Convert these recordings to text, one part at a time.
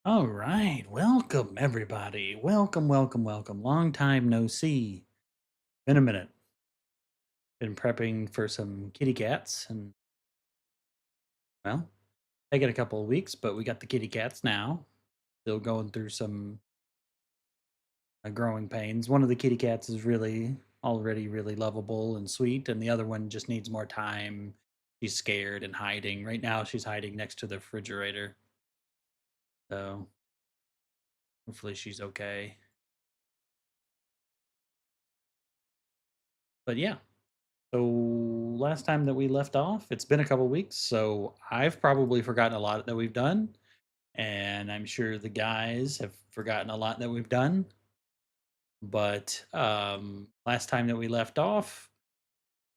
All right, welcome everybody. Welcome, welcome, welcome. Long time no see. Been a minute. Been prepping for some kitty cats, and well, taking a couple of weeks, but we got the kitty cats now. Still going through some growing pains. One of the kitty cats is really already really lovable and sweet, and the other one just needs more time. She's scared and hiding. Right now, she's hiding next to the refrigerator. So hopefully, she's okay. But yeah, so last time that we left off, it's been a couple weeks, so I've probably forgotten a lot that we've done, and I'm sure the guys have forgotten a lot that we've done. But last time that we left off,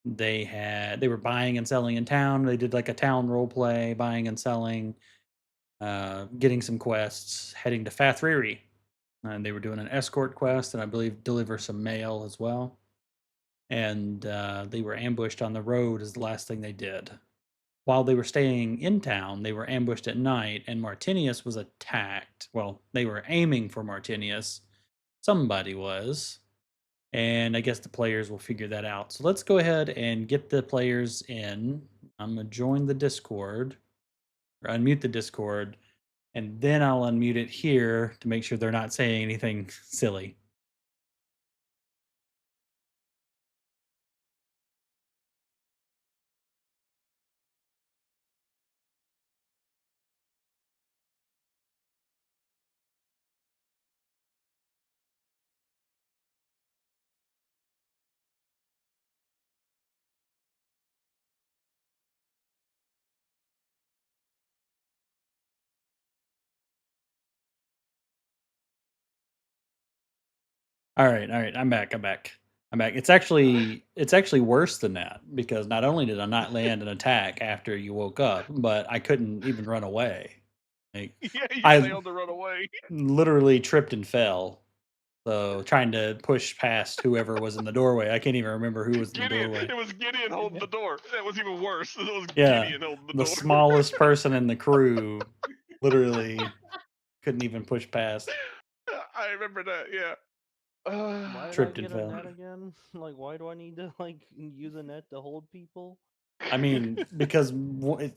they were buying and selling in town. They did like a town role play, buying and selling, getting some quests, heading to Fathriri. And they were doing an escort quest, and I believe deliver some mail as well. And they were ambushed on the road is the last thing they did. While they were staying in town, they were ambushed at night, and Martinius was attacked. Well, they were aiming for Martinius. Somebody was. And I guess the players will figure that out. So let's go ahead and get the players in. I'm going to join the Discord, or unmute the Discord, and then I'll unmute it here to make sure they're not saying anything silly. All right, all right. I'm back. I'm back. I'm back. It's actually worse than that because not only did I not land an attack after you woke up, but I couldn't even run away. Like Yeah, you I failed to run away. literally tripped and fell. So trying to push past whoever was in the doorway. I can't even remember who was in the Gideon, doorway. it was Gideon holding the door. That was even worse. It was Yeah. Gideon holding the The door. smallest person in the crew literally couldn't even push past. I remember that. Yeah. Why did I Tripped and get a fell. net again? Like, why do I need to use a net to hold people? I mean, because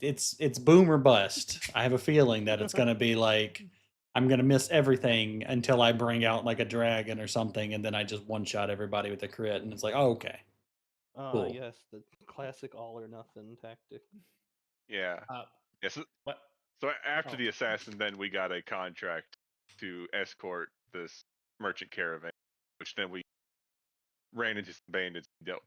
it's boom or bust. I have a feeling that it's gonna be like I'm gonna miss everything until I bring out like a dragon or something, and then I just one shot everybody with a crit, and it's like, oh, okay, cool. Yes, the classic all or nothing tactic. Yeah. Uh, Yes. what? So after Oh, the assassin, then we got a contract to escort this merchant caravan, which then we ran into some bandits and dealt.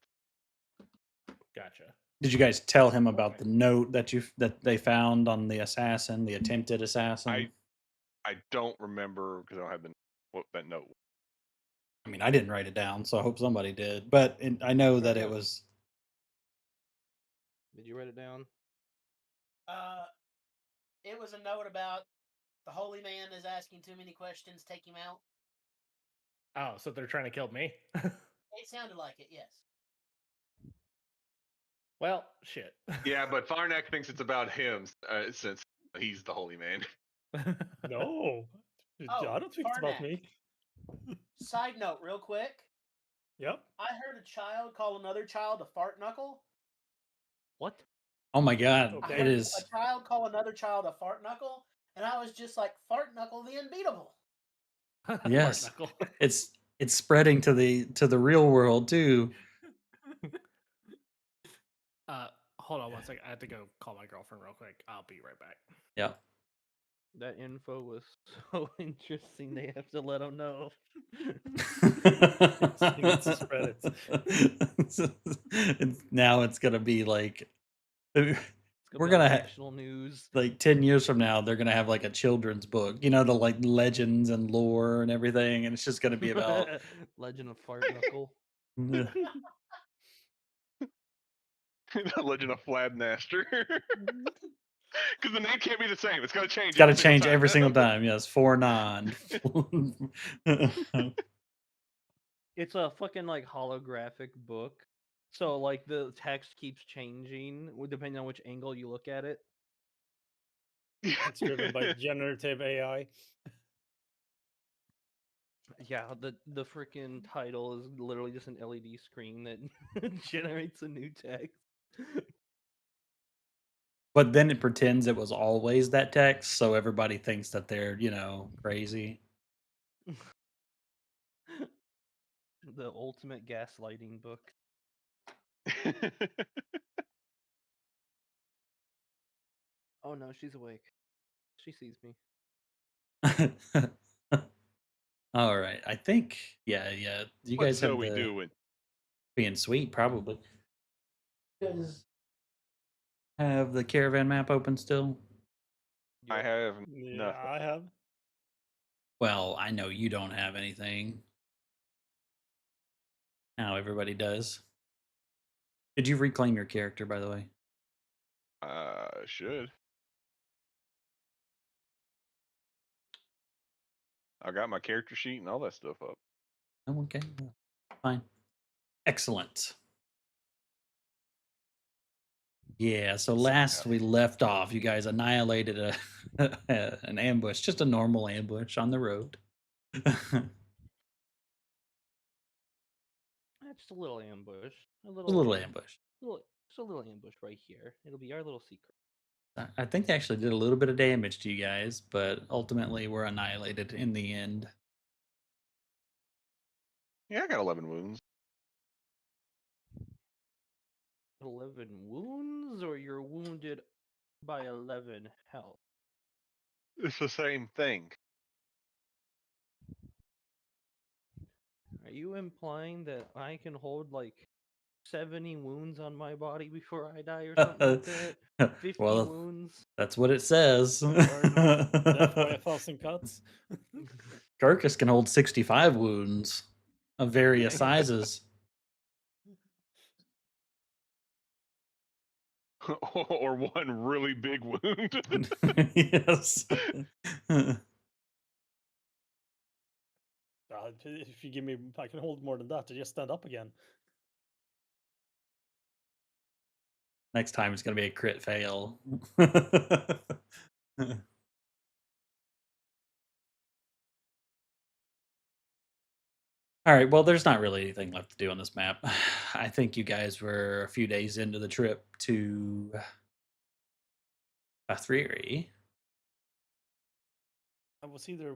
gotcha. Did you guys tell him about Okay. the note that they found on the assassin, the attempted assassin? I don't remember because I don't have what that note was. I mean, I didn't write it down, so I hope somebody did. But I know Fair that it enough. was. Did you write it down? Uh, it was a note about the holy man is asking too many questions. Take him out. Oh, so they're trying to kill me? It sounded like it. Yes. Well, shit. Yeah, but Farnak thinks it's about him since he's the holy man. No, Oh, I don't think it's about Farnak. me. Side note, real quick. Yep. I heard a child call another child a fart knuckle. What? Oh my god, I Okay. it heard is. a child call another child a fart knuckle, and I was just like, "Fart knuckle, the unbeatable." Yes, Fart knuckle. it's spreading to the real world too. Hold on one second. I have to go call my girlfriend real quick. I'll be right back. Yeah. That info was so interesting. They have to let them know. He needs to spread it. Now it's gonna be like It's we're be gonna on have national news. like 10 years from now they're gonna have like a children's book, the like legends and lore and everything, and it's just gonna be about Legend of Fart Knuckle. uh, The Legend of Flabmaster. Because the name can't be the same. It's got to change. it's got to every single change time. every single time. Yes, for non. It's a fucking like holographic book. So like the text keeps changing depending on which angle you look at it. It's driven by generative AI. Yeah, the freaking title is literally just an LED screen that generates a new text. But then it pretends it was always that text, so everybody thinks that they're, crazy. The ultimate gaslighting book. Oh no, she's awake. She sees me. All right. I think, yeah. You What guys have Zoe the doing? being sweet, probably. You guys have the caravan map open still? I Yep. have Yeah, nothing. I have. Well, I know you don't have anything. Now everybody does. Did you reclaim your character, by the way? Should. I got my character sheet and all that stuff up. Oh, okay. Fine. Excellent. Yeah, so last we left off, you guys annihilated an ambush, just a normal ambush on the road. Just a little ambush. A A little, little ambush. just a little ambush right here. It'll be our little secret. I think they actually did a little bit of damage to you guys, but ultimately were annihilated in the end. Yeah, I got 11 wounds. 11 wounds, or you're wounded by 11 health? It's the same thing. Are you implying that I can hold like 70 wounds on my body before I die or something like that? 50 Well, wounds? that's what it says. Death by 1,000 cuts. Carcass can hold 65 wounds of various Dang. sizes. Or one really big wound. Yes. If you give me, I can hold more than that to just stand up again. Next time it's going to be a crit fail. All right, well, there's not really anything left to do on this map. I think you guys were a few days into the trip to Bathriri. I was either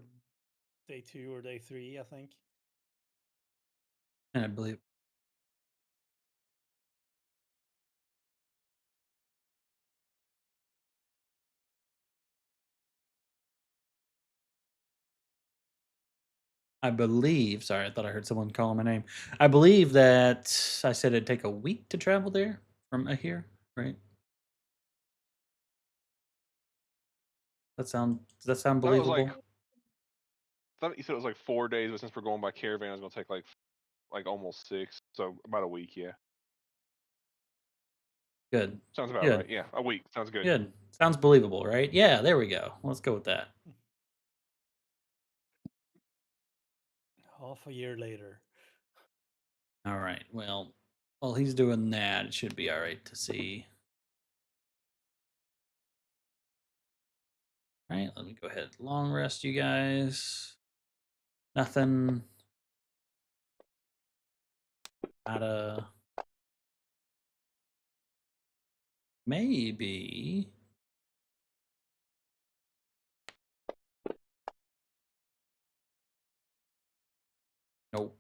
day 2 or day 3, I think. And sorry, I thought I heard someone call my name. I believe that I said it'd take a week to travel there from here, right? Does that sound Thought it was believable? thought you said it was like 4 days, but since we're going by caravan, it's gonna take like almost 6, so about a week. Yeah, Good. sounds about Good. right. Yeah, a week sounds good. Good. Sounds believable, right? Yeah, there we go. Let's go with that. Half a year later. All right. Well, while he's doing that, it should be all right to see. All right, let me go ahead. Long rest, you guys. Nothing. Gotta. Maybe. Nope.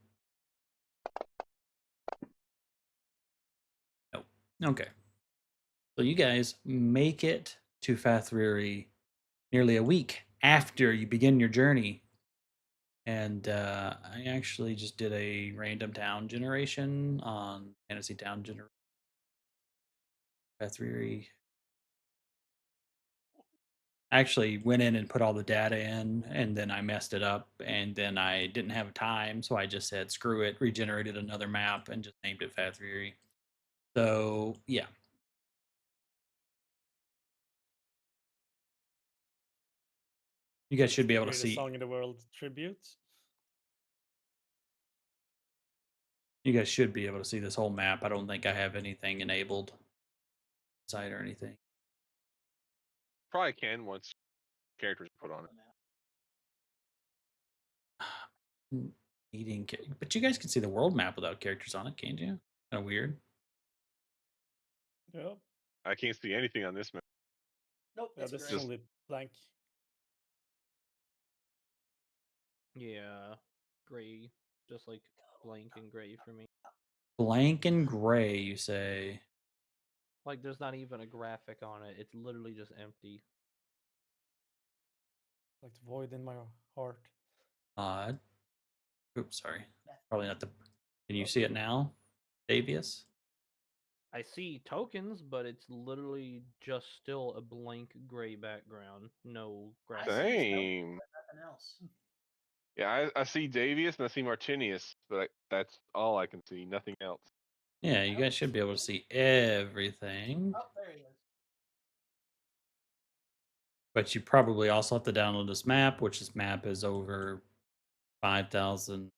Nope. Okay. So you guys make it to Fathriri nearly a week after you begin your journey. And I actually just did a random town generation on Fantasy Town Generation. Bathriri. I actually went in and put all the data in, and then I messed it up, and then I didn't have time, so I just said screw it, regenerated another map, and just named it Fathriri. So yeah. You guys should be able to Greatest see. song in the world tribute. You guys should be able to see this whole map. I don't think I have anything enabled site or anything. Probably can once characters put on it. Eating, but you guys can see the world map without characters on it, can't you? Kind of weird. Yep. I can't see anything on this map. Nope, Yeah, it's this is great. only blank. Yeah, gray, just like blank and gray for me. Blank and gray, you say? Like there's not even a graphic on it. It's literally just empty. Like the void in my heart. Odd. Oops, sorry. Probably not the. Can you see it now, Davius? I see tokens, but it's literally just still a blank gray background. No I graphic. see his nose, Same. but nothing else. Yeah, I see Davius and I see Martinius, but that's all I can see. Nothing else. Yeah, you guys should be able to see everything. Oh, there he is. But you probably also have to download this map, which this map is over 5,000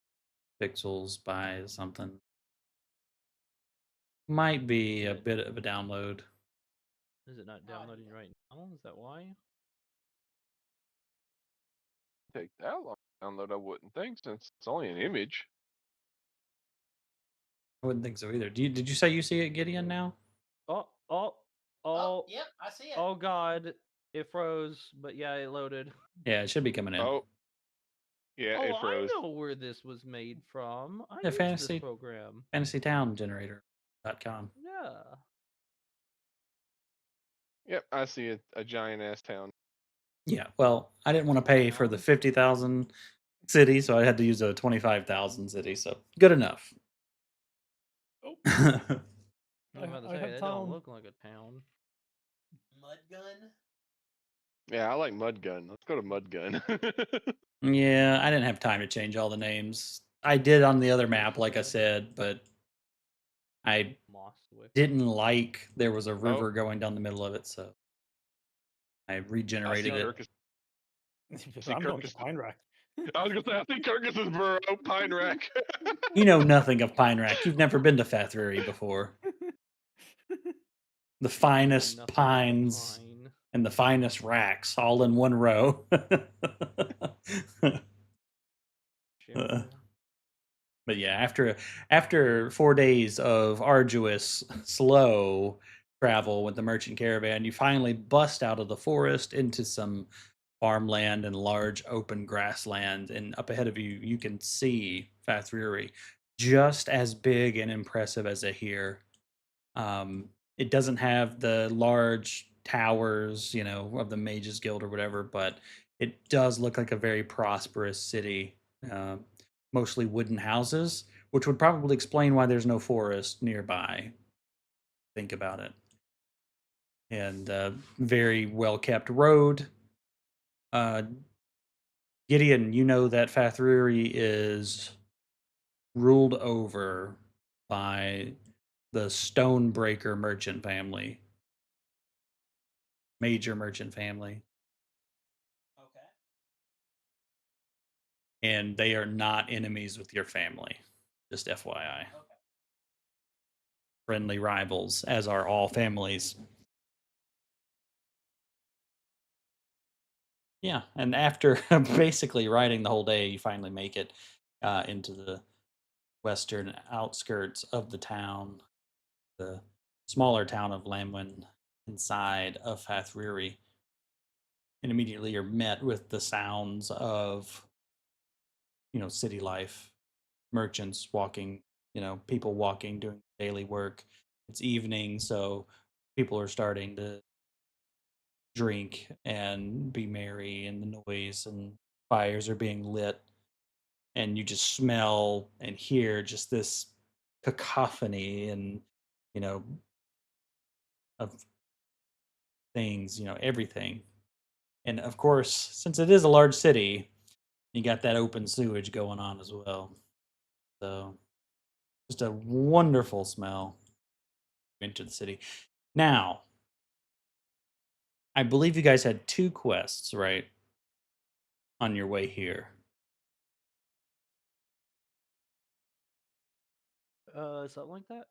pixels by something. Might be a bit of a download. Is it not downloading right now? Is that why? Take that long to download, I wouldn't think, since it's only an image. I wouldn't think so either. Did you say you see it, Gideon, now? Oh, Yep, I see it. oh God! It froze, but yeah, it loaded. Yeah, it should be coming in. Oh. Yeah, it Oh, I froze. know where this was made from. I Yeah, used fantasy. this program. FantasyTownGenerator.com. Yeah. Yep, I see a giant ass town. Yeah, well, I didn't want to pay for the 50,000 city, so I had to use a 25,000 city. So good enough. Oh, I was about to I say, have that don't town. look like a town. Mud gun. Yeah, I like Mudgun. Let's go to Mudgun. Yeah, I didn't have time to change all the names. I did on the other map, like I said, but I Mosswick. didn't like there was a river going down the middle of it, so I regenerated it. I'm going to Pine Rack. I was gonna say, I think Kirkus is Burrow, Pine Rack. You know nothing of Pine Rack. You've never been to Fathruri before. The finest Nothing but pines pine. and the finest racks all in one row. Shimmer. But yeah, after 4 days of arduous, slow travel with the merchant caravan, you finally bust out of the forest into some farmland and large open grassland, and up ahead of you, you can see Fathruri, just as big and impressive as Ahir. It doesn't have the large towers, of the Mages Guild or whatever, but it does look like a very prosperous city. Mostly wooden houses, which would probably explain why there's no forest nearby. Think about it. And very well kept road. Gideon, you know that Fathruri is ruled over by the Stonebreaker merchant family. Major merchant family. Okay. And they are not enemies with your family. Just FYI. Okay. Friendly rivals, as are all families. Yeah, and after basically riding the whole day, you finally make it into the western outskirts of the town, the smaller town of Lamwin, inside of Fathruri. And immediately you're met with the sounds of, city life, merchants walking, people walking, doing daily work. It's evening, so people are starting to drink and be merry, and the noise and fires are being lit, and you just smell and hear just this cacophony and you know of things, everything. And of course, since it is a large city, you got that open sewage going on as well, so just a wonderful smell into the city. Now, I believe you guys had 2 quests, right, on your way here. Something like that.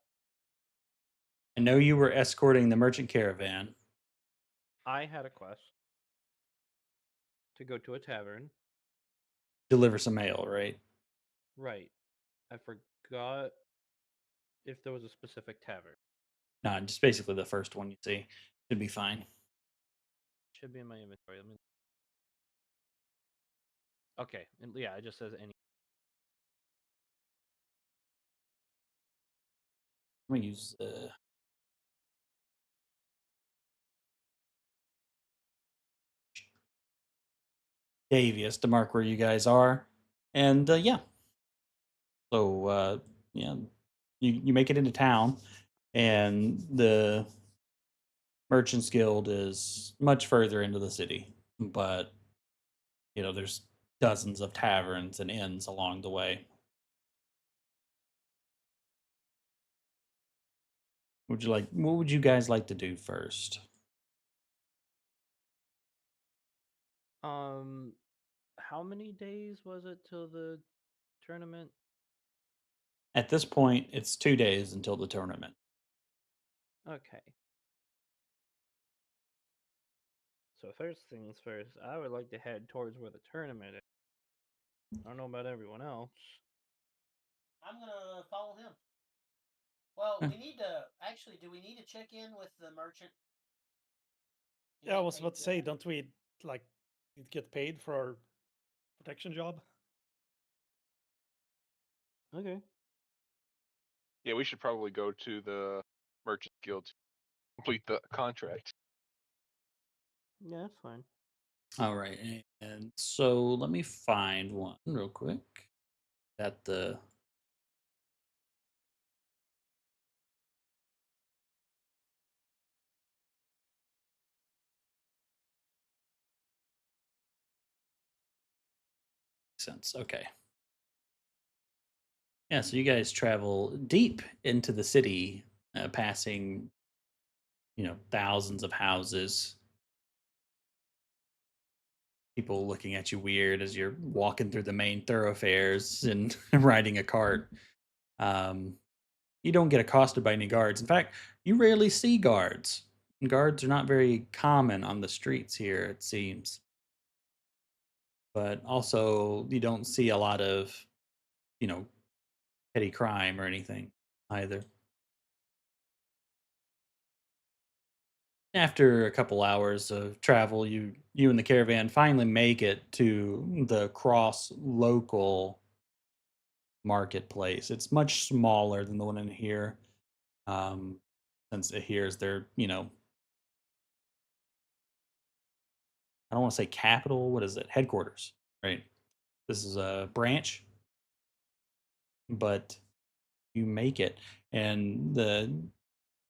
I know you were escorting the merchant caravan. I had a quest. to go to a tavern. Deliver some mail, right? Right. I forgot if there was a specific tavern. No, just basically the first one you see. Should be fine. Should be in my inventory. Let me. Okay. And yeah, it just says any. I'm gonna use Davius to mark where you guys are, and yeah. So yeah, you make it into town, and the Merchants Guild is much further into the city, but there's dozens of taverns and inns along the way. What would you guys like to do first? How many days was it till the tournament? At this point, it's 2 days until the tournament. Okay. So first things first, I would like to head towards where the tournament is. I don't know about everyone else. I'm gonna follow him. Well, Huh. we need to actually. Do we need to check in with the merchant? Yeah, I was about to say, don't we like get paid for our protection job? Okay. Yeah, we should probably go to the Merchant Guild to complete the contract. Yeah, that's fine. All right, and so let me find one real quick. At the sense. Okay. Yeah, so you guys travel deep into the city, passing, thousands of houses. People looking at you weird as you're walking through the main thoroughfares and riding a cart. You don't get accosted by any guards. In fact, you rarely see guards. Guards are not very common on the streets here, it seems. But also, you don't see a lot of, you know, petty crime or anything either. After a couple hours of travel, you and the caravan finally make it to the cross local marketplace. It's much smaller than the one in here. Um, since here's their, I don't want to say capital. What is it? Headquarters, right? This is a branch, but you make it, and the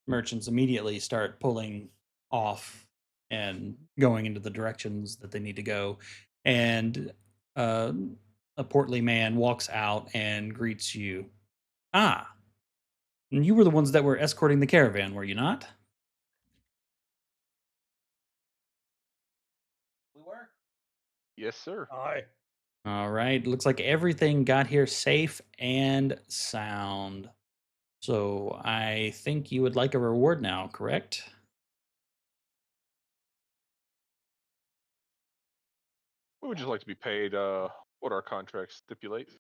merchants immediately start pulling off and going into the directions that they need to go. And uh, a portly man walks out and greets you. Ah, and you were the ones that were escorting the caravan, were you not? We were. Yes, sir. Aye. All right. Looks like everything got here safe and sound. So I think you would like a reward now, correct? We would just like to be paid what our contract stipulates.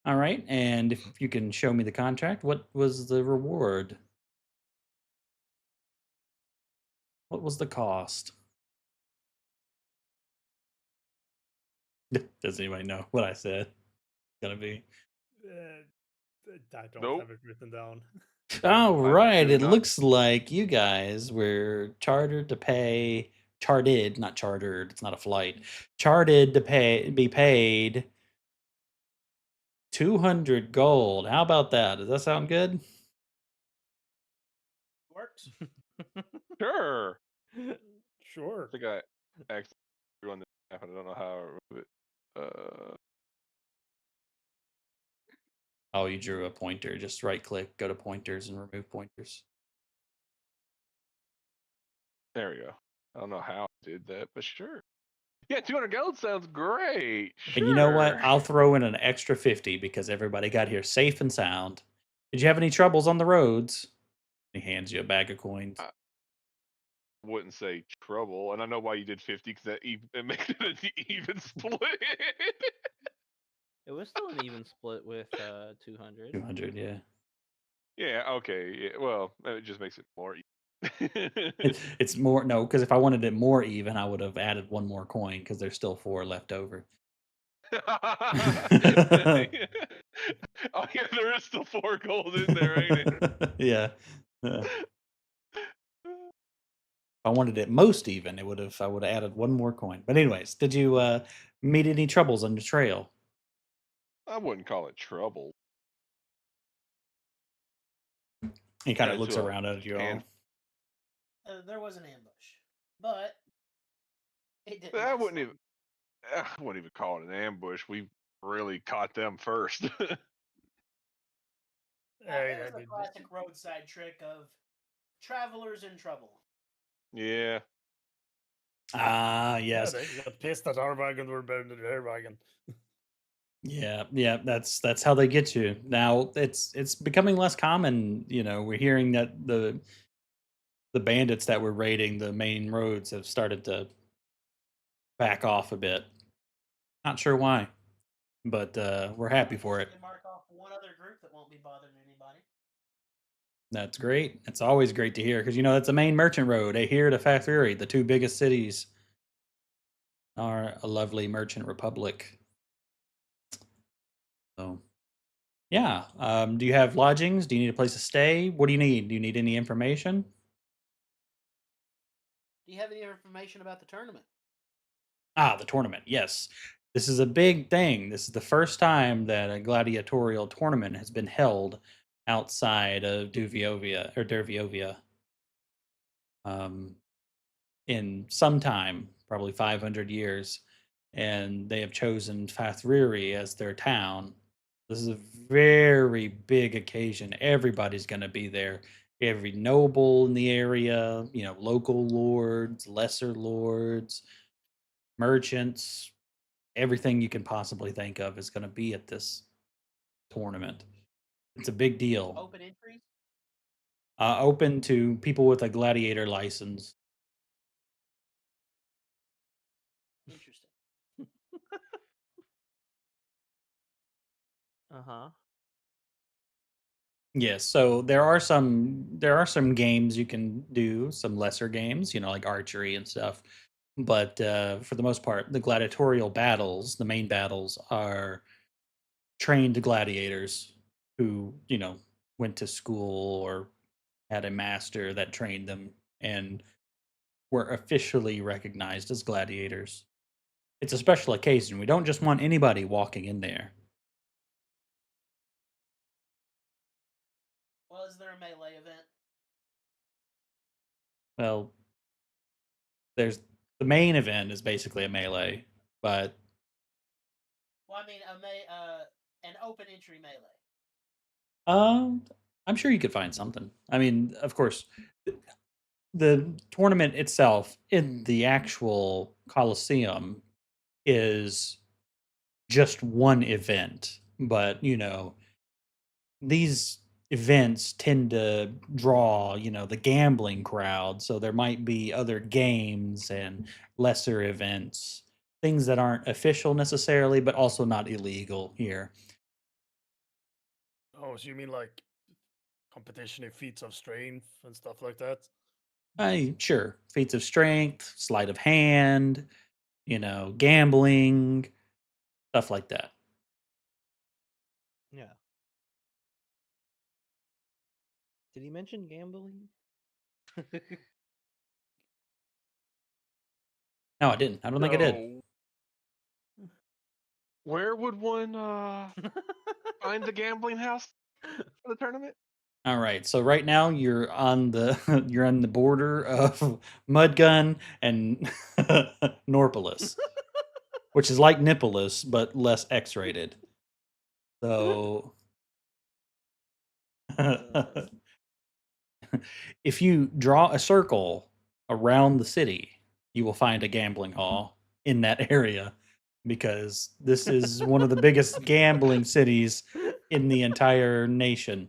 All right. And if you can show me the contract, what was the reward? What was the cost? Does anybody know what I said? It's gonna be. I don't Nope. have it written down. All I right. do It not. looks like you guys were charted, not chartered. It's not a flight. Charted to be paid 200 gold. How about that? Does that sound good? Works. Sure. Sure. I think I accidentally drew on this map, and I don't know how I remove it. Oh, you drew a pointer. Just right click, go to pointers, and remove pointers. There we go. I don't know how I did that, but sure. Yeah, 200 gold sounds great. And you know what? Sure. I'll throw in an extra 50 because everybody got here safe and sound. Did you have any troubles on the roads? He hands you a bag of coins. wouldn't say trouble, and I know why you did 50 because it makes it an even split. It was still an even split with 200. 200, yeah. Yeah, okay. Yeah, well, it just makes it more even. It's more, no, because if I wanted it more even, I would have added one more coin because there's still 4 left over. Oh yeah, there is still 4 gold in there, ain't it? Yeah. If I wanted it most even, I would have added one more coin. But anyways, did you meet any troubles on the trail? I wouldn't call it trouble. He kind Ran of looks into a around at you all. hand- There was an ambush, but it didn't. I last wouldn't long. even. I wouldn't even call it an ambush. We really caught them first. It was the classic roadside trick of travelers in trouble. Yeah. Ah, Yeah, yes. they got pissed that our wagon were better than their wagon. Yeah, yeah, that's how they get you. Now it's becoming less common, we're hearing that the bandits that were raiding the main roads have started to back off a bit. Not sure why, but we're happy for it. They mark off one other group that won't be bothering anybody. That's great. It's always great to hear because that's the main merchant road. Here to Factory, the 2 biggest cities are a lovely merchant republic. So, yeah. Do you have lodgings? Do you need a place to stay? What do you need? Do you need any information? Do you have any information about the tournament? Ah, the tournament. Yes. This is a big thing. This is the first time that a gladiatorial tournament has been held outside of Derviovia. In some time, probably 500 years, and they have chosen Fathriri as their town. This is a very big occasion. Everybody's going to be there. Every noble in the area, local lords, lesser lords, merchants, everything you can possibly think of is going to be at this tournament. It's a big deal. Open entries? Open to people with a gladiator license. Interesting. Uh-huh. Yes, so there are some games you can do, some lesser games, like archery and stuff. But for the most part, the gladiatorial battles, the main battles, are trained gladiators who, went to school or had a master that trained them and were officially recognized as gladiators. It's a special occasion. We don't just want anybody walking in there. Well, is there a melee event? Well, there's the main event is basically a melee, but Well, I mean, an open entry melee. I'm sure you could find something. I mean, of course, the tournament itself in the actual Coliseum is just one event, but these events tend to draw, the gambling crowd, so there might be other games and lesser events, things that aren't official necessarily, but also not illegal here. Oh, so you mean like competition in feats of strength and stuff like that? Sure, feats of strength, sleight of hand, gambling, stuff like that. Yeah. Did he mention gambling? No, I didn't. I don't think I did. So, where would one find the gambling house for the tournament? All right. So right now you're on the you're on the border of Mudgun and Norpolis, which is like Nipolis but less X-rated. So if you draw a circle around the city, you will find a gambling hall in that area because this is one of the biggest gambling cities in the entire nation.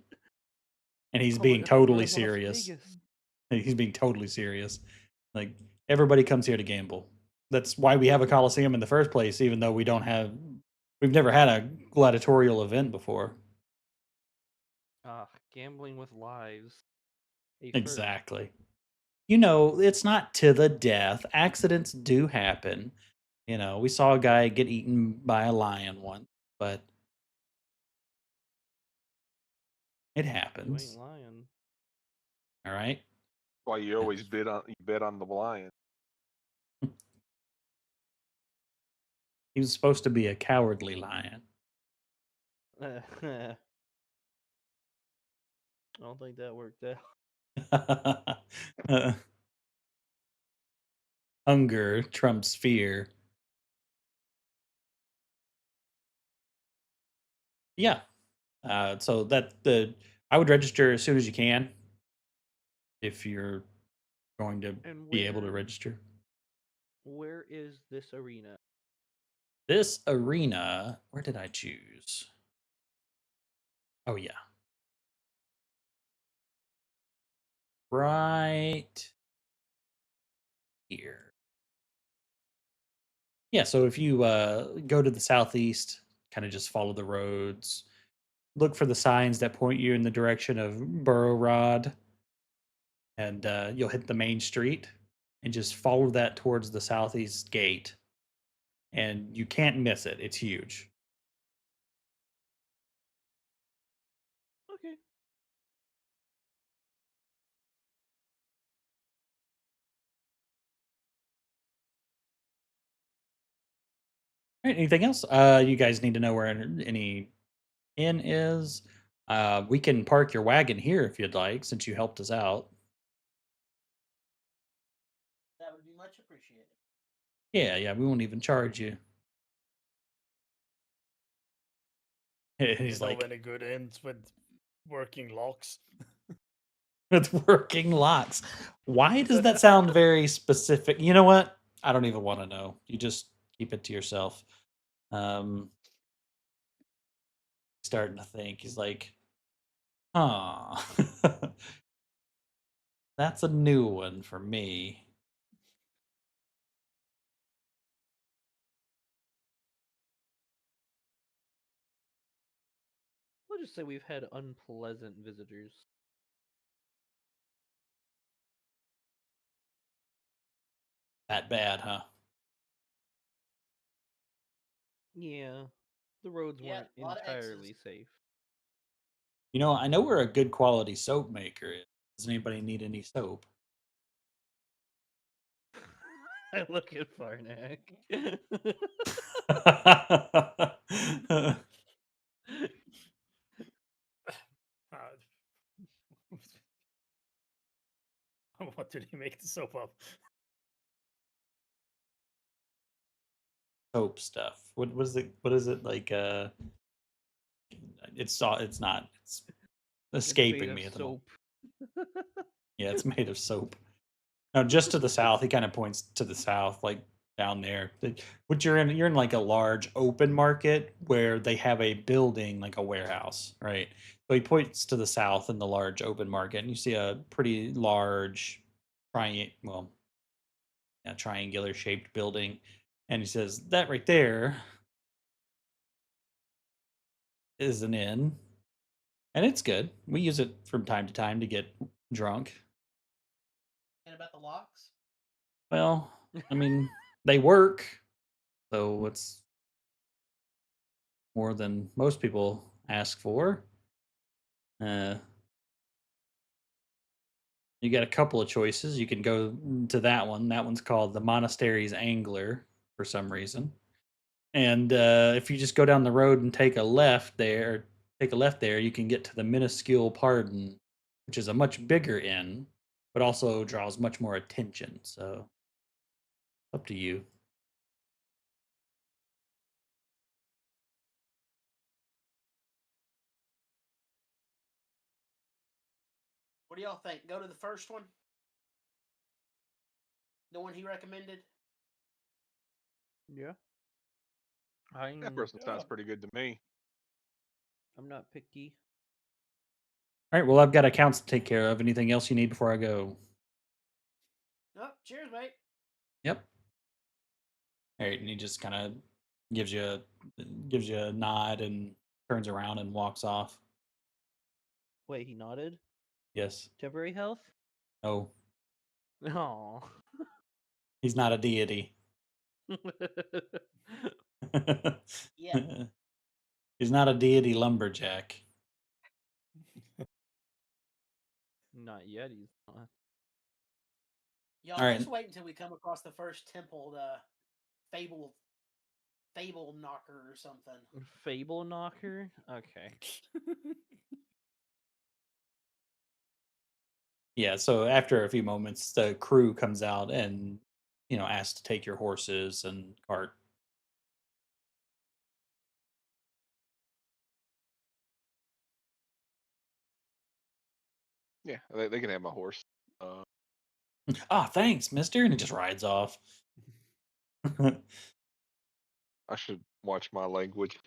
And he's Oh my being God, we're totally in Las serious. Vegas. He's being totally serious. Like everybody comes here to gamble. That's why we have a coliseum in the first place, even though we've never had a gladiatorial event before. Gambling with lives. A first. Exactly. You know, it's not to the death. Accidents do happen. You know, we saw a guy get eaten by a lion once, but it You ain't happens. lying. All right. Why you always bet on the lion. He was supposed to be a cowardly lion. I don't think that worked out. Hunger trumps fear. Yeah. So I would register as soon as you can if you're going to And be able to register. where is this arena? This arena, where did I choose? Oh yeah. Right here. Yeah, so if you go to the southeast, kind of just follow the roads, look for the signs that point you in the direction of Burrow Rod, and you'll hit the main street and just follow that towards the southeast gate. And you can't miss it. It's huge. Okay. All right, anything else? You guys need to know where any inn is. We can park your wagon here if you'd like, since you helped us out. That would be much appreciated. Yeah, we won't even charge you. He's You know like, any good ends with working locks? with working locks. Why does that sound very specific? You know what? I don't even want to know. You just keep it to yourself. Starting to think. He's like, huh. That's a new one for me. We'll just say we've had unpleasant visitors. That bad, huh? Yeah. The roads Yeah, weren't a lot of X's. entirely safe. You know, I know where a good quality soap maker is. Does anybody need any soap? I look at Farnak. What did he make the soap of? Soap stuff. What is it? What is it like? It's not. It's escaping It's me made at of the moment. soap. Yeah, it's made of soap. No, just to the south. He kind of points to the south, like down there. Which you're in like a large open market where they have a building like a warehouse, right? So he points to the south in the large open market, and you see a pretty large triangular shaped building, and he says that right there is an inn, and it's good. We use it from time to time to get drunk. And about the locks? Well, I mean, they work, so it's more than most people ask for. Uh, you got a couple of choices. You can go to that one. That one's called the Monastery's Angler for some reason. And if you just go down the road and take a left there, you can get to the Minuscule Pardon, which is a much bigger inn, but also draws much more attention. So, up to you. What do y'all think? Go to the first one? The one he recommended? Yeah. That person sounds pretty good to me. I'm not picky. All right. Well, I've got accounts to take care of. Anything else you need before I go? Oh, cheers, mate. Yep. All right, and he just kind of gives you a nod and turns around and walks off. Wait, he nodded. Yes. Temporary health. No, No. he's not a deity. Yeah. He's not a deity lumberjack. Not yet. He's not. Y'all All right. just wait until we come across the first temple, fable knocker or something. Fable knocker. Okay. Yeah, so after a few moments, the crew comes out and, asks to take your horses and cart. Yeah, they can have my horse. Ah, thanks, mister. And he just rides off. I should watch my language.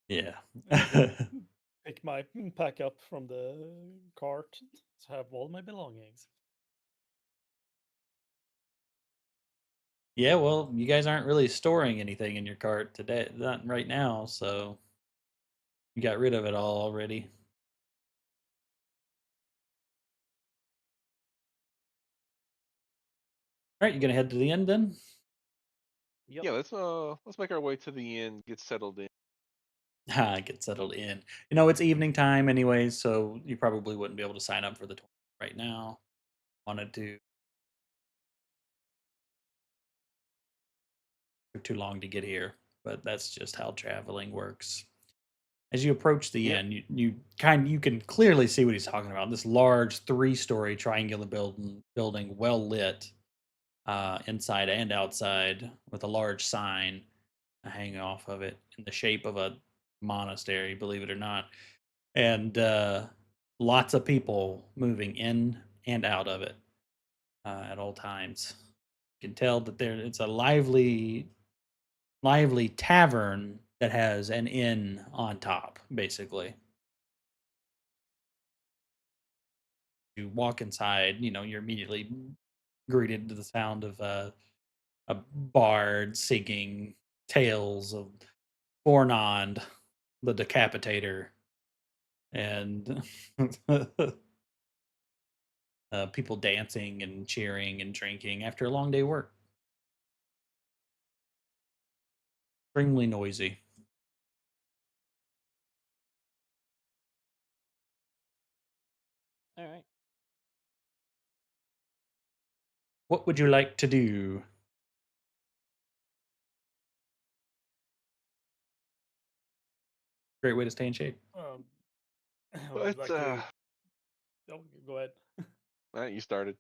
Yeah. Pick my pack up from the cart to have all my belongings. Yeah, well, you guys aren't really storing anything in your cart today, not right now, so you got rid of it all already. All right, you gonna head to the end then? Yep. Yeah, let's make our way to the end, get settled in. Get settled in. It's evening time anyway, so you probably wouldn't be able to sign up for the tournament right now. Wanted to. Took too long to get here, but that's just how traveling works. As you approach the Yep. end, you can clearly see what he's talking about. This large 3-story triangular building, well lit, inside and outside, with a large sign hanging off of it in the shape of a monastery, believe it or not, and lots of people moving in and out of it at all times. You can tell that it's a lively tavern that has an inn on top, basically. You walk inside, you're immediately greeted to the sound of a bard singing tales of Fornond, the Decapitator, and people dancing and cheering and drinking after a long day of work. Extremely noisy. All right. What would you like to do? Great way to stay in shape. Well, I'd Let's like to. Oh, go ahead. you started.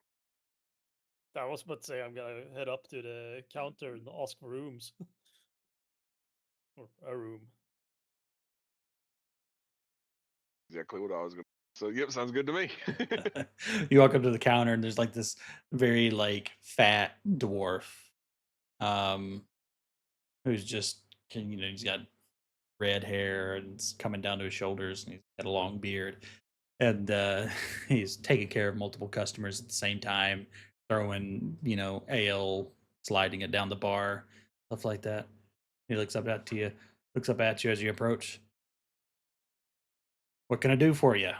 I was about to say I'm gonna head up to the counter and ask for rooms. Or a room. Exactly what I was gonna. So yep, sounds good to me. You walk up to the counter and there's like this very fat dwarf, um, who's just he's got red hair and it's coming down to his shoulders and he's got a long beard and he's taking care of multiple customers at the same time, throwing ale, sliding it down the bar, stuff like that. He looks up at you as you approach. What can I do for you?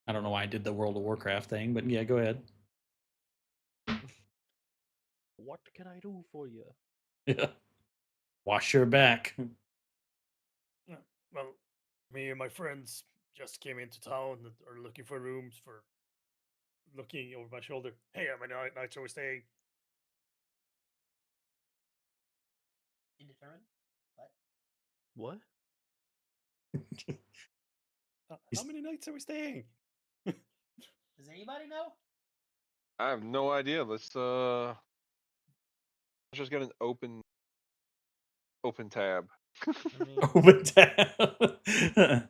I don't know why I did the World of Warcraft thing, but yeah, go ahead. What can I do for you? Yeah. Wash your back. Well, me and my friends just came into town and are looking for rooms for looking over my shoulder. Hey, how many nights are we staying? Indeterminate? What? What? How many nights are we staying? Does anybody know? I have no idea. Let's just get an open tab. I mean, Open tab.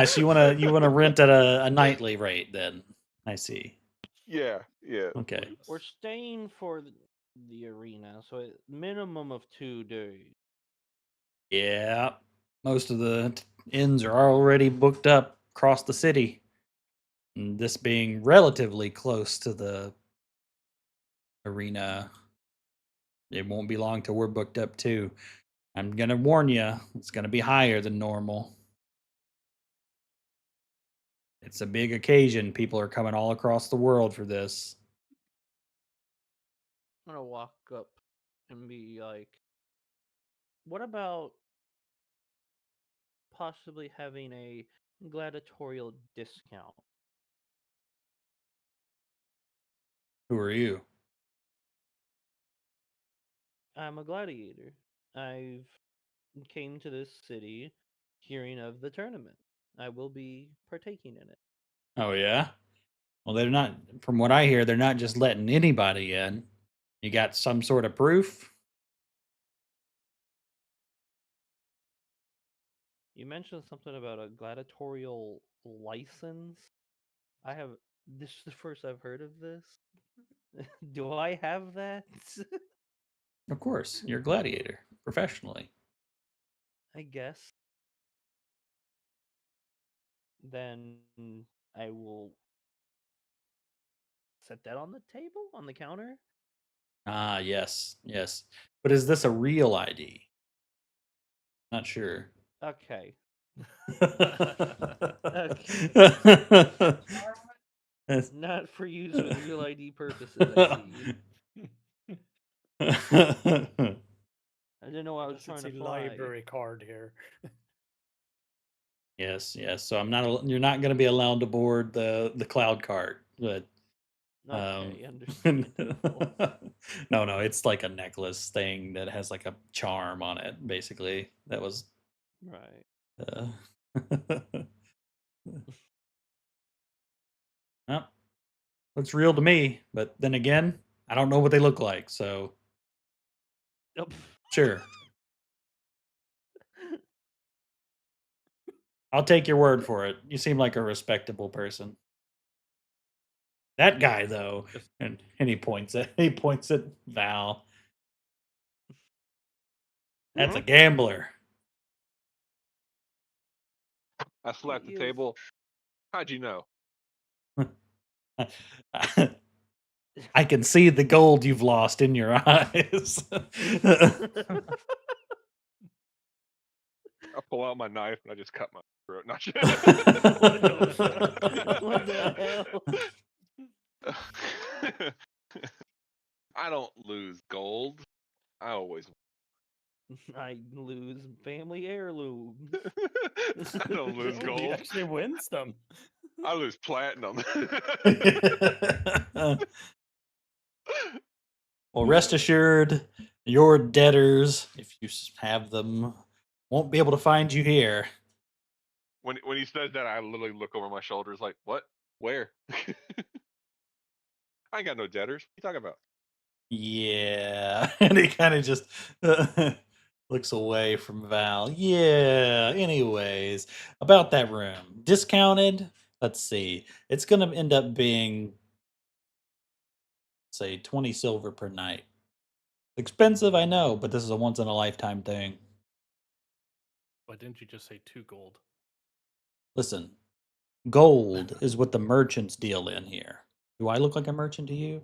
So you wanna rent at a nightly rate then? I see. Yeah, yeah. Okay. please. we're staying for the arena, so minimum of 2 days. Yeah, most of the inns are already booked up across the city. And this being relatively close to the arena, it won't be long till we're booked up too. I'm gonna warn you, it's gonna be higher than normal. It's a big occasion. People are coming all across the world for this. I'm gonna walk up and be like, "What about possibly having a gladiatorial discount?" Who are you? I'm a gladiator. I've came to this city hearing of the tournament. I will be partaking in it. Oh yeah. Well, they're not. From what I hear, they're not just letting anybody in. You got some sort of proof? You mentioned something about a gladiatorial license. I have this is the first I've heard of this. Do I have that? Of course, you're a gladiator professionally. I guess. Then I will set that on the table, on the counter. Ah, yes, yes. But is this a real ID? Not sure. Okay. Yes. Not for use with real ID purposes, I see. I didn't know I was Unless trying it's to a fly. library card here. Yes, yes. So I'm not. You're not going to be allowed to board the cloud cart. But Okay, understandable. no, no. It's like a necklace thing that has like a charm on it. Basically, that was. Right. Uh, well, looks real to me. But then again, I don't know what they look like. So Nope. sure, I'll take your word for it. You seem like a respectable person. That guy, though, Just- and he points at Val. That's a gambler. I slapped the He is- table. How'd you know? I can see the gold you've lost in your eyes. I pull out my knife and I just cut my throat. Not What the hell? I don't lose gold. I always. I lose family heirlooms. I don't lose He gold. actually wins them. I lose platinum. Well, rest assured, your debtors, if you have them, won't be able to find you here. When he says that, I literally look over my shoulders like, what? Where? I ain't got no debtors. What you talking about? Yeah. And he kind of just looks away from Val. Yeah. Anyways, about that room. Discounted? Let's see. It's going to end up being, say, 20 silver per night. Expensive, I know, but this is a once in a lifetime thing. Why didn't you just say 2 gold? Listen, gold is what the merchants deal in here. Do I look like a merchant to you?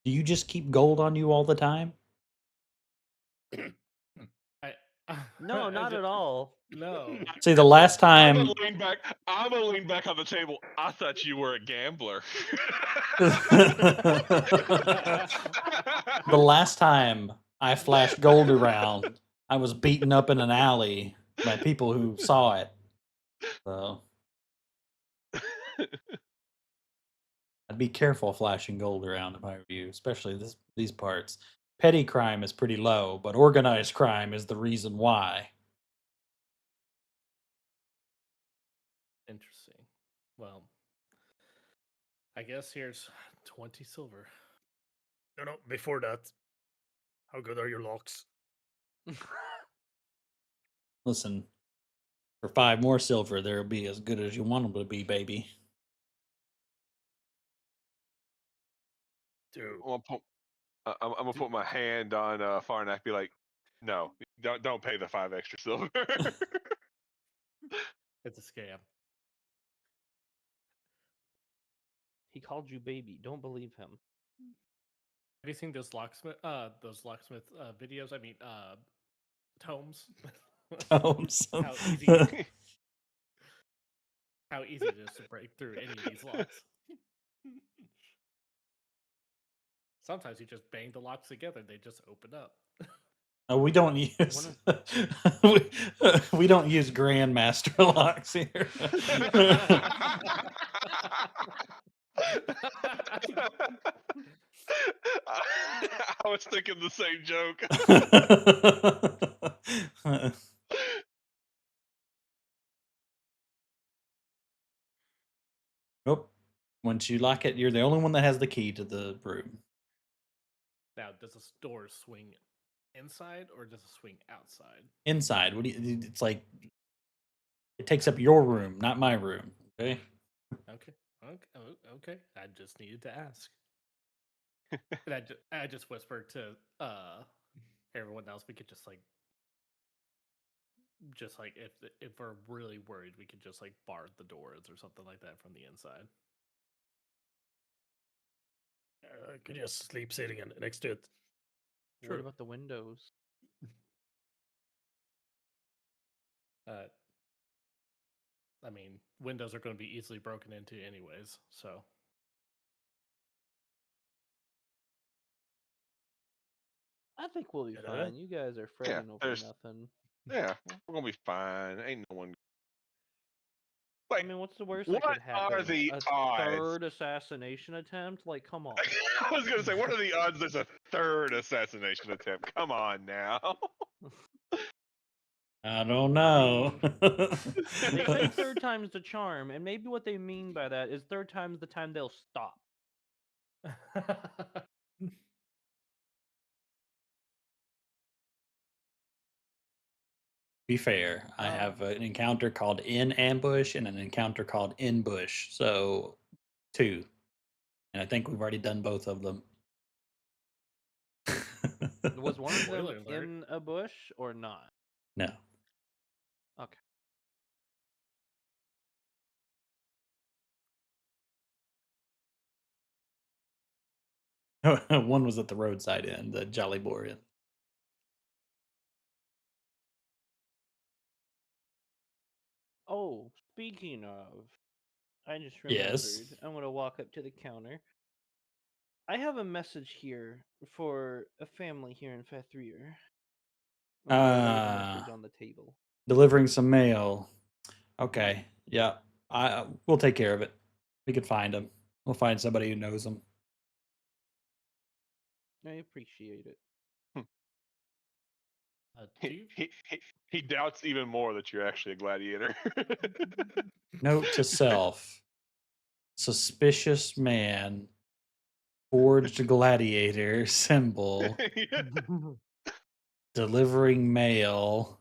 Do you just keep gold on you all the time? I No, I not ju- at all. No. See, the last I'm time. gonna lean back. I'm gonna lean back on the table. I thought you were a gambler. The last time I flashed gold around, I was beaten up in an alley by people who saw it. So I'd be careful flashing gold around if I were you, especially these parts. Petty crime is pretty low, but organized crime is the reason why. Interesting. Well, I guess here's 20 silver. No, no, before that. How good are your locks? Listen, for 5 more silver, they'll be as good as you want them to be, baby. Dude. I'm gonna put my hand on Farnak. Be like, No, don't pay the 5 extra silver. It's a scam. He called you baby. Don't believe him. Have you seen those locksmith videos? I mean, tomes. Tomes. How easy it is to break through any of these locks. Sometimes you just bang the locks together; they just open up. We don't use we don't use Grandmaster locks here. I was thinking the same joke. Nope. Once you lock it, you're the only one that has the key to the room. Now, does the door swing inside or does it swing outside? Inside. What do you? It's like it takes up your room, not my room. Okay. Okay. I just needed to ask. And I just whispered to everyone else. We could just like if we're really worried, we could just like bar the doors or something like that from the inside. Could just sleep sitting next to it. What True. about the windows? I mean, windows are going to be easily broken into anyways, so. I think we'll be Yeah. fine. You guys are fretting over there's- nothing. Yeah, we're gonna be fine. Ain't no one. I Like, mean, what's the worst that what could happen? are the A odds? third assassination attempt? Like, come on. I was gonna say, what are the odds there's a 3rd assassination attempt? Come on now. I don't know. They say third time's the charm, and maybe what they mean by that is third time's the time they'll stop. Be fair, I have an encounter called In Ambush and an encounter called In Bush. So 2. And I think we've already done both of them. Was one of them Spoiler alert. in a bush or not? No. Okay. One was at the roadside inn, the Jolly Boar Inn. Oh, speaking of, I just remembered. Yes. I'm going to walk up to the counter. I have a message here for a family here in Fathrir. I'm going to lay the message on the table. Delivering some mail. Okay. Yeah. We'll take care of it. We could find them. We'll find somebody who knows them. I appreciate it. He doubts even more that you're actually a gladiator. Note to self. Suspicious man. Forged gladiator symbol. Delivering mail.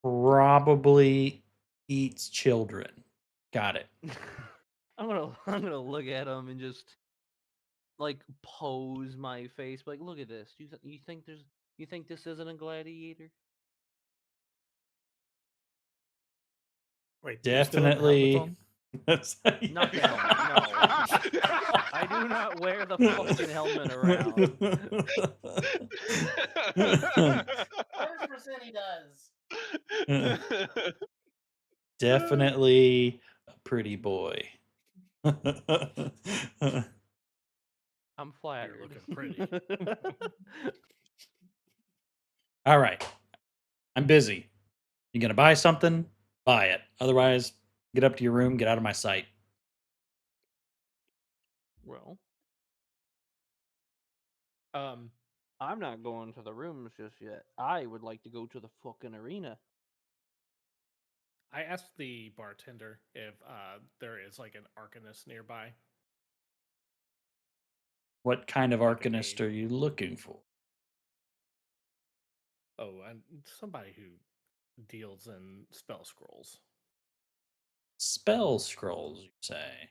Probably eats children. Got it. I'm gonna look at him and just like pose my face, like, look at this. You think this isn't a gladiator? Wait, do you still have the helmet Definitely. on? Not the helmet. No, I do not wear the fucking helmet around. 100% he does. Definitely a pretty boy. I'm flattered. You're looking pretty. All right. I'm busy. You gonna buy something? Buy it. Otherwise, get up to your room, get out of my sight. Well, Um, I'm not going to the rooms just yet. I would like to go to the fucking arena. I asked the bartender if there is like an arcanist nearby. What kind of Like a arcanist game. are you looking for? Oh, and somebody who deals in spell scrolls. Spell scrolls, you say?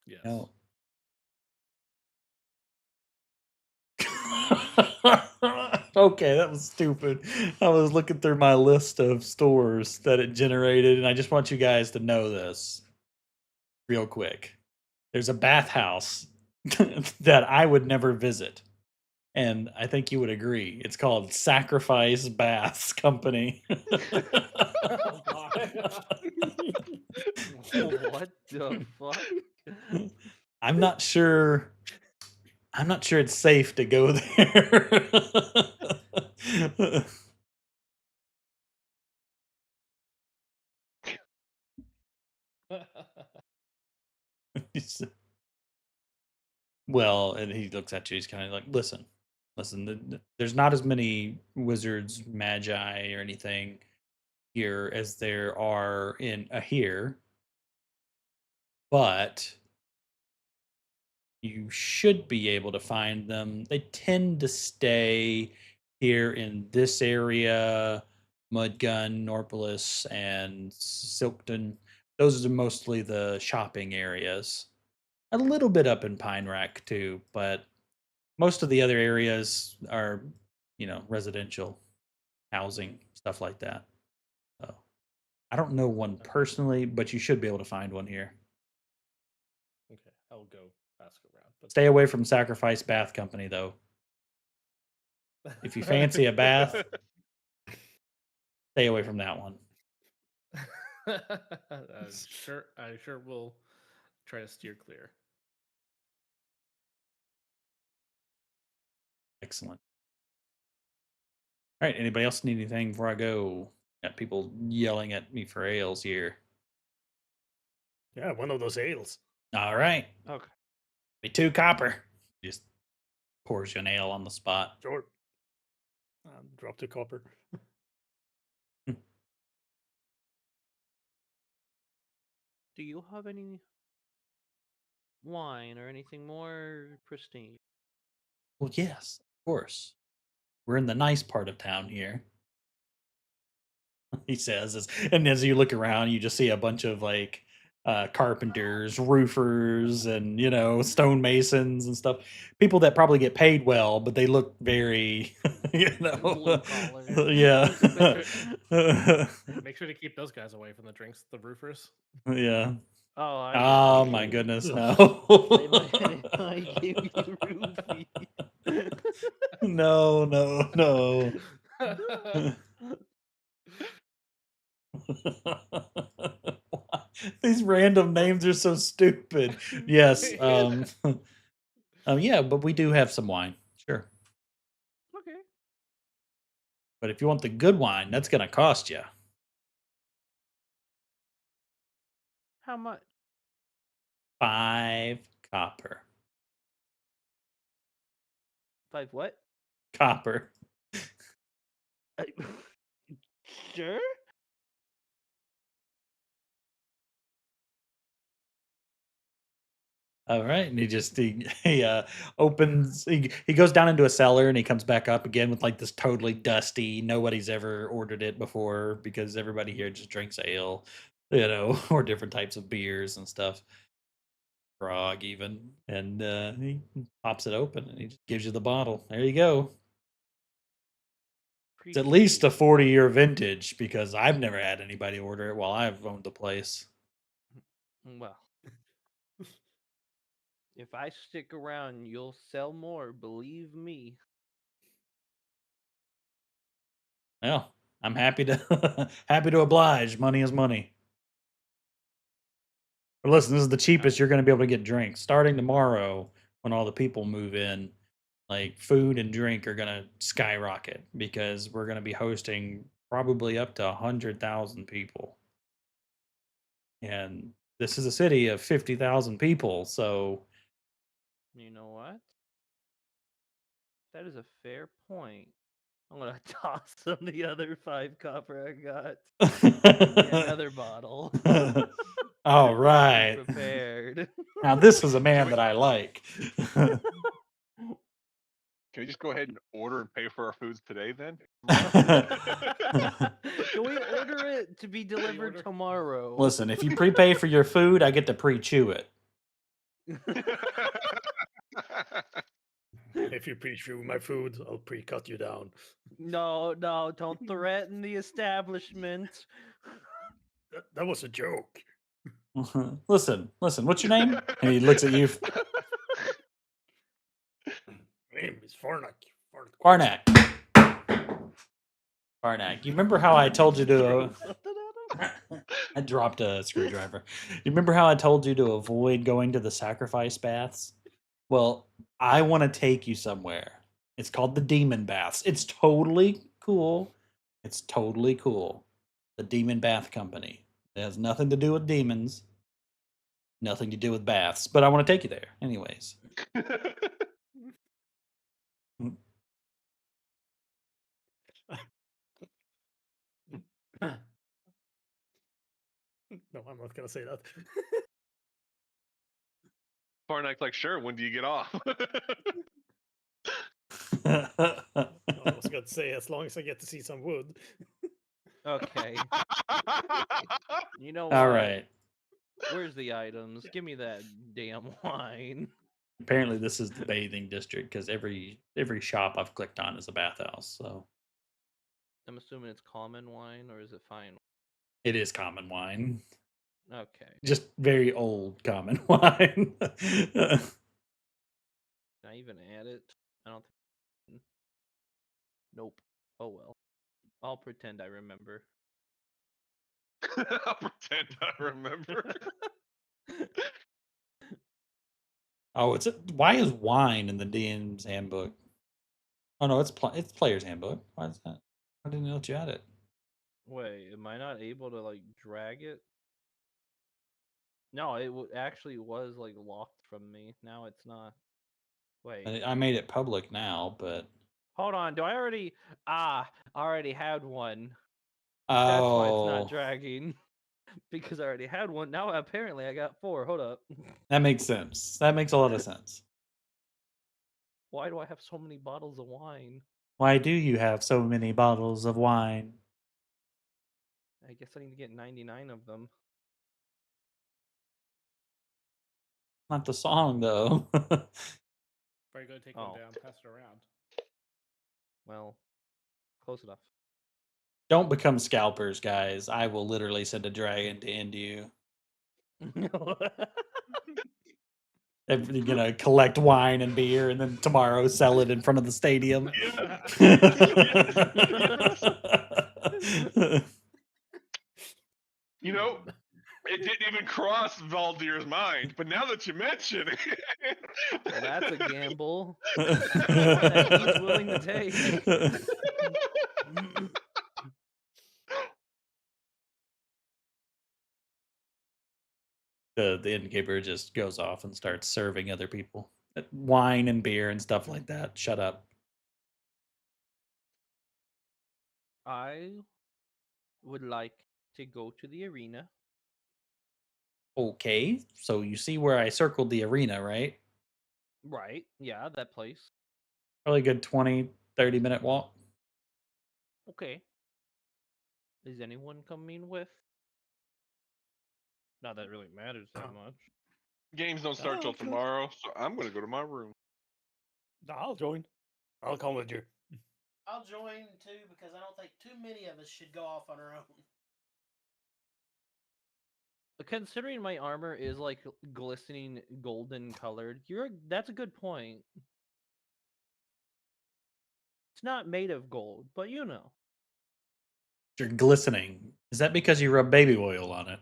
Yes. No. Okay, that was stupid. I was looking through my list of stores that it generated, and I just want you guys to know this real quick. There's a bathhouse that I would never visit, and I think you would agree. It's called Sacrifice Baths Company. Oh god. What the fuck? I'm not sure. I'm not sure it's safe to go there. He's- well, and he looks at you. He's kind of like, listen, there's not as many wizards, magi, or anything here as there are in here, but you should be able to find them. They tend to stay here in this area, Mudgun, Norpolis, and Silkton. Those are mostly the shopping areas. A little bit up in Pine Rack too, but most of the other areas are, residential housing, stuff like that. So I don't know one personally, but you should be able to find one here. Okay, I'll go ask around. But Stay away from Sacrifice Bath Company, though. If you fancy a bath, stay away from that one. I sure will try to steer clear. Excellent. All right. Anybody else need anything before I go? Got people yelling at me for ales here. Yeah, one of those ales. All right. Okay. Be 2 copper. Just pours you an ale on the spot. Sure. Drop the copper. Do you have any wine or anything more pristine? Well, yes, of course. We're in the nice part of town here. He says, and as you look around, you just see a bunch of like carpenters, roofers, and stonemasons and stuff. People that probably get paid well, but they look very, Blue collar. yeah, Make sure to keep those guys away from the drinks, the roofers. yeah. Oh, I Oh know. my goodness, They no, might give you roofie. no, no, no. These random names are so stupid. Yes. Yeah, but we do have some wine. Sure. Okay. But if you want the good wine, that's going to cost you How much? 5 copper. 5 what? Copper. Sure. All right, and he opens. He goes down into a cellar and he comes back up again with like this totally dusty. Nobody's ever ordered it before because everybody here just drinks ale, or different types of beers and stuff, grog even. And he pops it open and he just gives you the bottle. There you go. It's at least a 40-year vintage because I've never had anybody order it while I've owned the place. Well, if I stick around, you'll sell more. Believe me. Well, I'm happy to happy to oblige. Money is money. But listen, this is the cheapest you're going to be able to get drinks starting tomorrow when all the people move in. Like food and drink are going to skyrocket because we're going to be hosting probably up to 100,000 people. And this is a city of 50,000 people, so You know what? That is a fair point. I'm gonna toss them the other 5 copper I got. Another bottle. all Be right. prepared. Now this is a man that I like. Can we just go ahead and order and pay for our foods today then? Can we order it to be delivered tomorrow? Listen, if you prepay for your food, I get to pre-chew it. If you pre-chew my food, I'll pre-cut you down. No, don't threaten the establishment. That was a joke. Listen, what's your name? And he looks at you. My name is Farnak. Barnack. Barnack. You remember how I told you to... Something at him? I dropped a screwdriver. You remember how I told you to avoid going to the sacrifice baths? Well, I want to take you somewhere. It's called the Demon Baths. It's totally cool. It's totally cool. The Demon Bath Company. It has nothing to do with demons, nothing to do with baths, but I want to take you there anyways. No, I'm not gonna say that. Farnak's like, sure, when do you get off? I was gonna say, as long as I get to see some wood. Okay. You know All what? right. Where's the items? Give me that damn wine. Apparently, this is the bathing district because every shop I've clicked on is a bathhouse. So I'm assuming it's common wine, or is it fine? it is common wine, Okay. just very old common wine. Can I even add it? I don't think. Nope. Oh well. I'll pretend I remember. I'll pretend I remember. Oh, why is wine in the DM's handbook? Oh no, it's player's handbook. Why is that? I didn't know that you had it. Wait, am I not able to like drag it? No, it actually was like locked from me. Now it's not. Wait. I made it public now, but Hold on. Do I already? I already had one. That's why it's not oh, dragging. Because I already had one. Now apparently I got 4. Hold up. that makes sense. That makes a lot of sense. Why do I have so many bottles of wine? Why do you have so many bottles of wine? I guess I need to get 99 of them. Not the song though. Probably go take Oh. one down, pass it around. Well, close enough. Don't become scalpers, guys. I will literally send a dragon to end you. If you're gonna collect wine and beer and then tomorrow sell it in front of the stadium. You know, it didn't even cross Valdir's mind, but now that you mention it, Well, that's a gamble. One that he's willing to take. The innkeeper just goes off and starts serving other people wine and beer and stuff like that. Shut up. I would like to go to the arena. Okay, so you see where I circled the arena, right? Right. Yeah, that place. Probably a good 20-30 minute walk. Okay. Is anyone coming with? Not that it really matters that much. games don't start till okay. tomorrow, so I'm gonna go to my room. No, I'll join. I'll come with you. I'll join too because I don't think too many of us should go off on our own. Considering my armor is like glistening golden colored, that's a good point. It's not made of gold, but you know. You're glistening. Is that because you rub baby oil on it?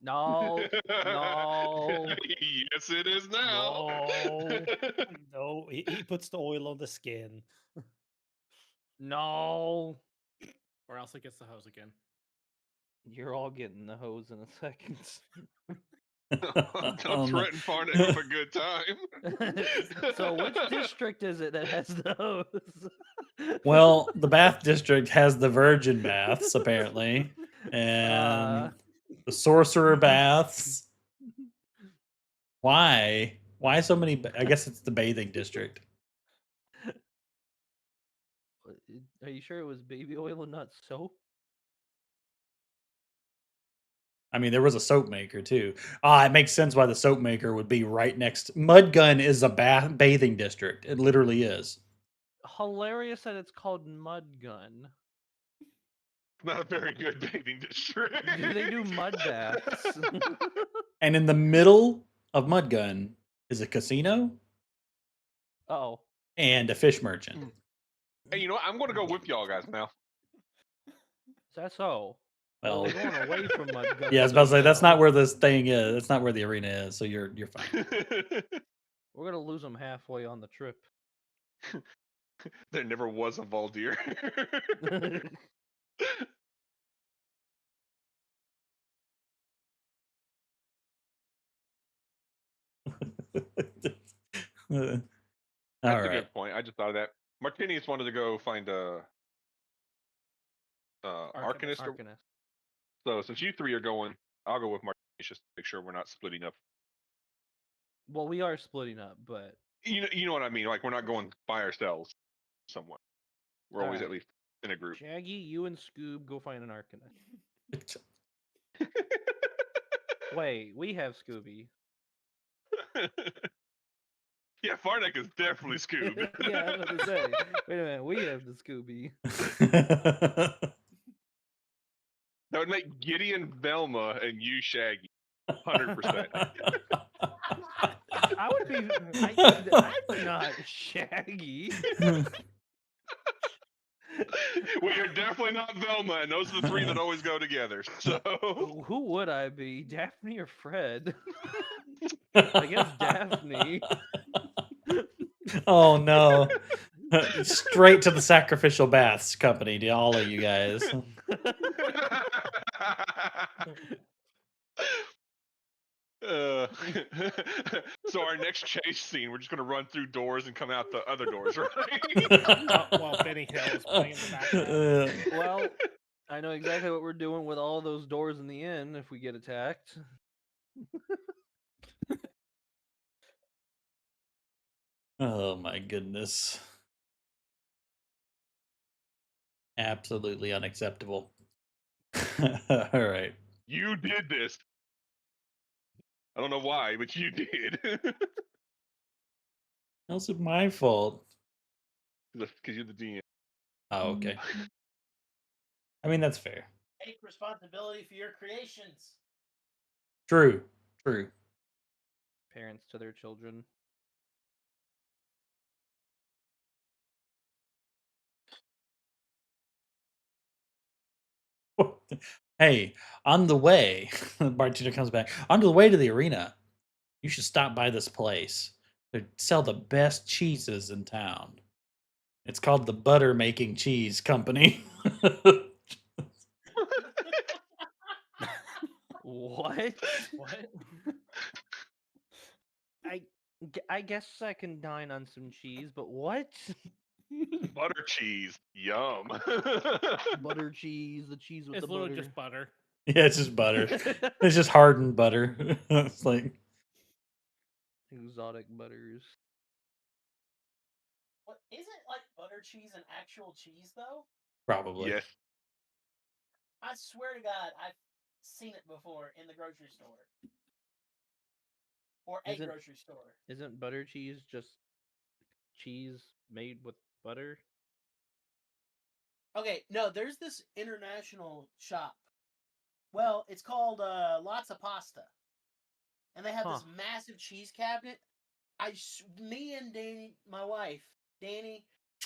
No, no. Yes, it is now. No, no, he puts the oil on the skin. No. Or else it gets the hose again. You're all getting the hose in a second. Don't threaten Farnak with a good time. So which district is it that has the hose? Well, the bath district has the virgin baths, apparently. And the sorcerer baths. Why? Why so many? I guess it's the bathing district. Are you sure it was baby oil and not soap? I mean, there was a soap maker too. Ah, it makes sense why the soap maker would be right next. Mudgun is a bathing district. It literally is. Hilarious that it's called Mud Gun. Not a very good bathing district. They do mud baths. And in the middle of Mudgun is a casino Oh, and a fish merchant. Hey, you know what? I'm going to go with y'all guys now. is that so? Well, we're going away from Mud Gun. yeah, I was about to say that's now. not where this thing is. That's not where the arena is. So you're fine. We're gonna lose them halfway on the trip. There never was a Valdir. All That's a right. good point. I just thought of that. Martinius wanted to go find a Arcanist. Arcanist. So since you three are going, I'll go with Martinius just to make sure we're not splitting up. Well, we are splitting up, but You know what I mean? Like we're not going by ourselves somewhere. We're always Alright. at least in a group. Shaggy, you and Scoob go find an Arcanist. Wait, we have Scooby. Yeah, Farnek is definitely Scoob. Yeah, I was about to say. Wait a minute, we have the Scooby. That would make Gideon Velma and you Shaggy. 100%. I would be. I'm not Shaggy. Well, you're definitely not Velma, and those are the three that always go together. So Who would I be, Daphne or Fred? I guess Daphne. Oh no. Straight to the sacrificial baths company to all of you guys. So our next chase scene, we're just gonna run through doors and come out the other doors, right? While Benny Hill is playing in the background. Well, I know exactly what we're doing with all those doors in the inn if we get attacked. Oh my goodness. Absolutely unacceptable. All right. You did this. I don't know why, but you did. How's it my fault? Because you're the DM. Oh, okay. I mean, that's fair. Take responsibility for your creations. True. True. Parents to their children. Hey, on the way, the bartender comes back. On the way to the arena, you should stop by this place. They sell the best cheeses in town. It's called the Butter Making Cheese Company. What? What? I guess I can dine on some cheese, but what? Butter cheese. Yum. Butter cheese, the cheese with It's the literally butter. just butter. Yeah, it's just butter. It's just hardened butter. It's like Exotic butters. What isn't like butter cheese an actual cheese though? probably. Yes. I swear to God, I've seen it before in the grocery store or a Isn't- grocery store. Isn't butter cheese just cheese made with butter? Okay, no, there's this international shop. Well, it's called Lots of Pasta, and they have this Huh. massive cheese cabinet. Me and Danny, my wife, Danny,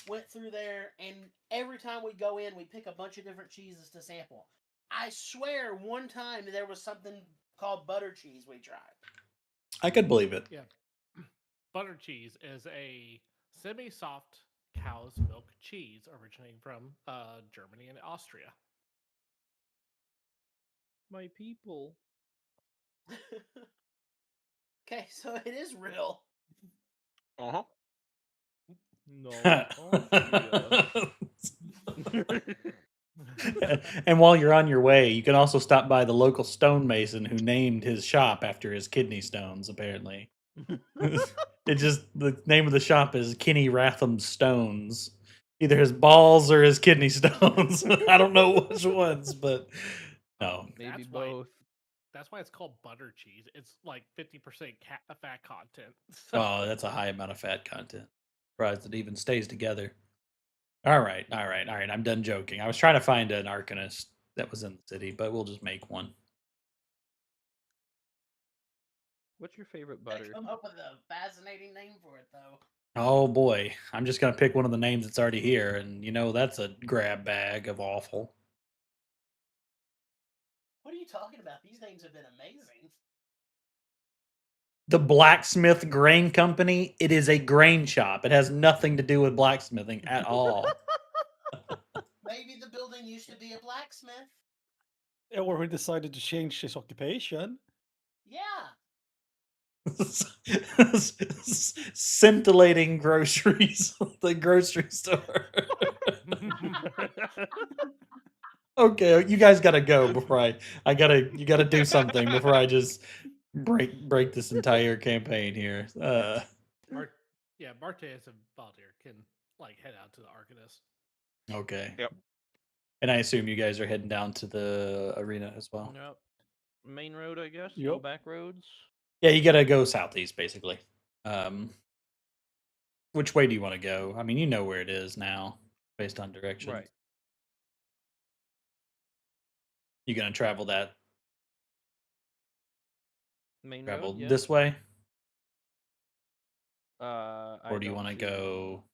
went through there, and every time we go in, we pick a bunch of different cheeses to sample. I swear, one time there was something called butter cheese we tried. I could believe it. Yeah. Butter cheese is a semi-soft cow's milk cheese originating from Germany and Austria. My people. Okay, so it is real. Uh huh. No. Austria. And while you're on your way, you can also stop by the local stonemason who named his shop after his kidney stones, apparently. It just, the name of the shop is Kenny Ratham's Stones. Either his balls or his kidney stones. I don't know which ones, but no. Maybe That's why- both. That's why it's called butter cheese. It's like 50% fat content. So Oh, that's a high amount of fat content. Surprised it even stays together. All right, all right, all right. I'm done joking. I was trying to find an arcanist that was in the city, but we'll just make one. What's your favorite Gotta butter? come up with a fascinating name for it, though. Oh boy, I'm just gonna pick one of the names that's already here, and that's a grab bag of awful. What are you talking about? These names have been amazing. The Blacksmith Grain Company. It is a grain shop. It has nothing to do with blacksmithing at all. Maybe the building used to be a blacksmith. Or he decided to change his occupation. Yeah. Scintillating groceries. The grocery store. Okay, you guys gotta go before you gotta do something before I just break this entire campaign here. Marte as a volunteer can like head out to the Arcanist. Okay. Yep. And I assume you guys are heading down to the arena as well. Yep. Main road, I guess. Yep. No back roads. Yeah, you gotta go southeast basically. Which way do you want to go? I mean, you know where it is now, based on directions. Right. You gonna travel Main travel road. Yeah. this way, Or or do you want to go?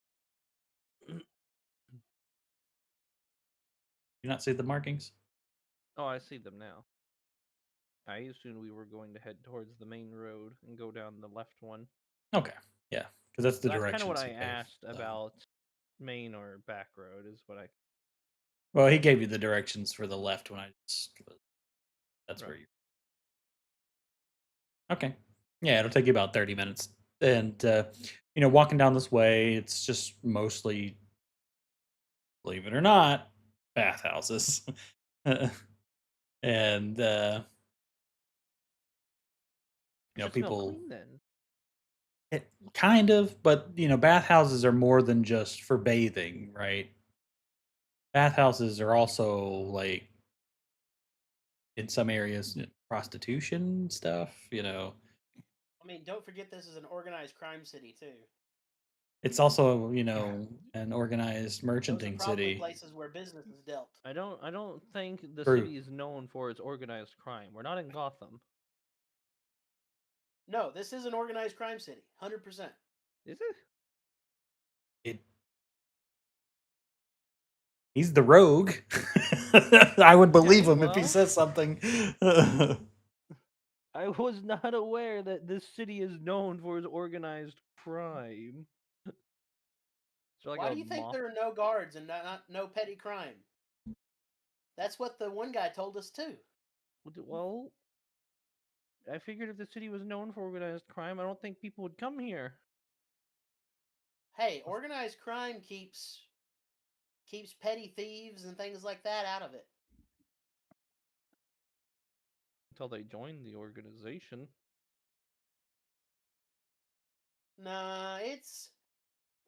You not see the markings? Oh, I see them now. I assumed we were going to head towards the main road and go down the left one. Okay, yeah, because that's the That's direction. kind of what I asked about main or back road is what I. Well, he gave you the directions for the left one. That's where Right. you. Okay, yeah, it'll take you about 30 minutes, and walking down this way, it's just mostly, believe it or not, bathhouses, and Should smell people. clean then. Kind of, but bathhouses are more than just for bathing, right? Bathhouses are also like in some areas prostitution stuff. I mean, don't forget this is an organized crime city too. It's also an organized Those are merchanting probably city. places where business is dealt. I don't think the True. city is known for its organized crime. We're not in Gotham. No, this is an organized crime city, 100%. Is it? He's the rogue. I would believe Okay, him if he well. says something. I was not aware that this city is known for its organized crime. Like Why do you think there are no guards and no petty crime? That's what the one guy told us too. Well, I figured if the city was known for organized crime, I don't think people would come here. Hey, organized crime keeps petty thieves and things like that out of it. Until they join the organization. Nah, it's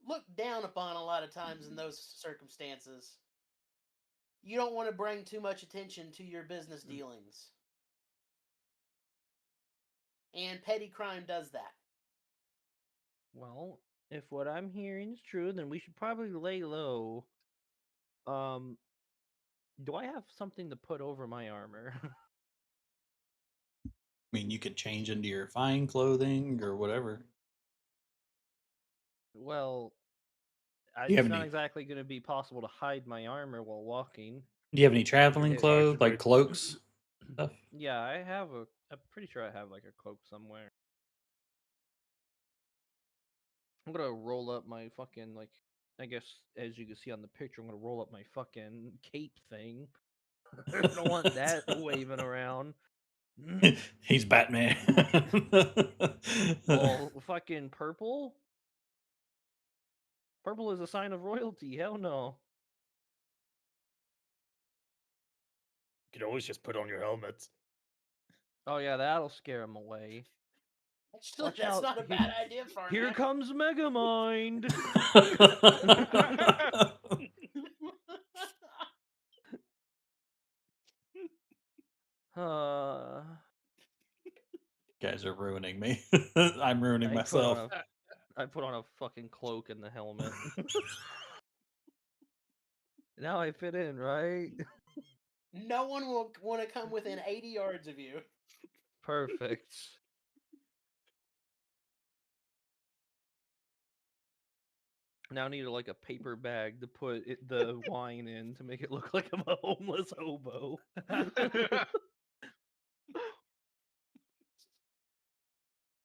looked down upon a lot of times in those circumstances. You don't want to bring too much attention to your business dealings. And petty crime does that. Well, if what I'm hearing is true, then we should probably lay low. Do I have something to put over my armor? I mean, you could change into your fine clothing or whatever. Well, Do you have it's not any? exactly going to be possible to hide my armor while walking. Do you have any traveling It- clothes, like cloaks? Stuff? Yeah, I'm pretty sure I have like a cloak somewhere. I'm gonna roll up my fucking I guess as you can see on the picture, I'm gonna roll up my fucking cape thing. I don't want that waving around. He's Batman. Well, fucking purple. Purple is a sign of royalty. Hell no. You can always just put on your helmet. Oh yeah, that'll scare him away. Actually, Watch that's out. not a bad idea, Farnak. Here comes Megamind. guys are ruining me. I'm ruining I put myself. on I put on a fucking cloak and the helmet. Now I fit in, right? No one will want to come within 80 yards of you. Perfect. Now I need like a paper bag to put the wine in to make it look like I'm a homeless hobo.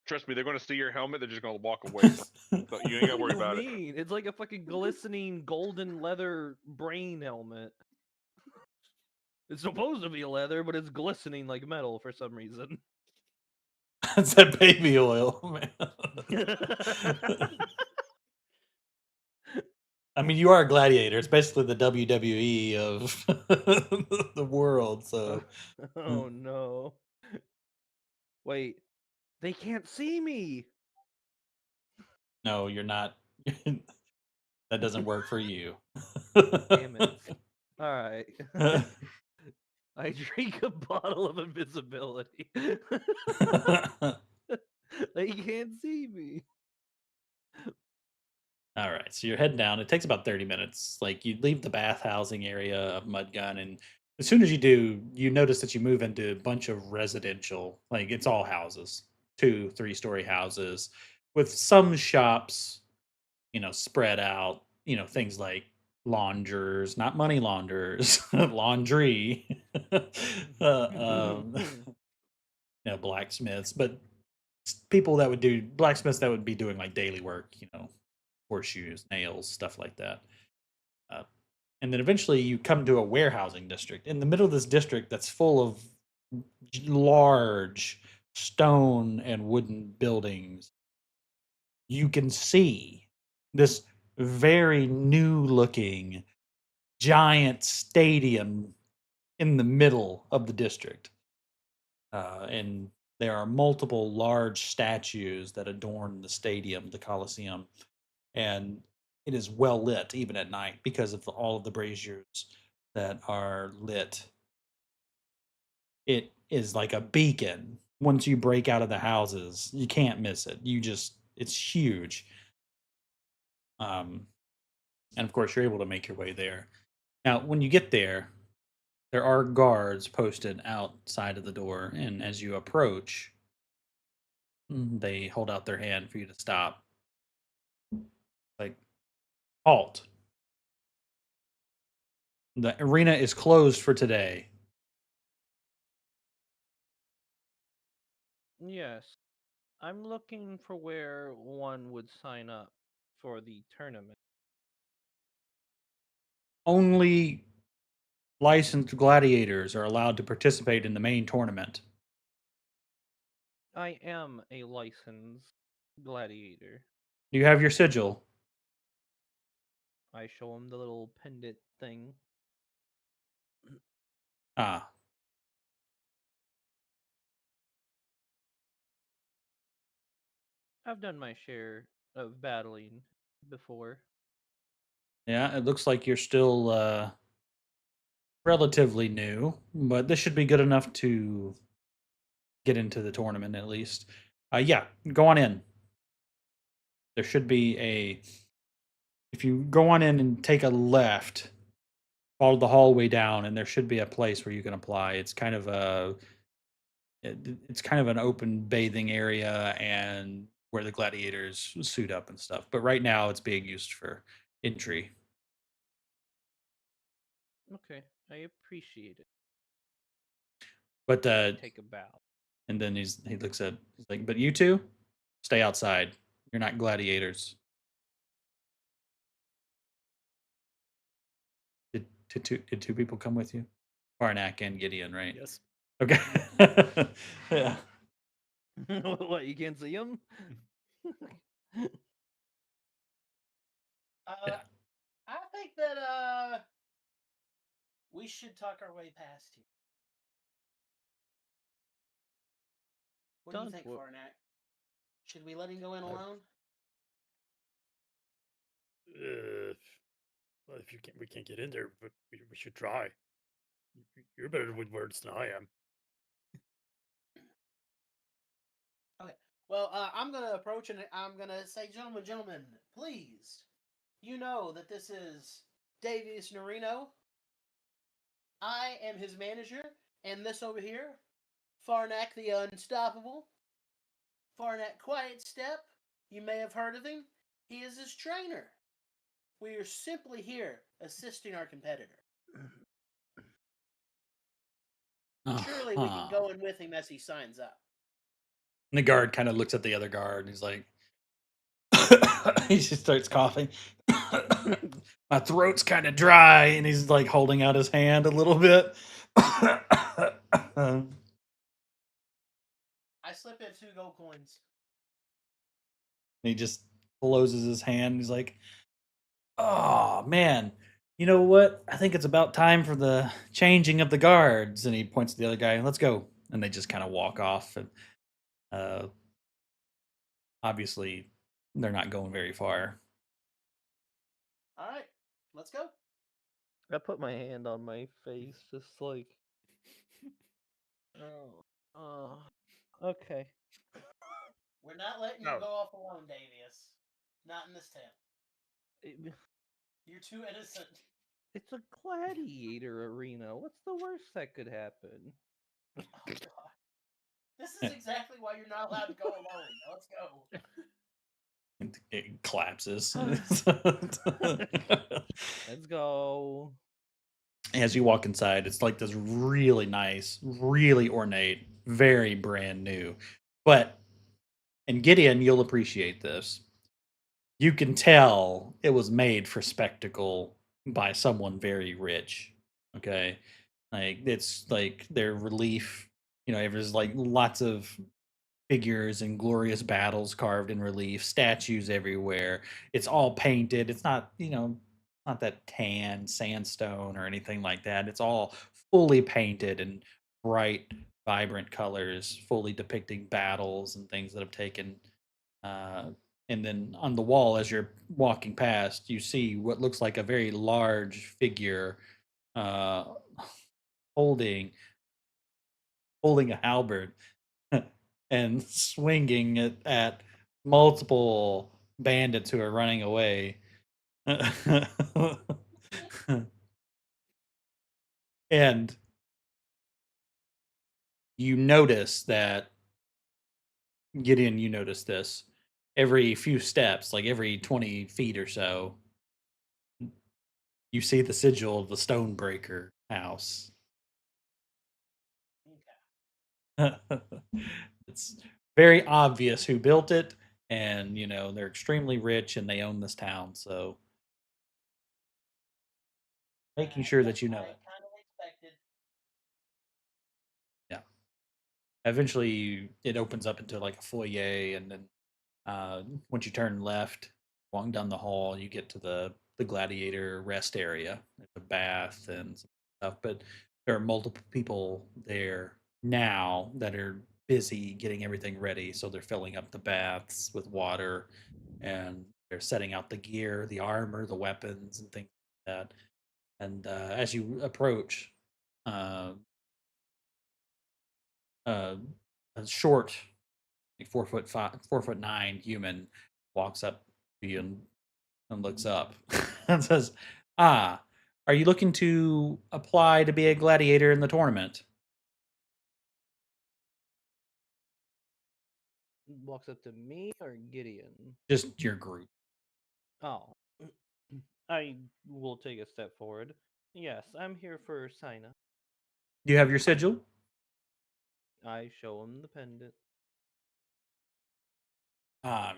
Trust me, they're going to see your helmet. They're just going to walk away. So you ain't got to What worry do you about it. mean? It's like a fucking glistening golden leather brain helmet. It's supposed to be leather, but it's glistening like metal for some reason. It's that baby oil, man. I mean, you are a gladiator. It's basically the WWE of the world. So, Oh no. Wait, they can't see me. no, you're not. That doesn't work for you. Damn it. All right. I drink a bottle of invisibility. They can't see me. All right, so you're heading down. It takes about 30 minutes. Like you leave the bath housing area of Mudgun, and as soon as you do, you notice that you move into a bunch of residential. Like it's all houses, 2, 3 story houses, with some shops, spread out. Things like launders, not money launderers, laundry, um, blacksmiths, but people that would do blacksmiths that would be doing like daily work. Horseshoes, nails, stuff like that. Uh, and then eventually you come to a warehousing district. In the middle of this district that's full of large stone and wooden buildings, you can see this very new looking giant stadium in the middle of the district. And there are multiple large statues that adorn the stadium, the Coliseum. And it is well lit even at night because of all of the braziers that are lit. It is like a beacon. Once you break out of the houses, you can't miss it. It's huge. And of course, you're able to make your way there. Now, when you get there, there are guards posted outside of the door, and as you approach, they hold out their hand for you to stop. Like, halt. The arena is closed for today. Yes. I'm looking for where one would sign up for the tournament. Only licensed gladiators are allowed to participate in the main tournament. I am a licensed gladiator. Do you have your sigil? I show him the little pendant thing. Ah, I've done my share of battling before. yeah, it looks like you're still relatively new, but this should be good enough to get into the tournament at least. Yeah, go on in. There should be if you go on in and take a left, follow the hallway down, and there should be a place where you can apply. It's kind of an open bathing area and where the gladiators suit up and stuff. But right now, it's being used for entry. Okay, I appreciate it. But Take a bow. and then he's like, but you two, stay outside. You're not gladiators. Did two people come with you? Barnack and Gideon, right? Yes. Okay. Yeah. What, you can't see him? Yeah. I think that we should talk our way past here. What do you Done. think, Well- Farnak? Should we let him go in alone? Well, if we can't get in there, but we should try. You're better with words than I am. Well, I'm gonna approach and I'm gonna say, gentlemen, please. You know that this is Davius Norino. I am his manager, and this over here, Farnak the Unstoppable. Farnak Quiet Step. You may have heard of him. He is his trainer. We are simply here assisting our competitor. Surely we can Uh-huh. go in with him as he signs up. And the guard kind of looks at the other guard and he's like, he just starts coughing. My throat's kind of dry, and he's like holding out his hand a little bit. I slip in 2 gold coins. He just closes his hand. He's like, "Oh man, you know what? I think it's about time for the changing of the guards." And he points to the other guy. Let's go. And they just kind of walk off. And uh, obviously, they're not going very far. All right, let's go. I put my hand on my face, just like, oh, okay. We're not letting you No. go off alone, Davius. Not in this town. It- You're too innocent. It's a gladiator arena. What's the worst that could happen? Oh god. This is exactly why you're not allowed to go alone. Now, let's go. It collapses. Let's go. As you walk inside, it's like this really nice, really ornate, very brand new. But, and Gideon, you'll appreciate this. You can tell it was made for spectacle by someone very rich. Okay. Like, it's like their relief, there's like lots of figures and glorious battles carved in relief, statues everywhere. It's all painted. It's not, not that tan sandstone or anything like that. It's all fully painted in bright, vibrant colors, fully depicting battles and things that have taken. Uh, and then on the wall, as you're walking past, you see what looks like a very large figure uh, holding holding a halberd and swinging it at multiple bandits who are running away. And you notice that, Gideon, you notice this every few steps, like every 20 feet or so, you see the sigil of the Stonebreaker house. It's very obvious who built it, and they're extremely rich and they own this town, so making sure that you know it. Kind of expected. Yeah. Eventually, it opens up into like a foyer, and then once you turn left, walking down the hall, you get to the gladiator rest area. There's a bath and some stuff, but there are multiple people there now that are busy getting everything ready. So they're filling up the baths with water, and they're setting out the gear, the armor, the weapons, and things like that. And as you approach, uh, uh, a short, like 4'5", 4'9" human walks up to you and looks up and says, "Ah, are you looking to apply to be a gladiator in the tournament?" Walks up to me or Gideon? Just your group. Oh. I will take a step forward. Yes, I'm here for Sina. Do you have your sigil? I show him the pendant.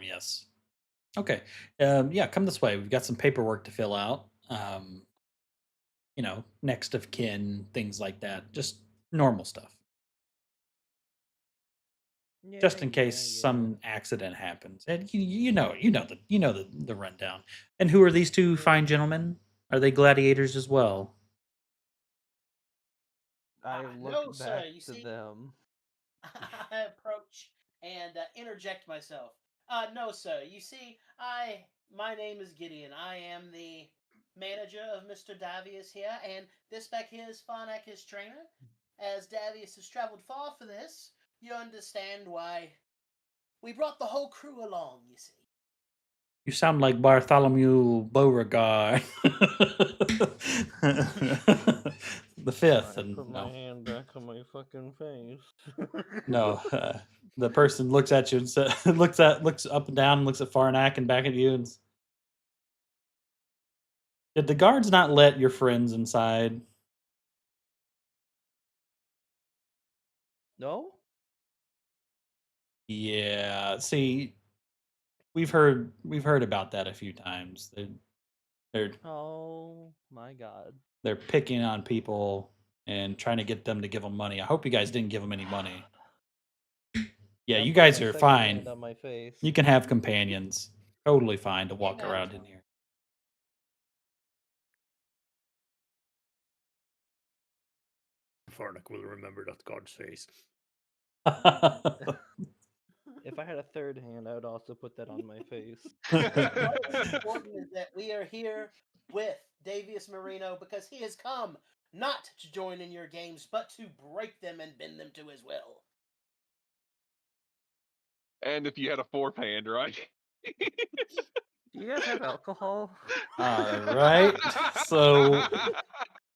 Yes. Okay. Yeah, come this way. We've got some paperwork to fill out. Next of kin, things like that. Just normal stuff. Yeah, Just in yeah, case yeah. some accident happens. And you know the rundown. And who are these two fine gentlemen? Are they gladiators as well? I No, look sir. back You to see, them. I approach and interject myself. No, sir. You see, my name is Gideon. I am the manager of Mr. Davius here, and this back here is Farnak, his trainer. As Davius has traveled far for this, you understand why We brought the whole crew along, you see. You sound like Bartholomew Beauregard. The fifth, I and put my hand back on my fucking face. no, the person looks at you and looks up and down, and looks at Farnak and back at you, and did the guards not let your friends inside? No? Yeah. See, we've heard about that a few times. They're Oh my god. they're picking on people and trying to get them to give them money. I hope you guys didn't give them any money. Yeah, I'm you putting guys my are second fine. hand on my face. You can have companions. Totally fine to walk man. around in here. Farnak will remember that god's face. If I had a third hand, I would also put that on my face. What's important is that we are here with Davius Marino because he has come not to join in your games, but to break them and bend them to his will. And if you had a fourth hand, right? Do you guys have alcohol? All right. So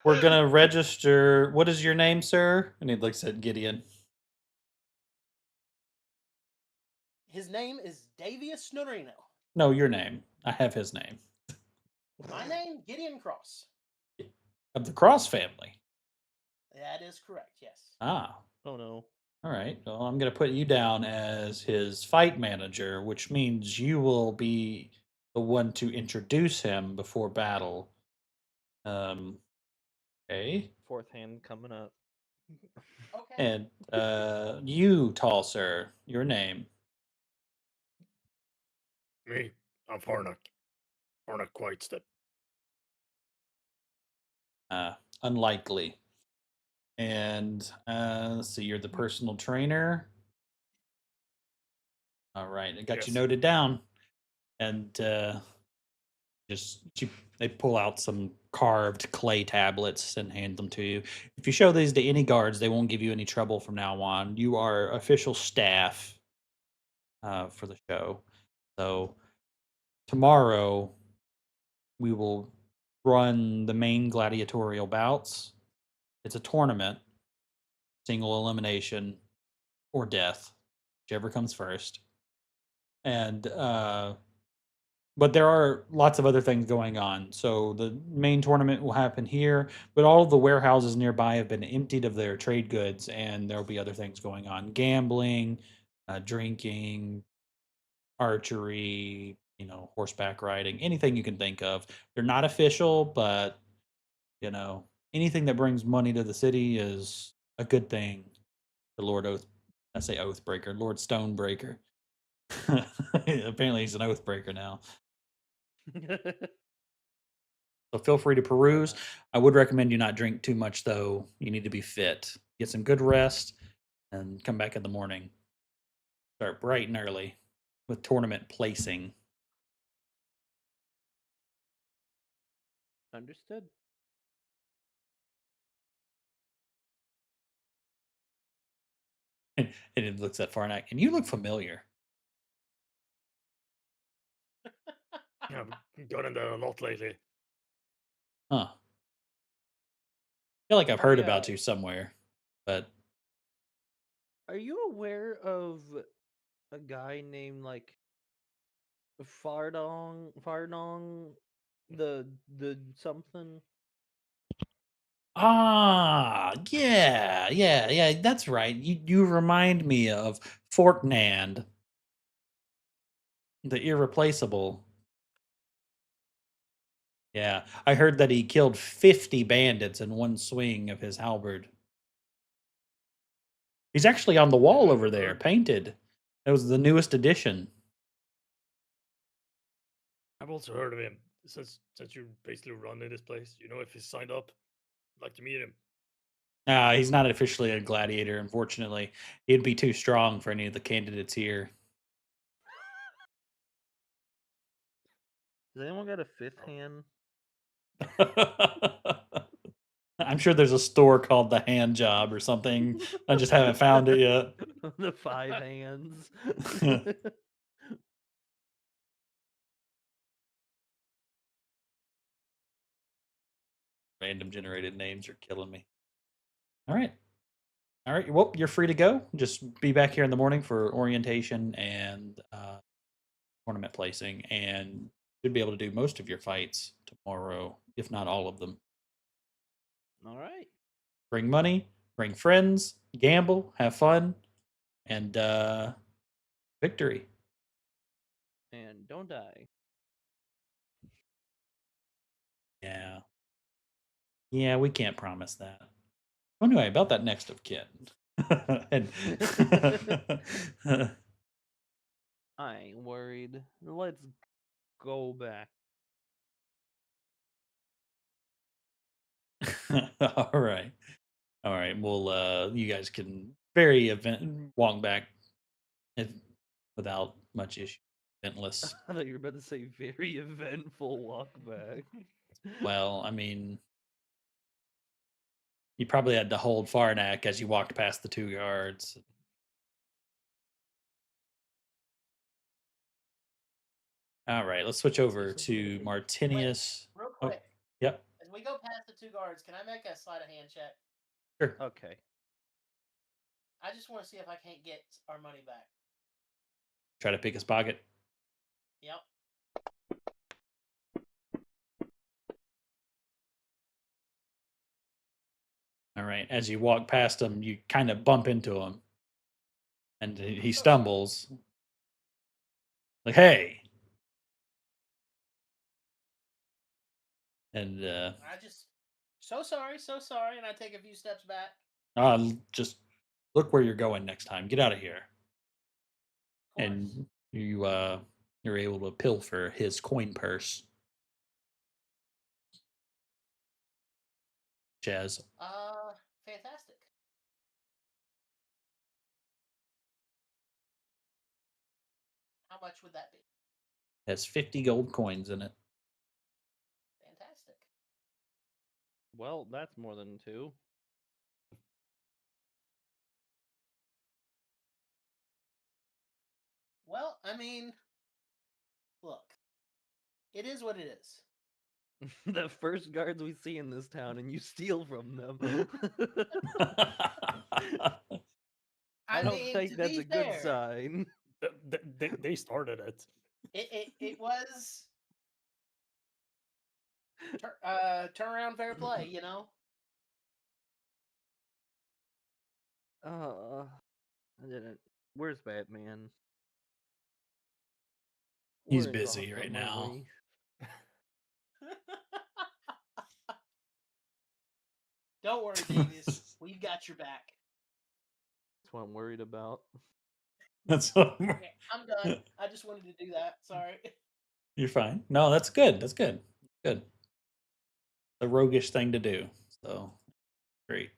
we're gonna register. What is your name, sir? And he looks at Gideon. His name is Davius Marino. No, your name. I have his name. My name, Gideon Cross. Of the Cross family. That is correct, yes. Ah. Oh no. All right. Well, I'm going to put you down as his fight manager, which means you will be the one to introduce him before battle. Okay. Fourth hand coming up. Okay. And you, tall sir, your name. Me, I'm Farnak. Farnak Whitestep. Unlikely. And let's see, you're the personal trainer. All right, I got you Yes. noted down. And they pull out some carved clay tablets and hand them to you. If you show these to any guards, they won't give you any trouble from now on. You are official staff for the show. So tomorrow we will run the main gladiatorial bouts. It's a tournament, single elimination or death, whichever comes first. And but there are lots of other things going on. So the main tournament will happen here, but all of the warehouses nearby have been emptied of their trade goods, and there'll be other things going on: gambling, drinking, archery, horseback riding, anything you can think of. They're not official, but anything that brings money to the city is a good thing. The Lord Stonebreaker. Apparently, he's an Oathbreaker now. So feel free to peruse. I would recommend you not drink too much, though. You need to be fit. Get some good rest and come back in the morning. Start bright and early with tournament placing. Understood. And it looks at Farnak, and you look familiar. Yeah, I've done that a lot lately. Huh. I feel like I've heard Yeah. about you somewhere, but Are you aware of a guy named like Fardong, the something? yeah, that's right. You remind me of Fortnand, the irreplaceable. Yeah, I heard that he killed 50 bandits in one swing of his halberd. He's actually on the wall over there, painted. That was the newest addition. I've also heard of him. Since you basically running this place, if he's signed up, I'd like to meet him. He's not officially a gladiator, unfortunately. He'd be too strong for any of the candidates here. Does anyone got a fifth hand? I'm sure there's a store called the Hand Job or something. I just haven't found it yet. The 5 hands. Random generated names are killing me. All right. All right. Well, you're free to go. Just be back here in the morning for orientation and tournament placing, and should be able to do most of your fights tomorrow, if not all of them. All right. Bring money, bring friends, gamble, have fun, and victory. And don't die. Yeah. Yeah, we can't promise that. Anyway, about that next of kin. And I ain't worried. Let's go back. all right. All right. Well, you guys can very walk back if, without much issue. Eventless. I thought you were about to say very eventful walk back. Well, I mean, you probably had to hold Farnak as you walked past the 2 guards. All right, let's switch over to Martinius. Real Oh, quick, yep, as we go past the 2 guards, can I make a sleight of hand check? sure. Okay. I just want to see if I can't get our money back. Try to pick his pocket. Yep. All right, as you walk past him, you kind of bump into him, and he So stumbles. Like, hey! And I just so sorry, and I take a few steps back. just look where you're going next time. Get out of here. Of course. And you're able to pilfer his coin purse. Chaz. Fantastic. How much would that be? Has 50 gold coins in it. Fantastic. Well, that's more than 2. Well, I mean, look, it is what it is. The first guards we see in this town, and you steal from them. I don't mean, think to that's be a good fair, sign. They started it. it was turnaround fair play, you know. I didn't. Where's Batman? He's We're busy exhausted, right aren't now. we? Don't worry, Davies. We've got your back. That's what I'm worried about. That's what Okay, I'm done. I just wanted to do that. Sorry. You're fine. No, that's good. That's good. Good. A roguish thing to do. So great.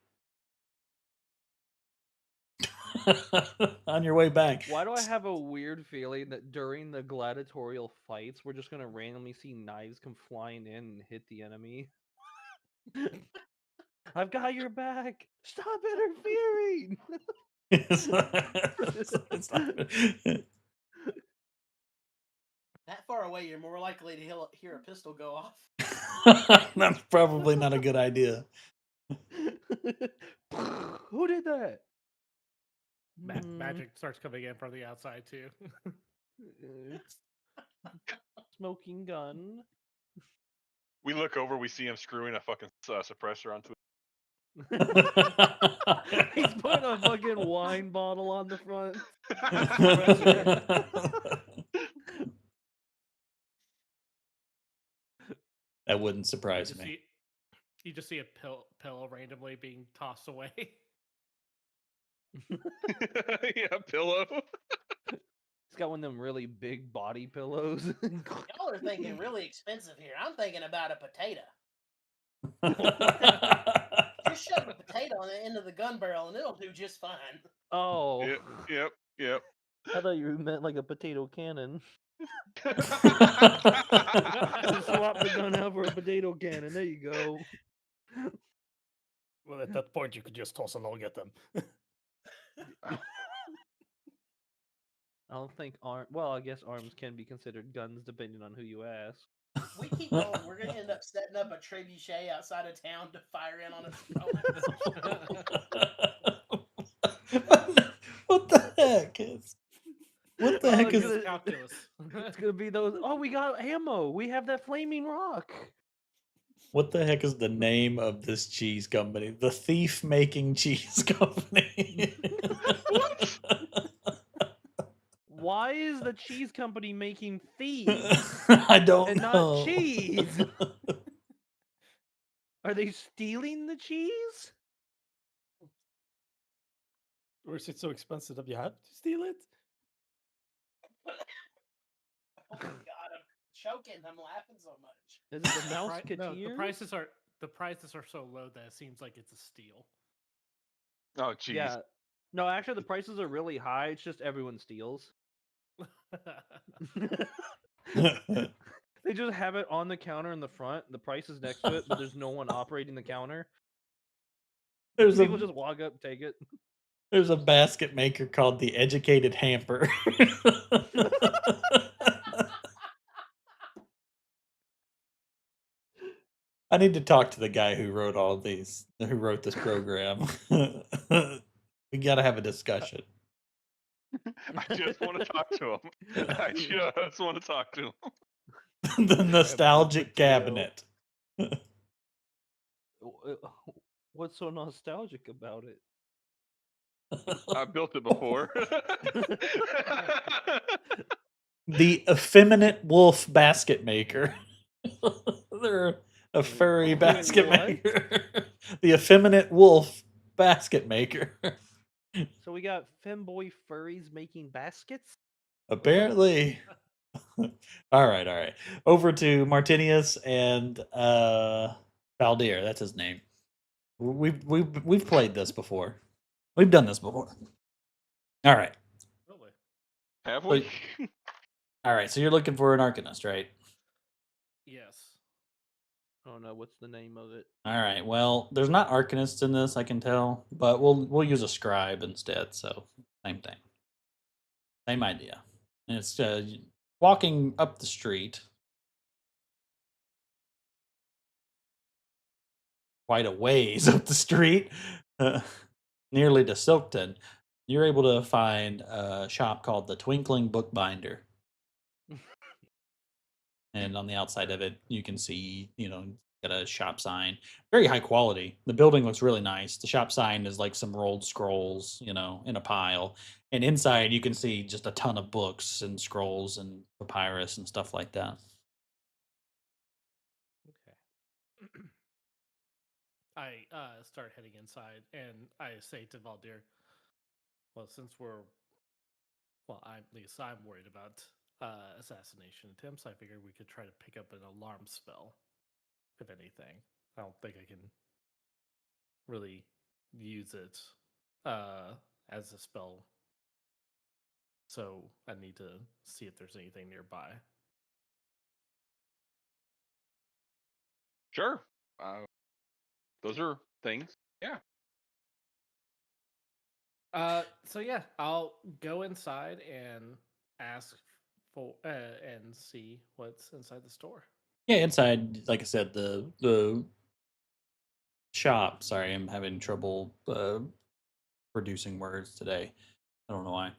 On your way back. Why do I have a weird feeling that during the gladiatorial fights, we're just gonna randomly see knives come flying in and hit the enemy? I've got your back. Stop interfering. It's not- That far away, you're more likely to hear a pistol go off. That's probably not a good idea. Who did that? Magic starts coming in from the outside too. Smoking gun. We look over, we see him screwing a fucking suppressor onto it. He's putting a fucking wine bottle on the front. That wouldn't surprise me. You just see a pillow randomly being tossed away. Yeah, pillow. He's got one of them really big body pillows. Y'all are thinking really expensive here. I'm thinking about a potato. Just shove a potato on the end of the gun barrel and it'll do just fine. Oh. Yep. I thought you meant like a potato cannon. Just swap the gun out for a potato cannon. There you go. Well, at that point, you could just toss a log at them. I don't think well, I guess arms can be considered guns depending on who you ask. We keep going. We're gonna end up setting up a trebuchet outside of town to fire in on its opponents. What the heck is? What the Oh, heck it's is? gonna- calculus. It's gonna be those. Oh, we got ammo. We have that flaming rock. What the heck is the name of this cheese company? The Thief Making Cheese Company. Why is the cheese company making thieves I don't and know. not cheese? Are they stealing the cheese? Or is it so expensive that you have to steal it? Oh my god, I'm choking. I'm laughing so much. Is it the mouse No, the prices are so low that it seems like it's a steal. Oh, jeez. Yeah. No, actually, the prices are really high. It's just everyone steals. They just have it on the counter in the front. The price is next to it, but there's no one operating the counter. People just walk up, take it. There's a basket maker called the Educated Hamper. I need to talk to the guy who wrote all of these, who wrote this program. We got to have a discussion. I just want to talk to him. I just want to talk to him. The nostalgic Mateo. cabinet. What's so nostalgic about it? I built it before. The effeminate wolf basket maker. They're a furry Wait, basket what? maker. The effeminate wolf basket maker. So we got femboy furries making baskets? Apparently. All right. Over to Martinius and Valdir. That's his name. We've played this before. We've done this before. All right. Really? Have we? All right. So you're looking for an Arcanist, right? Yes. I don't know what's the name of it. All right. Well, there's not Arcanists in this, I can tell, but we'll use a scribe instead. So same thing, same idea. And it's walking up the street, quite a ways up the street, nearly to Silkton. You're able to find a shop called the Twinkling Bookbinder. And on the outside of it, you can see, got a shop sign. Very high quality. The building looks really nice. The shop sign is like some rolled scrolls, in a pile. And inside, you can see just a ton of books and scrolls and papyrus and stuff like that. Okay. I start heading inside, and I say to Valdir, "Well, since at least I'm worried about assassination attempts. I figured we could try to pick up an alarm spell, if anything. I don't think I can really use it as a spell, so I need to see if there's anything nearby." Sure. Those are things. Yeah. So yeah, I'll go inside and ask for and see what's inside the store. Yeah, inside, like I said, the shop. Sorry, I'm having trouble producing words today. I don't know why.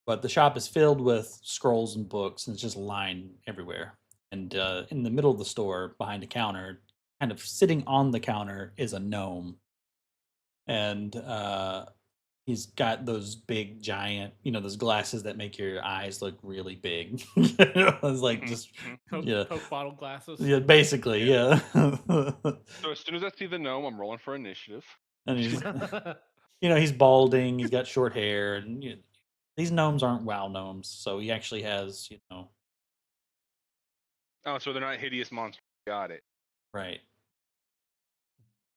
But the shop is filled with scrolls and books, and it's just lined everywhere. And in the middle of the store, behind a counter, kind of sitting on the counter, is a gnome. And he's got those big, giant, those glasses that make your eyes look really big. It's like just, Coke bottle glasses. Yeah, basically, yeah. So as soon as I see the gnome, I'm rolling for initiative. And he's, he's balding. He's got short hair, and these gnomes aren't WoW gnomes, so he actually has, Oh, so they're not hideous monsters. Got it. Right.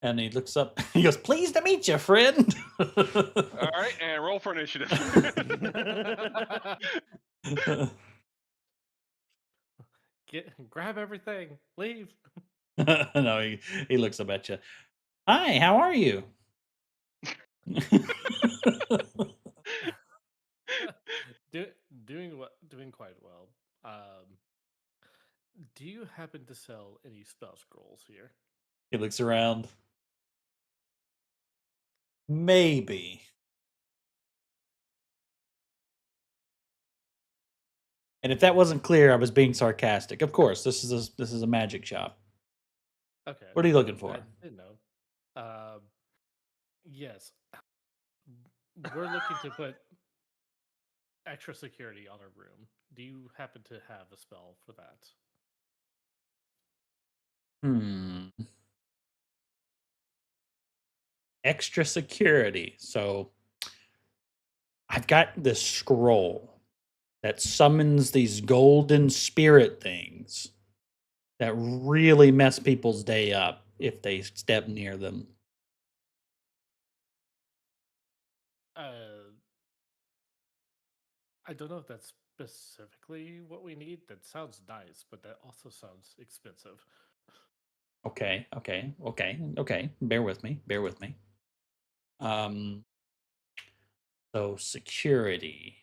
And he looks up. He goes, "Pleased to meet you, friend." All right, and roll for initiative. Grab everything, leave. No, he looks up at you. Hi, how are you? Do, doing quite well. Do you happen to sell any spell scrolls here? He looks around. Maybe. And if that wasn't clear, I was being sarcastic. Of course, this is a magic shop. Okay. What are you looking for? I didn't know. Yes. We're looking to put extra security on our room. Do you happen to have a spell for that? Extra security. So I've got this scroll that summons these golden spirit things that really mess people's day up if they step near them. Uh, I don't know if that's specifically what we need. That sounds nice, but that also sounds expensive. Okay. Bear with me. Bear with me. So security.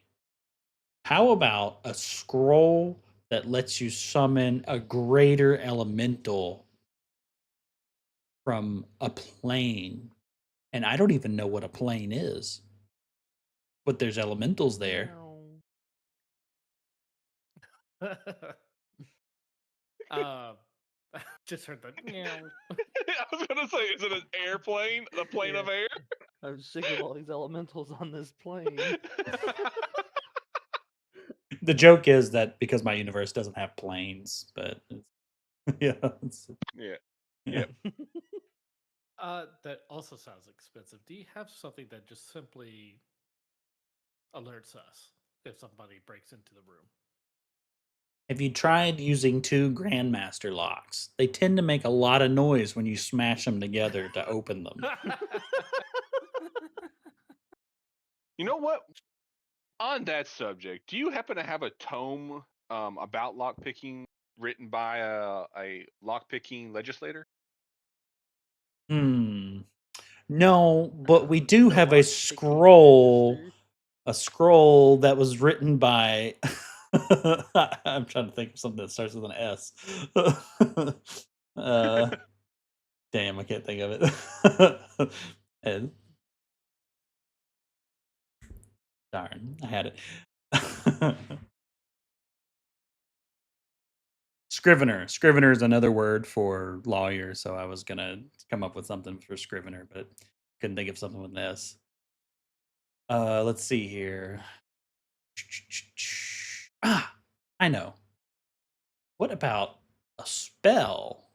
How about a scroll that lets you summon a greater elemental from a plane? And I don't even know what a plane is, but there's elementals there. uh, just heard that. Meow. I was gonna say, is it an airplane? The plane Yeah. of air? I'm sick of all these elementals on this plane. The joke is that because my universe doesn't have planes, but yeah, Yeah. yeah. That also sounds expensive. Do you have something that just simply alerts us if somebody breaks into the room? Have you tried using two Grandmaster locks? They tend to make a lot of noise when you smash them together to open them. You know what? On that subject, do you happen to have a tome about lockpicking written by a lockpicking legislator? No, but we do The have a lock-picking scroll, register. that was written by. I'm trying to think of something that starts with an S. uh, damn, I can't think of it. And, darn, I had it. Scrivener. Scrivener is another word for lawyer, so I was gonna come up with something for scrivener, but couldn't think of something with an S. Let's see here. Ah, I know. What about a spell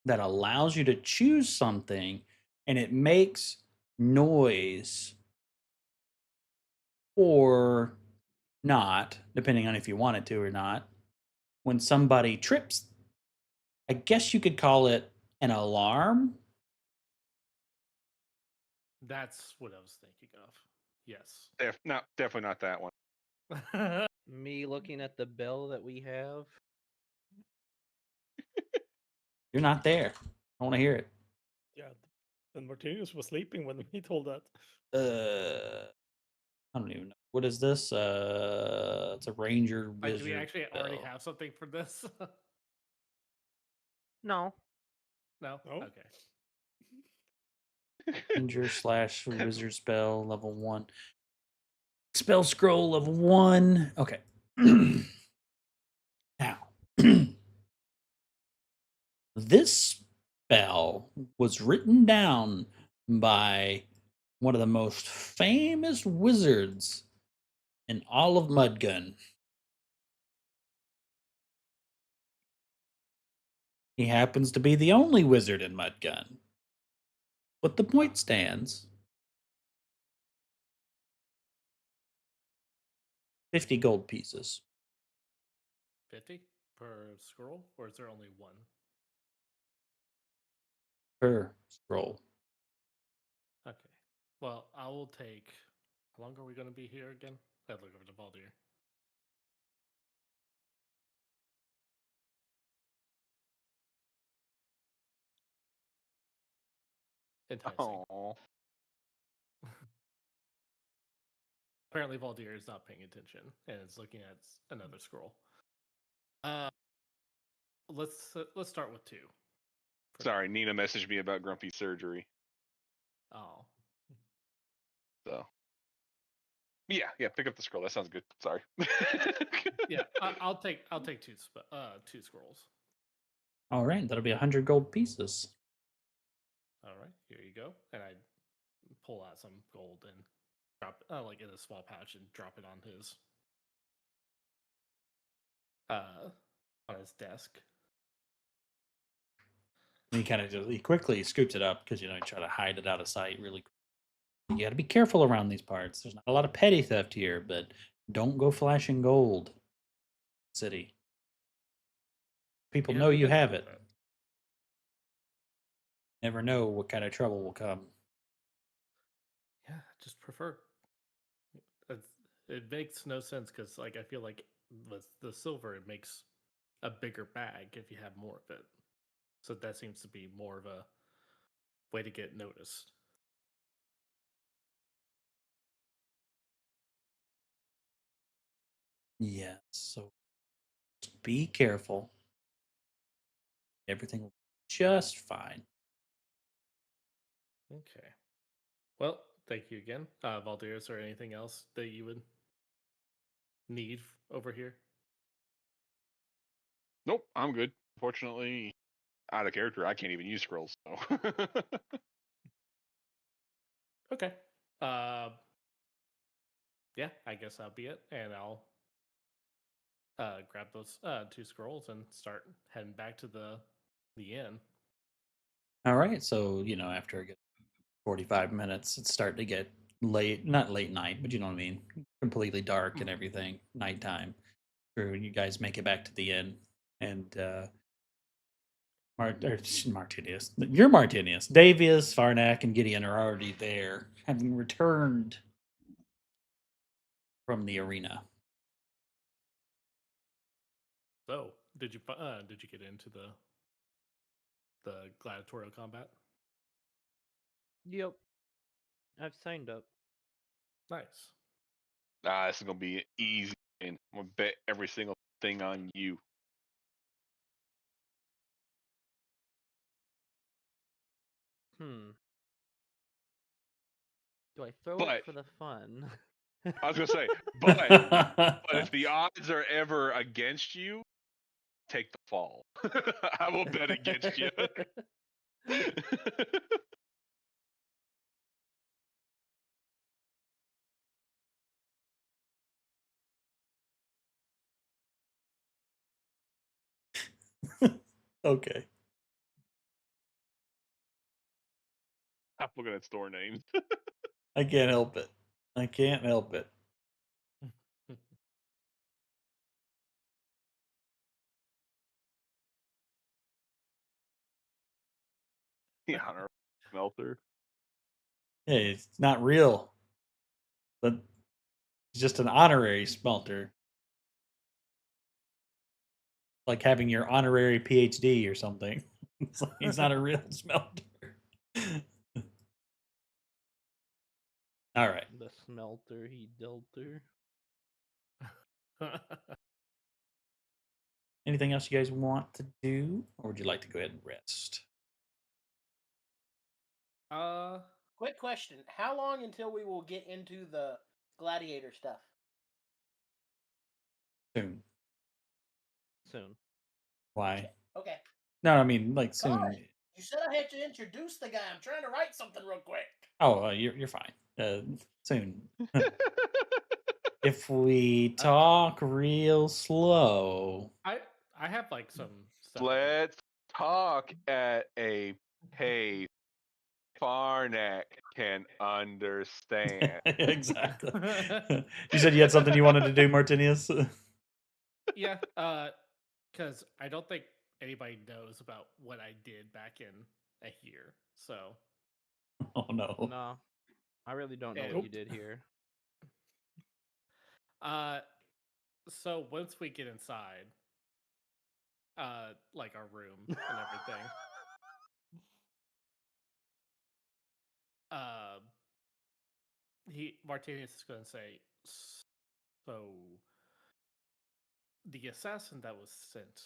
that allows you to choose something and it makes noise or not, depending on if you want it to or not, when somebody trips? I guess you could call it an alarm. That's what I was thinking of. Yes. Definitely not that one. Me looking at the bell that we have. You're not there. I want to hear it. Yeah. And Martinez was sleeping when he told that. I don't even know. What is this? It's a ranger Like, do we wizard actually already spell. have something for this? No. No? No? Okay. Ranger slash wizard spell level 1. Spell scroll level 1. Okay. Now, this spell was written down by one of the most famous wizards in all of Mudgun. He happens to be the only wizard in Mudgun. But the point stands. 50 gold pieces 50 per scroll? Or is there only one? per scroll. Okay. Well, I will take. How long are we going to be here again? I'd look over to Valdir. enticing. Oh, Apparently, Valdir is not paying attention and is looking at another scroll. Uh, let's start with 2. for now. sorry. Nina messaged me about Grumpy's surgery. Oh, So yeah. Pick up the scroll. That sounds good. Sorry. yeah. I'll take 2 scrolls. All right, that'll be 100 gold pieces. All right, here you go. And I pull out some gold and drop like in a small pouch and drop it on his desk. And he quickly scoops it up because you try to hide it out of sight really quick. You got to be careful around these parts. There's not a lot of petty theft here, but don't go flashing gold. City. People know you have it. Never know what kind of trouble will come. Yeah, just prefer. It makes no sense because like I feel like with the silver it makes a bigger bag if you have more of it. So that seems to be more of a way to get noticed. Yeah, so just be careful. Everything will be just fine. Okay. Well, thank you again. Valdir, is there anything else that you would need over here? Nope, I'm good. Fortunately, out of character, I can't even use scrolls. So. Okay. Yeah, I guess that'll be it. And I'll grab those 2 scrolls and start heading back to the inn. All right, so after 45 minutes, it's starting to get late. Not late night, but you know what I mean. Completely dark and everything. Nighttime. Sure, you guys make it back to the inn, and Martinius. You're Martinius. Davius, Farnak, and Gideon are already there, having returned from the arena. So, did you get into the gladiatorial combat? Yep. I've signed up. Nice. This is gonna be easy, and I'm gonna bet every single thing on you. Do I throw But it for the fun? I was gonna say, but if the odds are ever against you, take the fall. I will bet against you. Okay. I'm looking at store names. I can't help it. I can't help it. The honor smelter. Hey, it's not real. But it's just an honorary smelter. Like having your honorary PhD or something. It's not a real smelter. All right. The smelter, he dealt her. Anything else you guys want to do? Or would you like to go ahead and rest? Quick question: how long until we will get into the gladiator stuff? Soon. Soon. Why? Okay. No, I mean like soon. God, you said I had to introduce the guy. I'm trying to write something real quick. Oh, you're fine. Soon. If we talk real slow. I have like some stuff. Let's talk at a pace Farnak can understand. Exactly. You said you had something you wanted to do, Martinius? Yeah, because I don't think anybody knows about what I did back in a year. So, Oh no. No, I really don't know And- what you did here. so once we get inside, like our room and everything, Martinez is going to say, so the assassin that was sent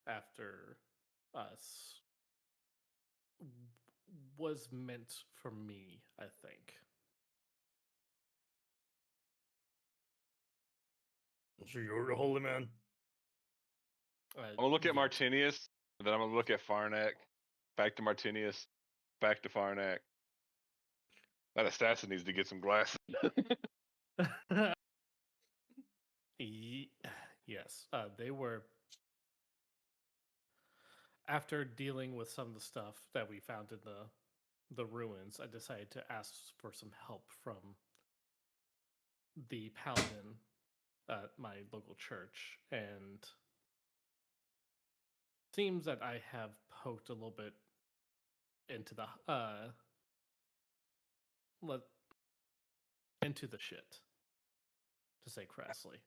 after us was meant for me, I think. So you're the holy man. I'm gonna look at Yeah. Martinius, and then I'm gonna look at Farnak, back to Martinius, back to Farnak. That assassin needs to get some glasses. Yes, they were. After dealing with some of the stuff that we found in the ruins, I decided to ask for some help from the paladin at my local church, and seems that I have poked a little bit into the into the shit, to say crassly.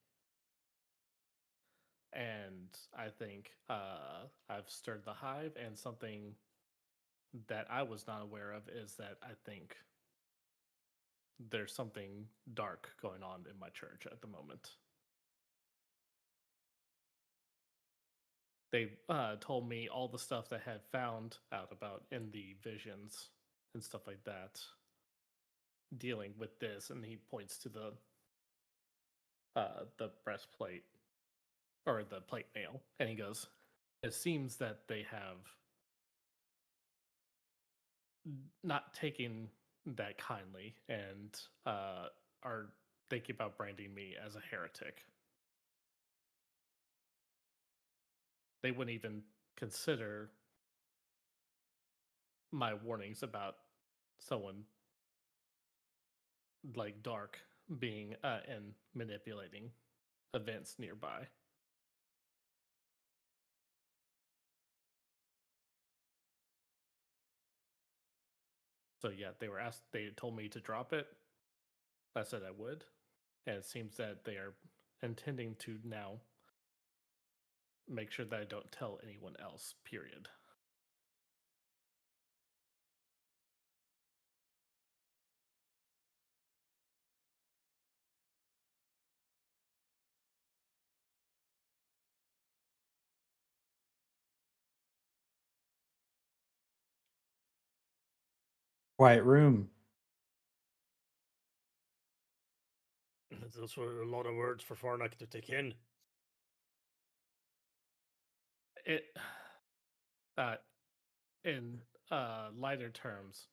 And I think I've stirred the hive, and something that I was not aware of is that I think there's something dark going on in my church at the moment. They told me all the stuff they had found out about in the visions and stuff like that, dealing with this, and he points to the breastplate or the plate mail, and he goes, "It seems that they have not taken that kindly and are thinking about branding me as a heretic. They wouldn't even consider my warnings about someone like Dark being and manipulating events nearby." So yeah, they told me to drop it. I said I would. And it seems that they are intending to now make sure that I don't tell anyone else, period. Quiet room. Those were a lot of words for Farnak to take in. It in lighter terms,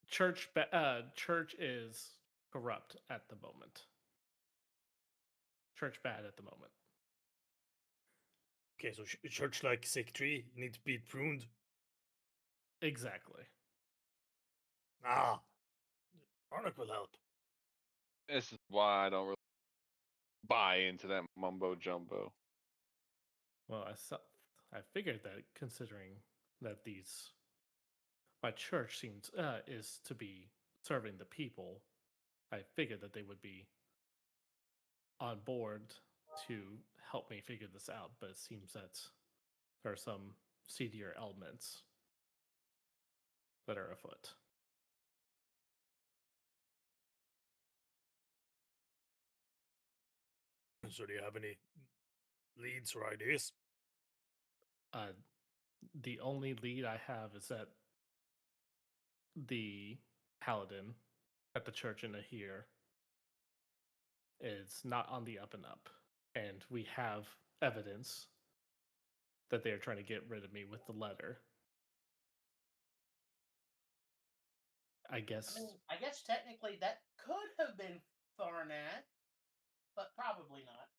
church is corrupt at the moment. Church bad at the moment. Okay, so church like sick tree need to be pruned. Exactly. Ah, Farnak will help. This is why I don't really buy into that mumbo jumbo. Well, I figured that considering that my church seems is to be serving the people, I figured that they would be on board to help me figure this out. But it seems that there are some seedier elements that are afoot. So do you have any leads or ideas? The only lead I have is that the paladin at the church in here is not on the up and up, and we have evidence that they are trying to get rid of me with the letter. I guess. I guess technically that could have been Farnat, but probably not.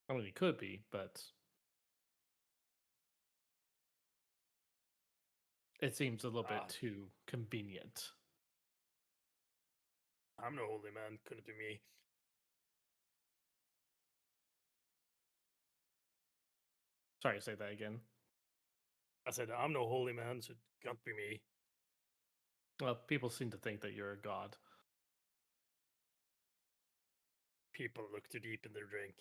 I mean, it could be, but it seems a little bit too convenient. I'm no holy man. Couldn't be me. Sorry, say that again. I said I'm no holy man, so it can't be me. Well, people seem to think that you're a god. People look too deep in their drink.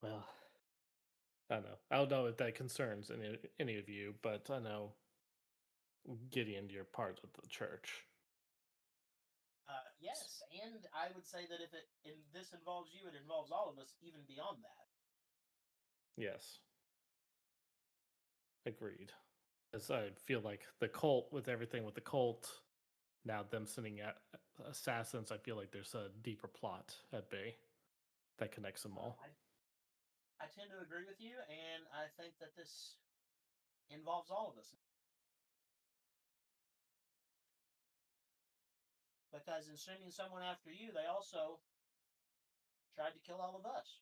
Well, I don't know. I don't know if that concerns any of you, but I know Gideon, you're part of the church. Yes, and I would say that if this involves you, it involves all of us, even beyond that. Yes. Agreed. As I feel like the cult, with everything with the cult, now them sending out assassins, I feel like there's a deeper plot at bay that connects them all. I tend to agree with you, and I think that this involves all of us. Because in sending someone after you, they also tried to kill all of us.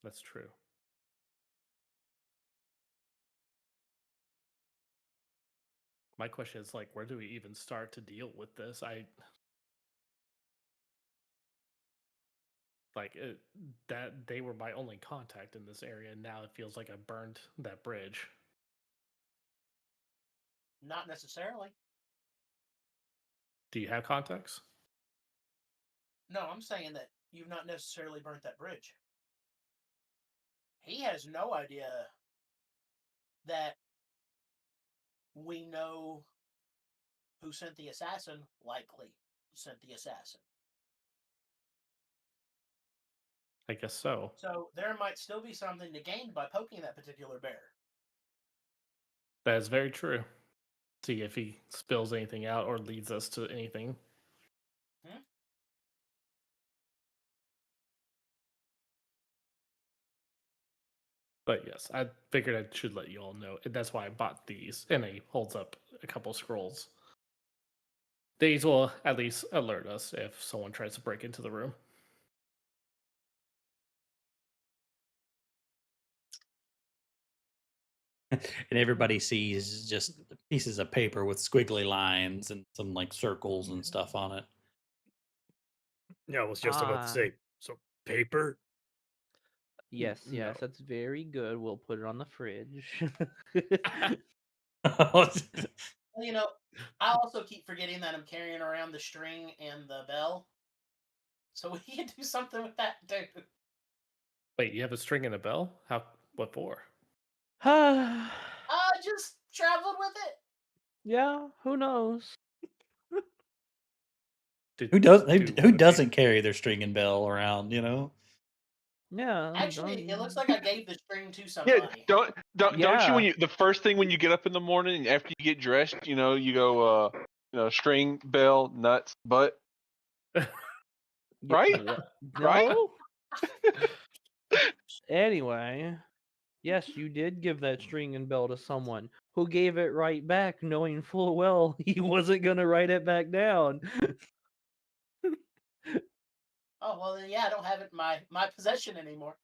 That's true. My question is, like, where do we even start to deal with this? That they were my only contact in this area, and now it feels like I burned that bridge. Not necessarily. Do you have contacts? No, I'm saying that you've not necessarily burnt that bridge. He has no idea that we know who sent the assassin, likely sent the assassin. I guess so. So there might still be something to gain by poking that particular bear. That is very true. See if he spills anything out or leads us to anything. But yes, I figured I should let you all know. And that's why I bought these. And he holds up a couple scrolls. These will at least alert us if someone tries to break into the room. And everybody sees just pieces of paper with squiggly lines and some like circles and stuff on it. Yeah, I was just about to say. So paper. Yes, No. that's very good. We'll put it on the fridge. Well, you know, I also keep forgetting that I'm carrying around the string and the bell. So we can do something with that too. Wait, you have a string and a bell? What for? I just traveled with it. Yeah, who knows? Who does? do Who one of you- doesn't carry their string and bell around? You know. Yeah. Actually, it looks like I gave the string to Yeah, somebody. don't you Yeah. when you the first thing when you get up in the morning after you get dressed, you go string, bell, nuts, butt. Right? What? Right? No. Anyway, yes, you did give that string and bell to someone who gave it right back, knowing full well he wasn't gonna write it back down. Oh well, then yeah, I don't have it in my possession anymore.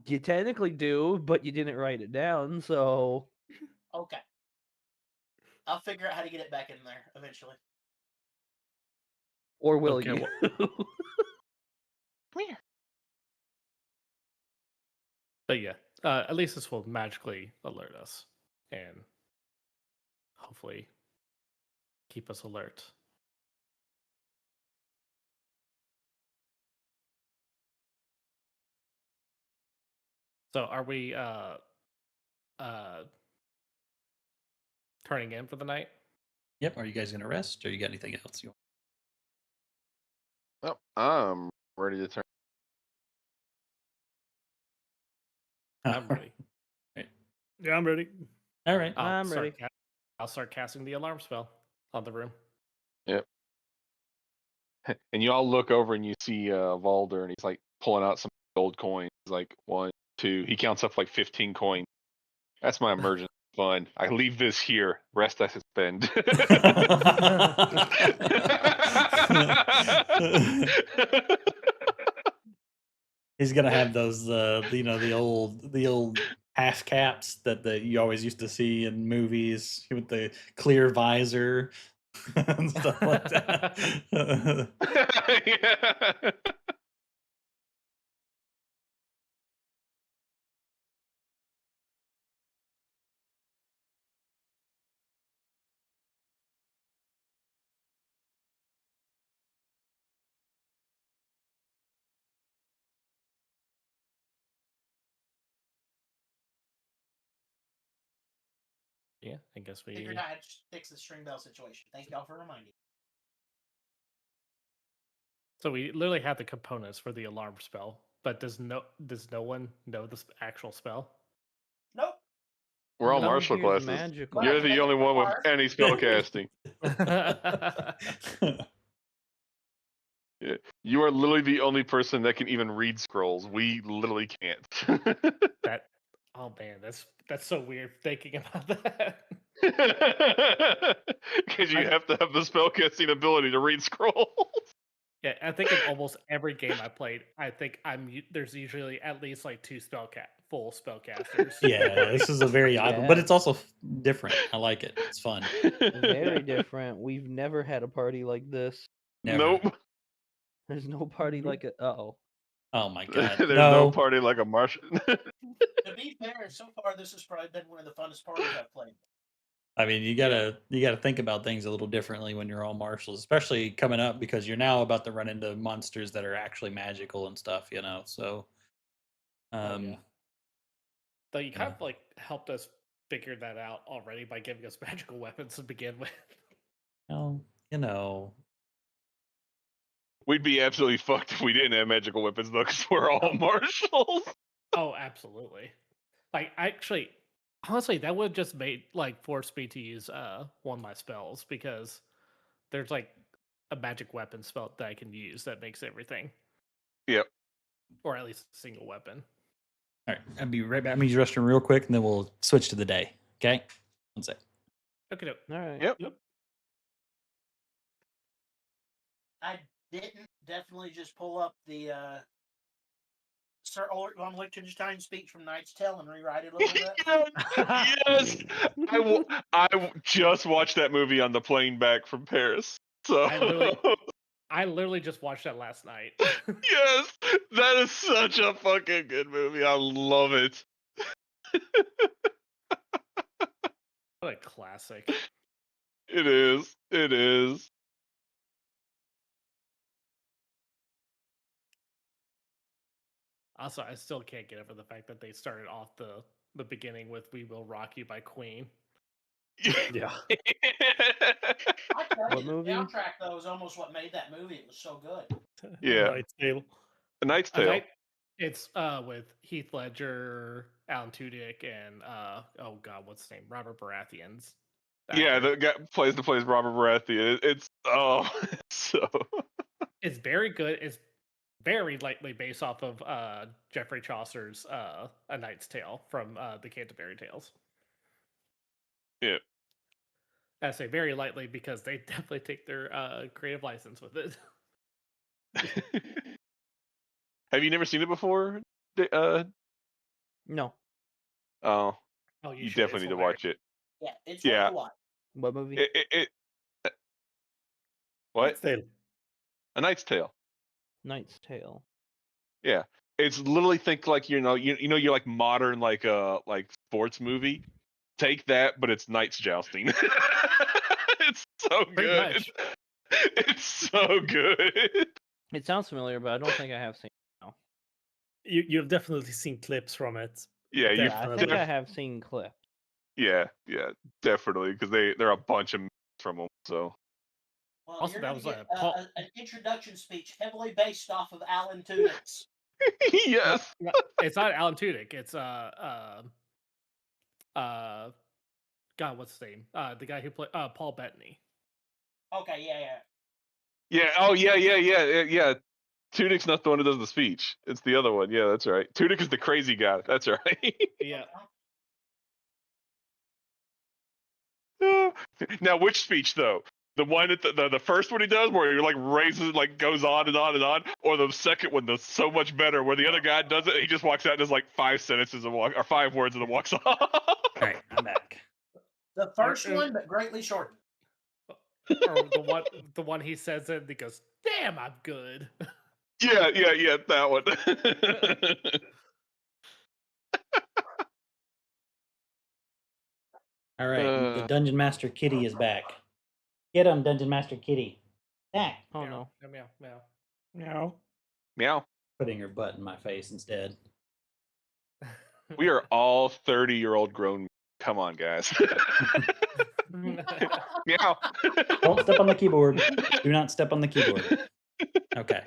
You technically do, but you didn't write it down, so. Okay, I'll figure out how to get it back in there eventually. Or will Okay, you? Come here. But yeah, at least this will magically alert us and hopefully keep us alert. So are we turning in for the night? Yep. Are you guys gonna rest, or you got anything else you Oh, I'm ready to turn. want? I'm ready. Yeah, I'm ready. All right. I'm ready. I'll start casting the alarm spell on the room. Yep. And you all look over and you see Valder, and he's like pulling out some gold coins. He's like 1, 2. He counts up like 15 coins. That's my emergency fund. I leave this here. Rest I spend. He's gonna have those, the old half caps that you always used to see in movies with the clear visor and stuff like that. Yeah. Yeah, I guess we. Figured I had to fix the string bell situation. Thank y'all for reminding me. So we literally have the components for the alarm spell, but does no one know the actual spell? Nope. We're all No one martial here's classes. magical. But I You're can the make only it one with fart. any spell casting. Yeah. You are literally the only person that can even read scrolls. We literally can't. That oh man, that's so weird thinking about that. Because you have to have the spellcasting ability to read scrolls. Yeah, I think in almost every game I played, I think there's usually at least like two full spellcasters. Yeah, this is a very odd one, but it's Yeah. also different. I like it. It's fun. Very different. We've never had a party like this. Never. Nope. There's no party like it. Uh-oh. Oh my god. There's no. no party like a Martian. To be fair, so far this has probably been one of the funnest parties I've played. I mean, you gotta think about things a little differently when you're all martials, especially coming up because you're now about to run into monsters that are actually magical and stuff. So. Yeah. Though you kind yeah. of like helped us figure that out already by giving us magical weapons to begin with. Well, We'd be absolutely fucked if we didn't have magical weapons, though, because we're all martials. Oh, absolutely. Like, actually, honestly, that would just force me to use one of my spells because there's like a magic weapon spell that I can use that makes everything. Yep. Or at least a single weapon. All right, I'll be right back. I'm gonna use the restroom real quick, and then we'll switch to the day. Okay, one sec. Okay. All right. Yep. I didn't definitely just pull up the Sir Ulrich von Liechtenstein speech from Knight's Tale and rewrite it a little bit. Yes. I just watched that movie on the plane back from Paris. So I literally just watched that last night. yes, that is such a fucking good movie. I love it. What a classic. It is. It is. Also, I still can't get over the fact that they started off the beginning with "We Will Rock You" by Queen. Yeah. I tell What you, the movie? soundtrack though is almost what made that movie. It was so good. Yeah. Knight's Tale. A Knight's Tale. It's with Heath Ledger, Alan Tudyk, and oh god, what's his name? Robert Baratheon's. Yeah, actor. the guy plays Robert Baratheon. It's so. It's very good. It's very lightly based off of Geoffrey Chaucer's A Knight's Tale from the Canterbury Tales. Yeah. I say very lightly because they definitely take their creative license with it. Have you never seen it before? No. Oh, Oh, you should. definitely need to watch it. Yeah, it's Yeah. worth a watch. What movie? What? Knight's Tale. A Knight's Tale. Knight's Tale. Yeah, it's literally think like you're like modern like sports movie. Take that, but it's knights jousting. It's so Pretty good. much. It's so good. It sounds familiar, but I don't think I have seen it now. You've definitely seen clips from it. Yeah, you. Yeah, I think I have seen clips. Yeah, definitely, because they're a bunch of from them. So. Well, Also, you're that gonna was get a an introduction speech heavily based off of Alan Tudyk's. Yes. It's not Alan Tudyk. It's God, what's his name? The guy who played Paul Bettany. Okay, yeah. Yeah. Oh, yeah. Tudyk's not the one who does the speech. It's the other one. Yeah, that's right. Tudyk is the crazy guy. That's right. Yeah. Now, which speech though? The one at the first one he does, where he like raises, like goes on and on and on, or the second one that's so much better, where the other guy does it, and he just walks out and does like 5 sentences or 5 words and then walks off. All right, I'm back. The first one, but greatly shortened. Or the one he says it and he goes, "Damn, I'm good." Yeah, that one. All right, the Dungeon Master Kitty is back. Get him, Dungeon Master Kitty. Back. Oh Meow, no. meow, meow. Meow. Meow. Putting her butt in my face instead. We are all 30-year-old grown. Come on, guys. Meow. Don't step on the keyboard. Do not step on the keyboard. Okay.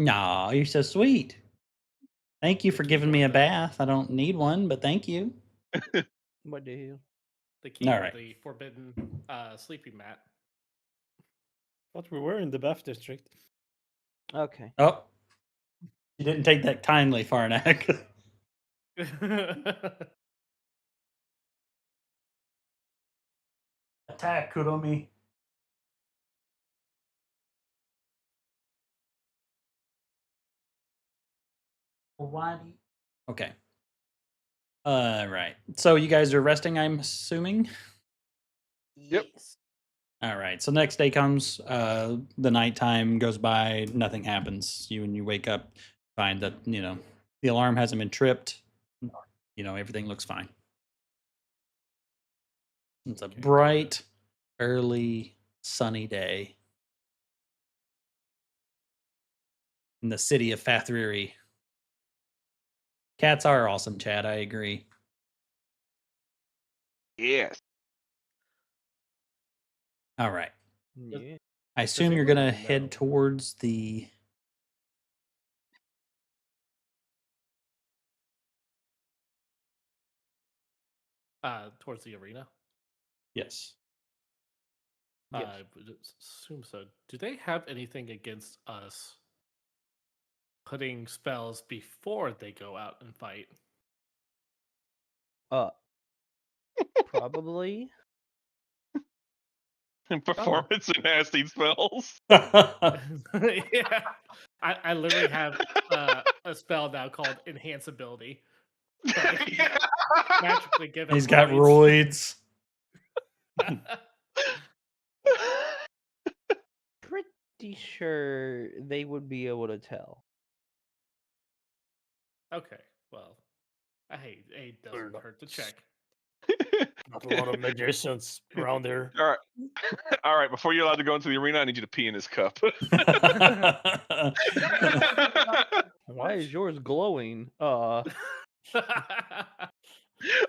Aw, you're so sweet. Thank you The for giving me a keyboard, though. bath. I don't need one, but thank you. What the hell? The keyboard, right. the forbidden sleeping mat. Thought we were in the Bath district. Okay. Oh, you didn't take that kindly, Farnak. Attack, Kuromi. Alrighty. Okay. Right. So you guys are resting, I'm assuming? Yep. Yes. All right. So next day comes, the nighttime goes by, nothing happens. When you wake up, find that, the alarm hasn't been tripped. Everything looks fine. It's a Okay, bright, early, sunny day in the city of Fathriri. Cats are awesome, Chad. I agree. Yes. All right. Yeah. I assume you're anyone gonna know? head towards the. Towards the arena. Yes. Yes. I would assume so. Do they have anything against us putting spells before they go out and fight? Probably. Performance enhancing spells. Yeah, I literally have a spell now called Enhance Ability. So I can magically give him He's got roids. roids. Pretty sure they would be able to tell. Okay, well, hey, it doesn't not. hurt to check. Not a lot of magicians around here. All right. All right. Before you're allowed to go into the arena, I need you to pee in this cup. Why is yours glowing? Oh God!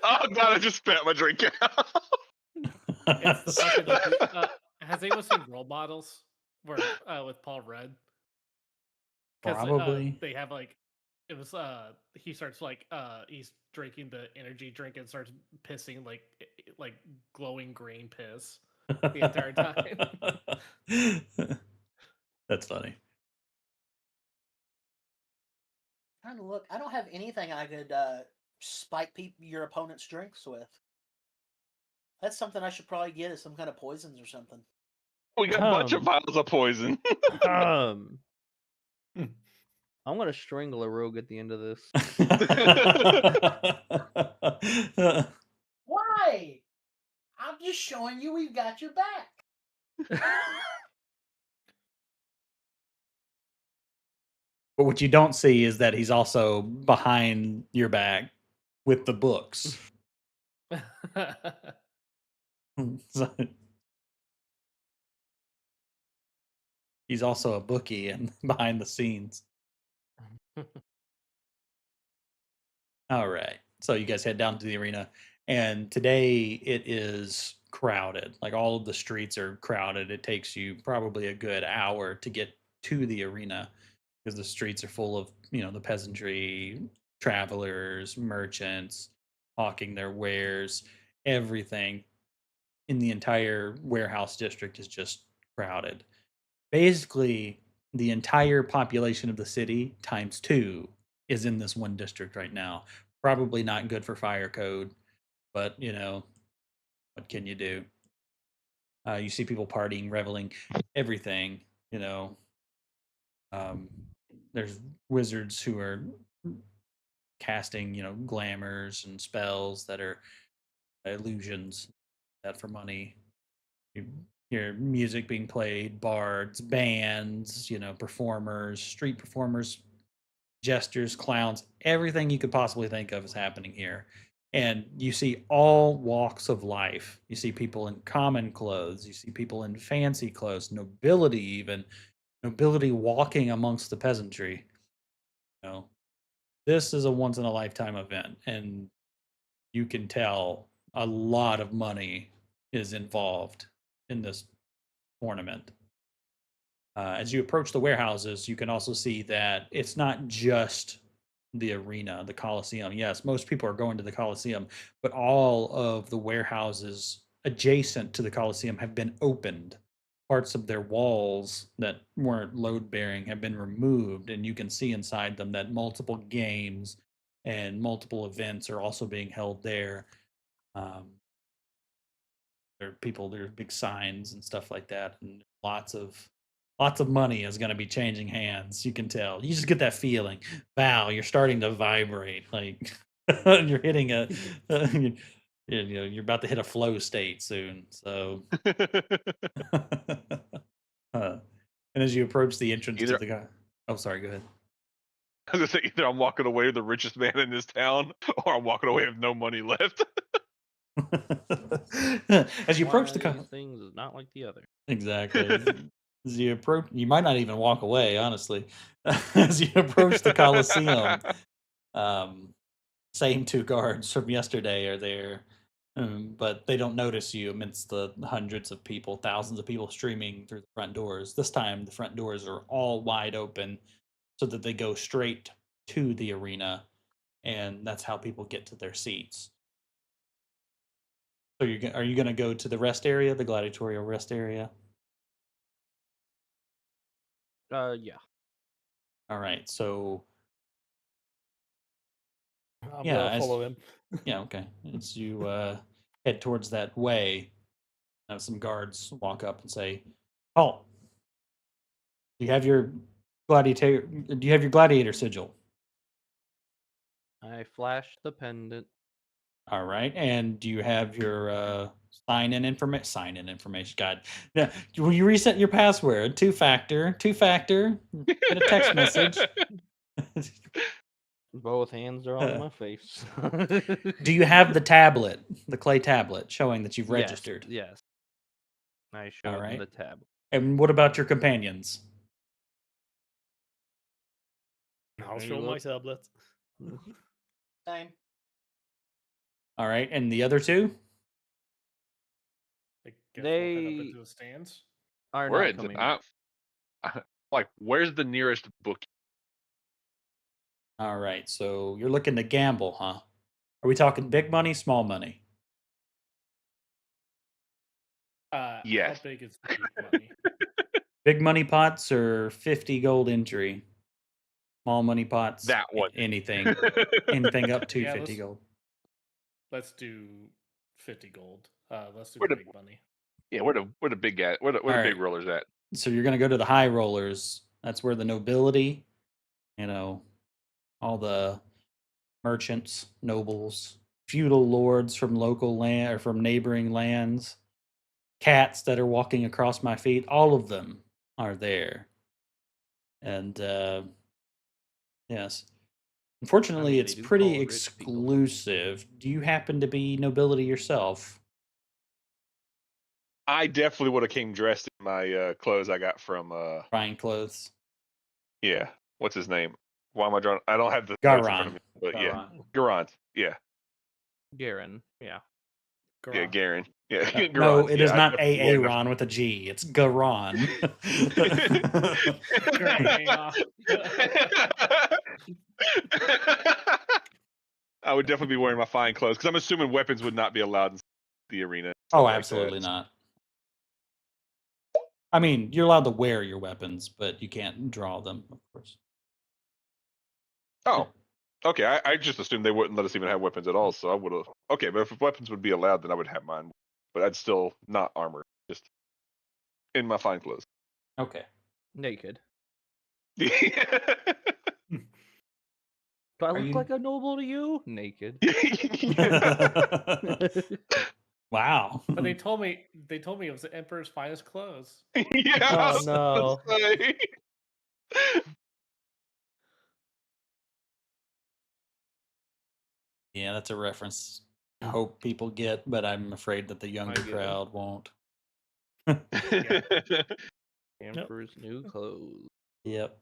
I just spat my drink out. It's the fucking. Has anyone seen role models where with Paul Rudd? 'Cause, Probably. they have like it was he starts like he's drinking the energy drink and starts pissing like glowing green piss the entire time. That's funny. Trying to look. I don't have anything I could spike your opponent's drinks with. That's something I should probably get, is some kind of poisons or something. We got a bunch of vials of poison. I'm gonna strangle a rogue at the end of this. Why? I'm just showing you we've got your back. But what you don't see is that he's also behind your back with the books. So, he's also a bookie and behind the scenes. All right. So you guys head down to the arena, and today it is crowded. Like, all of the streets are crowded. It takes you probably a good hour to get to the arena because the streets are full of, the peasantry, travelers, merchants, hawking their wares. Everything in the entire warehouse district is just crowded. Basically, the entire population of the city times 2 is in this one district right now. Probably not good for fire code, but what can you do? You see people partying, reveling, everything. There's wizards who are casting, glamours and spells that are illusions that for money. You hear music being played, bards, bands, performers, street performers, jesters, clowns, everything you could possibly think of is happening here. And you see all walks of life. You see people in common clothes, you see people in fancy clothes, nobility, even nobility walking amongst the peasantry. This is a once in a lifetime event, and you can tell a lot of money is involved in this tournament. As you approach the warehouses, you can also see that it's not just the arena, the Coliseum. Yes, most people are going to the Coliseum, but all of the warehouses adjacent to the Coliseum have been opened. Parts of their walls that weren't load bearing have been removed, and you can see inside them that multiple games and multiple events are also being held there. Um, there are people, there's big signs and stuff like that, and lots of money is going to be changing hands. You can tell. You just get that feeling. Wow, you're starting to vibrate. Like you're hitting you're about to hit a flow state soon. So, and as you approach the entrance to Either the guy, oh, sorry, go ahead. I was gonna say either I'm walking away with the richest man in this town, or I'm walking away with no money left. As you approach One the of these things is not like the other. exactly. As you approach, you might not even walk away, honestly. As you approach the Coliseum, same two guards from yesterday are there, but they don't notice you amidst the hundreds of people, thousands of people streaming through the front doors. This time, the front doors are all wide open so that they go straight to the arena, and that's how people get to their seats. So, are you going to go to the rest area, the gladiatorial rest area? Yeah. All right. So, I'm yeah, gonna follow him. yeah, okay. As you head towards that way, some guards walk up and say, "Halt! Do you have your gladiator? Do you have your gladiator sigil? I flashed the pendant. All right, and do you have your sign-in information? Sign-in information. God, now, will you reset your password? Two-factor. Get a text message. Both hands are on Uh, my face. Do you have the tablet, the clay tablet, showing that you've registered? Yes. I All showed them right. the tab. And what about your companions? I'll Hey, show my look. tablet. Same. All right, and the other two? I guess we'll head up They into the stands. are We're not at coming. like, where's the nearest book? All right, so you're looking to gamble, huh? Are we talking big money, small money? How Yes. big is the big money? Big money pots or 50 gold entry? Small money pots, That one. anything up to Yeah, 50 gold. let's do 50 gold. Let's do Where the the- big money. Yeah, where the big guy? Where the All big right. rollers at? So you're going to go to the high rollers. That's where the nobility, all the merchants, nobles, feudal lords from local land or from neighboring lands, cats that are walking across my feet, all of them are there. And yes. Unfortunately, they it's do pretty call rich people. exclusive. Do you happen to be nobility yourself? I definitely would have came dressed in my clothes I got from Fine clothes. yeah. What's his name? Why am I drawing? I don't have the notes in front of Garon. me, but yeah, Garon. Garant. Yeah, Garen. Yeah. yeah, Garen. Yeah, No, Garant. it Yeah, is I not definitely wear enough- Aaron with a G. It's Garon. I would definitely be wearing my fine clothes because I'm assuming weapons would not be allowed in the arena. Oh, like absolutely that. not. I mean, you're allowed to wear your weapons, but you can't draw them, of course. Oh, okay. I just assumed they wouldn't let us even have weapons at all. So I would have. Okay, but if weapons would be allowed, then I would have mine. But I'd still not armor, just in my fine clothes. Okay. Naked. Are Do I look you- like a noble to you? Naked. Wow. But they told me it was the emperor's finest clothes. Yeah. Oh no. Yeah, that's a reference I hope people get, but I'm afraid that the younger get it. crowd won't. Emperor's new clothes. Yep.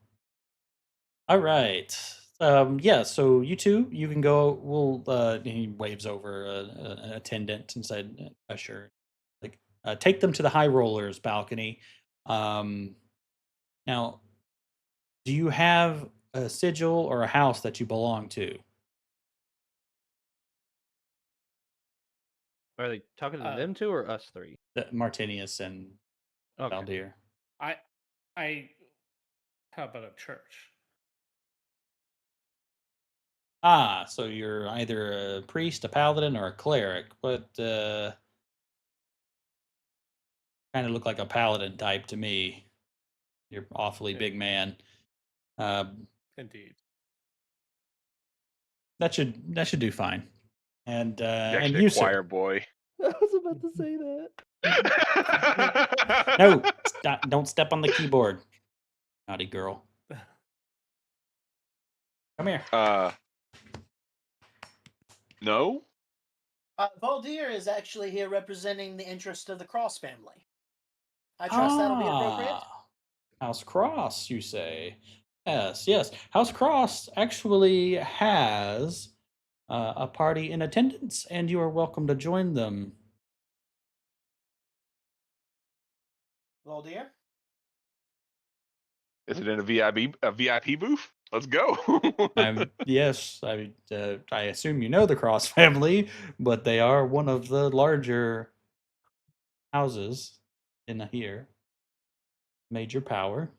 All right. Yeah, so you two, you can go. We'll. He waves over an attendant and said, "Usher, like, take them to the high rollers balcony." Um, Now, do you have a sigil or a house that you belong to? Are they talking to Uh, them two or us three? Martinius and Okay. Valdir. I. How about a church? Ah, so you're either a priest, a paladin, or a cleric, but kind of look like a paladin type to me. You're awfully big man. Um, Indeed. that should do fine. And You're and actually you, a sir. choir boy. I was about to say that. No, don't step on the keyboard, naughty girl. Come here. No. Valdir is actually here representing the interest of the Cross family. I trust that'll be appropriate. House Cross, you say? Yes, yes. House Cross actually has a party in attendance, and you are welcome to join them. Valdir? Is it in a VIP booth? Let's go. Yes, I assume you know the Cross family, but they are one of the larger houses in here. Major power.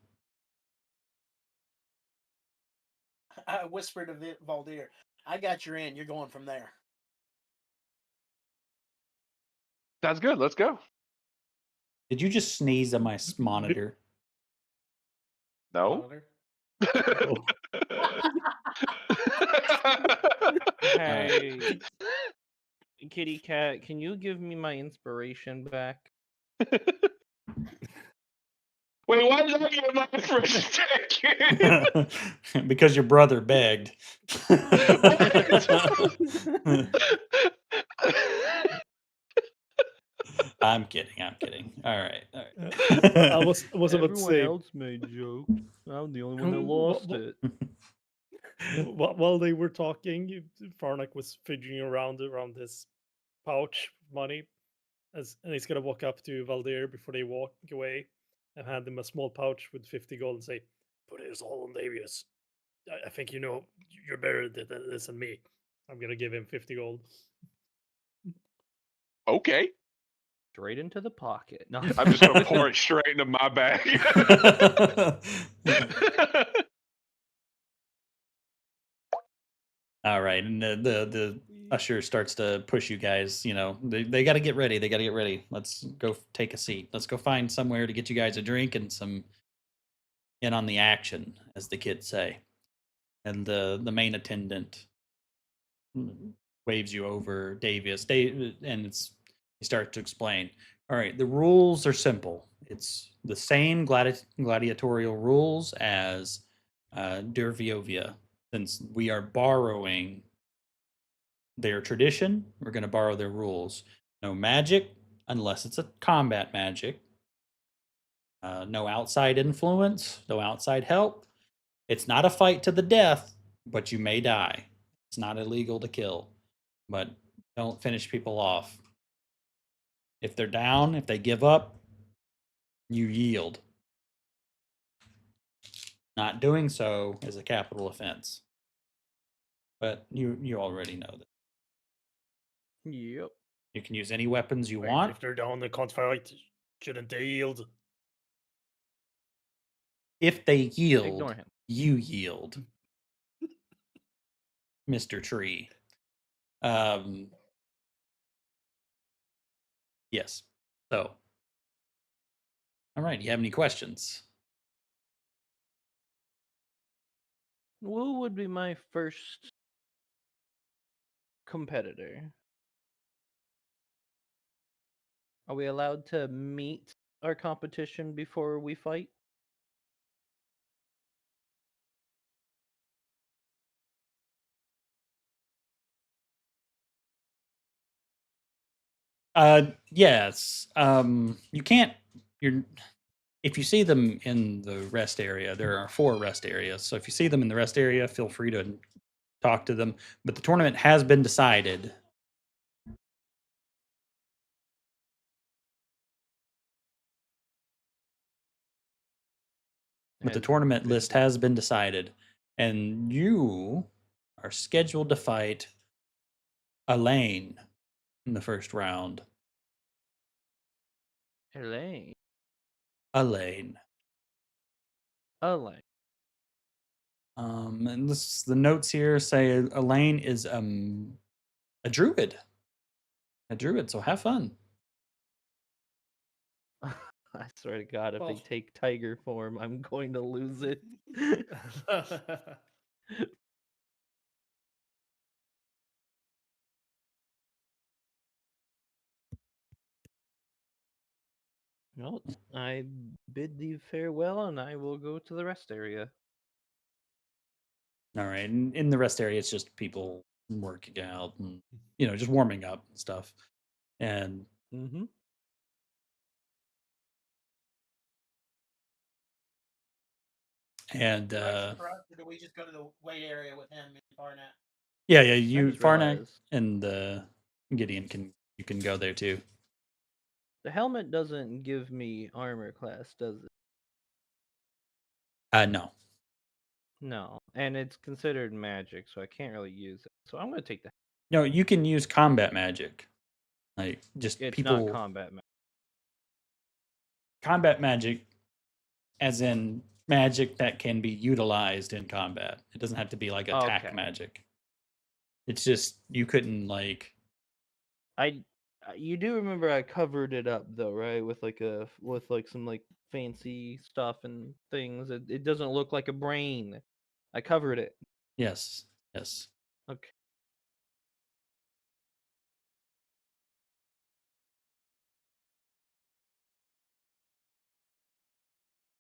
I whispered to Valdir, I got your in. You're going from there. Sounds good. Let's go. Did you just sneeze at my monitor? No. Monitor? Hey, kitty cat, can you give me my inspiration back? Wait, why did I get my first attack? Because your brother begged. I'm kidding. I'm kidding. All right. All right. I was about to Everyone say else made jokes. I'm the only one that Wha- lost wha- it. while they were talking, Farnak was fidgeting around his pouch of money, and he's gonna walk up to Valdir before they walk away and hand him a small pouch with 50 gold and say, "Put this all on Davius. I think you know you're better at this than me. I'm gonna give him 50 gold." Okay. Straight into the pocket. No, I'm just gonna pour it straight into my bag. All right, and the usher starts to push you guys. You know, they got to get ready. They got to get ready. Let's go take a seat. Let's go find somewhere to get you guys a drink and some in on the action, as the kids say. And the main attendant waves you over, Davius. And he starts to explain. All right, the rules are simple. It's the same gladiatorial rules as Derviovia. Since we are borrowing their tradition, we're going to borrow their rules. No magic, unless it's a combat magic. No outside influence, no outside help. It's not a fight to the death, but you may die. It's not illegal to kill, but don't finish people off. If they're down, if they give up, you yield. Not doing so is a capital offense. But you already know that. Yep. You can use any weapons you Wait, want. if they're down, they can't fight. Shouldn't they yield? If they yield, Ignore him. you yield. Mr. Tree. Yes. So, all right. You have any questions? Who would be my first competitor? Are we allowed to meet our competition before we fight? Yes. You can't. You're if you see them in the rest area, there are 4 rest areas. So if you see them in the rest area, feel free to talk to them. But the tournament has been decided. But the And tournament been list has been decided, and you are scheduled to fight Elaine in the first round. Elaine. Elaine. Elaine. And the notes here say Elaine is a druid. A druid, so have fun. I swear to God, if they Well- take tiger form, I'm going to lose it. Well, I bid thee farewell, and I will go to the rest area. All right. And in the rest area, it's just people working out and, just warming up and stuff. And Mm-hmm. and For us, or do we just go to the weight area with him and Barnett? yeah, you just Farnak realized- and Gideon you can go there too. The helmet doesn't give me armor class, does it? No. No, and it's considered magic, so I can't really use it. So I'm going to take the. No, you can use combat magic. Like just It's people not combat magic. combat magic as in magic that can be utilized in combat. It doesn't have to be like attack Okay. magic. It's just you couldn't like You do remember I covered it up though, right? With some like fancy stuff and things. It doesn't look like a brain. I covered it. yes. Okay.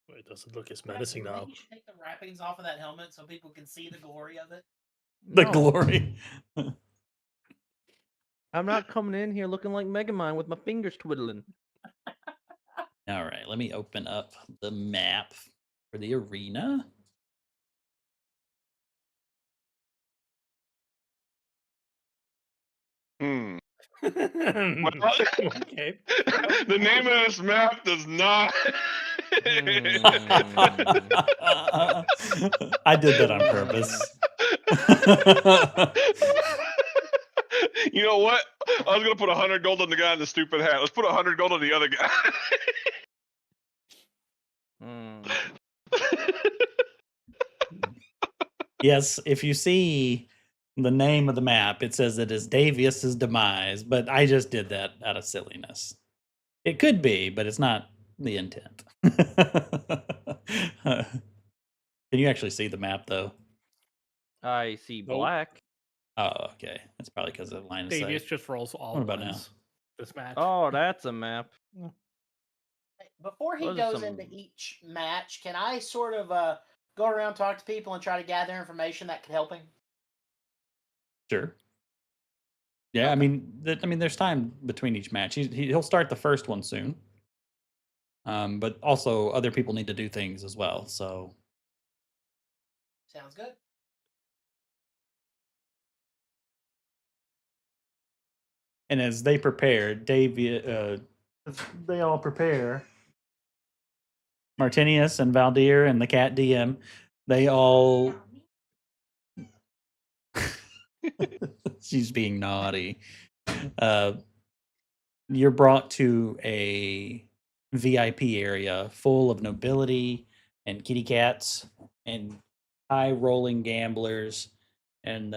It doesn't look as Guys, menacing do you think now. you should take the wrappings off of that helmet so people can see the glory of it? The No, glory. I'm not coming in here looking like Megamind with my fingers twiddling. All right, let me open up the map for the arena. Hmm. Okay. The name of this map does not. I did that on purpose. You know what? I was gonna put 100 gold on the guy in the stupid hat. Let's put 100 gold on the other guy. Hmm. Yes, if you see the name of the map, it says it is Davius's demise, but I just did that out of silliness. It could be, but it's not the intent. Can you actually see the map though? I see Nope. black. Oh, okay. That's probably because of line of sight. Davius just rolls all What about now? ones this match. Oh, that's a map. Before he Those are goes some- into each match, can I sort of go around, talk to people, and try to gather information that could help him? Sure. Yeah, I mean, there's time between each match. He'll start the first one soon. But also other people need to do things as well. So Sounds good. and as they prepare, they all prepare. Martinius and Valdir and the cat DM, they all. She's being naughty. You're brought to a VIP area full of nobility and kitty cats and high rolling gamblers. And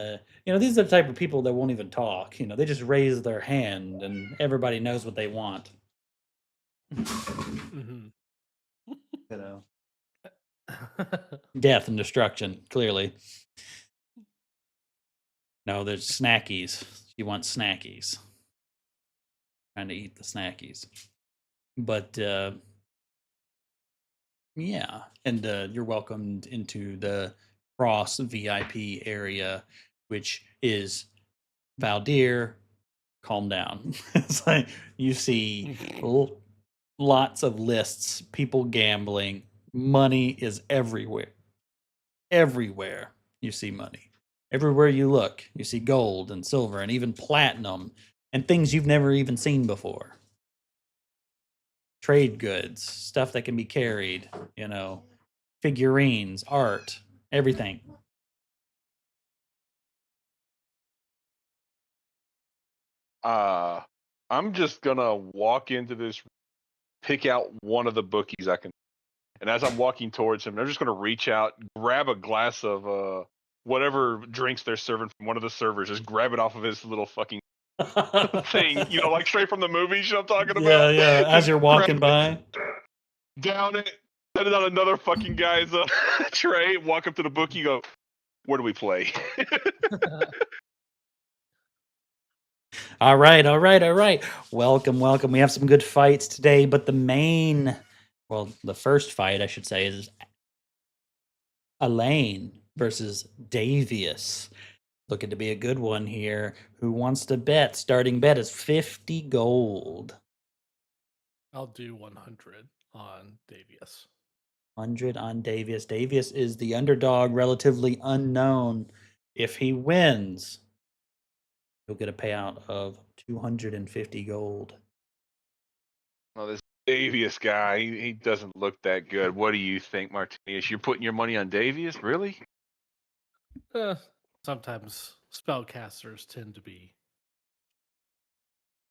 these are the type of people that won't even talk. They just raise their hand and everybody knows what they want. Mhm. Death and destruction, clearly. No, there's snackies. She wants snackies. Trying to eat the snackies. But yeah, and you're welcomed into the Cross VIP area, which is Valdir. Calm down. It's like you see lots of lists, people gambling. Money is everywhere. Everywhere you see money. Everywhere you look, you see gold and silver and even platinum and things you've never even seen before. Trade goods, stuff that can be carried, figurines, art, everything. I'm just gonna walk into this, pick out one of the bookies I can, and as I'm walking towards him, I'm just gonna reach out, grab a glass of whatever drinks they're serving from one of the servers, just grab it off of his little fucking thing, like straight from the movies. You know what I'm talking about? Yeah. As Just you're walking by, down it, set it on another fucking guy's tray, walk up to the bookie, go, where do we play? All right. Welcome. We have some good fights today, but the first fight, I should say, is Elaine versus Davius. Looking to be a good one here. Who wants to bet? Starting bet is 50 gold. I'll do 100 on Davius. 100 on Davius. Davius is the underdog, relatively unknown. If he wins, he'll get a payout of 250 gold. Well, this Davius guy, he doesn't look that good. What do you think, Martinez? You're putting your money on Davius? Really? Sometimes spellcasters tend to be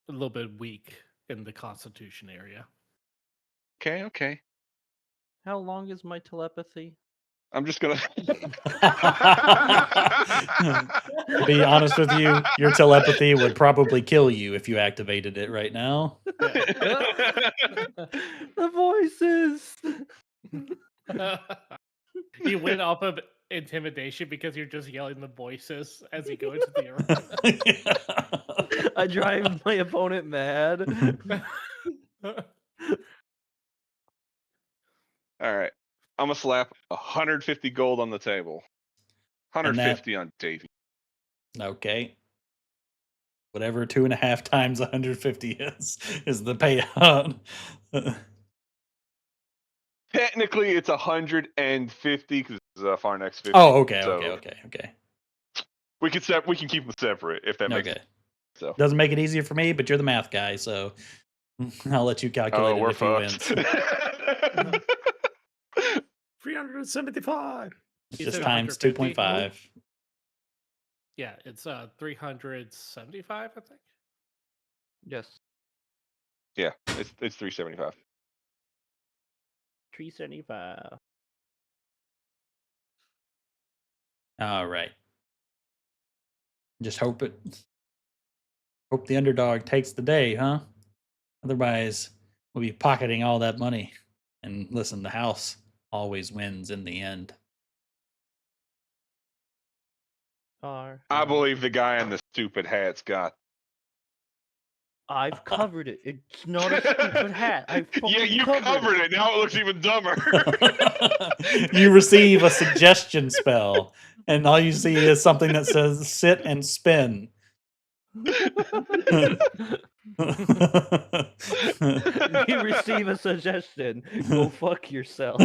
a little bit weak in the Constitution area. Okay. How long is my telepathy? I'm just gonna be honest with you, your telepathy would probably kill you if you activated it right now. The voices. You win off of intimidation because you're just yelling the voices as you go into the arena. I drive my opponent mad. All right. I'm gonna slap 150 gold on the table. 150 on Davey. Okay. Whatever 2.5 times 150 is the payout. Technically, it's 150 because Farnax 50. Oh, okay. We can keep them separate if that makes sense. So doesn't make it easier for me, but you're the math guy, so I'll let you calculate it if he wins. 375. It's just times 2.5. Yeah, it's 375, I think. Yes. Yeah, it's 375. 375. All right. Just hope the underdog takes the day, huh? Otherwise, we'll be pocketing all that money. And listen, the house always wins in the end. I believe the guy in the stupid hat's got. I've covered it. It's not a stupid hat. You covered it. Now it looks even dumber. You receive a suggestion spell, and all you see is something that says "sit and spin." You receive a suggestion. Go fuck yourself.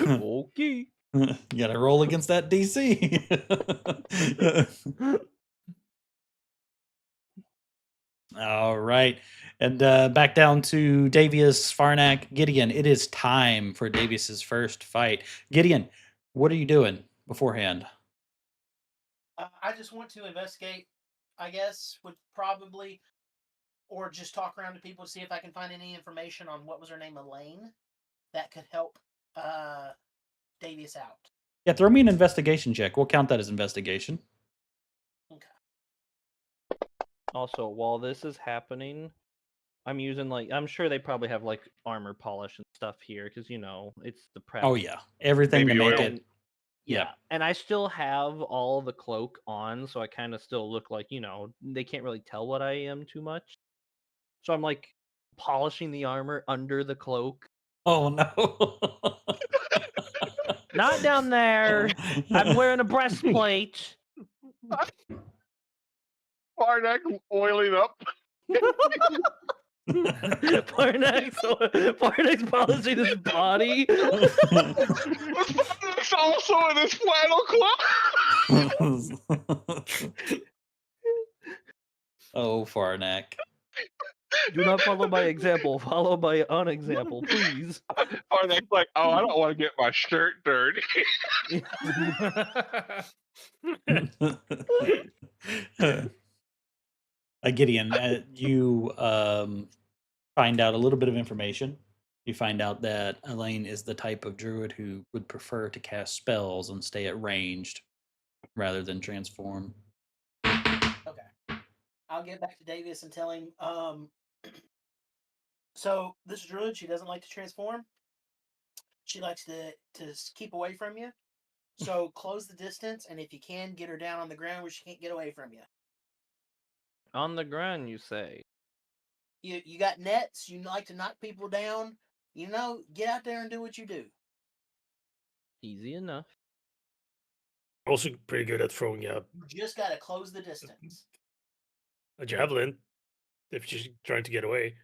Okay. You gotta roll against that DC. All right. And back down to Davius, Farnak, Gideon. It is time for Davius's first fight. Gideon, what are you doing beforehand? I just want to investigate, I guess, would probably, or just talk around to people to see if I can find any information on what was her name, Elaine, that could help Davius out. Yeah, throw me an investigation check. We'll count that as investigation. Okay. Also, while this is happening, I'm using I'm sure they probably have armor polish and stuff here because it's the prep. Oh yeah, everything to make it. Yeah, and I still have all the cloak on, so I kind of still look like they can't really tell what I am too much. So I'm polishing the armor under the cloak. Oh no. Not down there. I'm wearing a breastplate. Farnak oiling up. Parnax polishing his body. It's also in his flannel cloth. Oh, Farnak. Do not follow my example. Follow my unexample, please. Farnak's like, oh, I don't want to get my shirt dirty. Gideon, you find out a little bit of information. You find out that Elaine is the type of druid who would prefer to cast spells and stay at ranged rather than transform. Okay. I'll get back to Davis and tell him. So this druid, she doesn't like to transform. She likes to keep away from you. So close the distance, and if you can, get her down on the ground where she can't get away from you. On the ground, you say. You got nets. You like to knock people down. Get out there and do what you do. Easy enough. Also pretty good at throwing a You just gotta close the distance. javelin if she's trying to get away.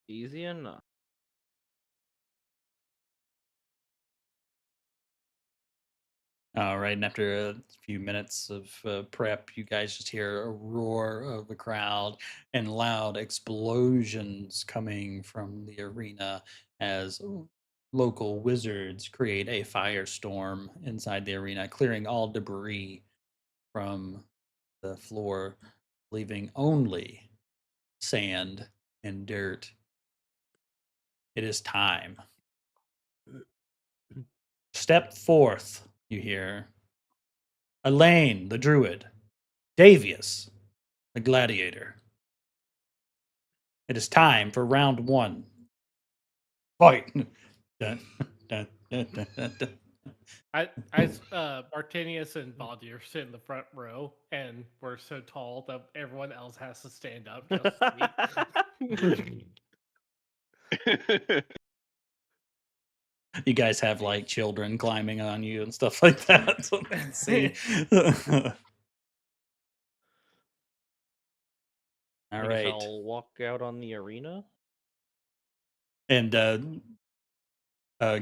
Easy enough. All right, and after a few minutes of prep, you guys just hear a roar of the crowd and loud explosions coming from the arena as local wizards create a firestorm inside the arena, clearing all debris from the floor, leaving only sand and dirt. It is time. Step forth, you hear. Elaine, the druid. Davius, the gladiator. It is time for round 1. Fight. Dun, dun, dun, dun, dun, dun. Martinius and Baldir sit in the front row, and we're so tall that everyone else has to stand up. Just me. You guys have like children climbing on you and stuff like that. So let's see. All I guess right. I'll walk out on the arena. And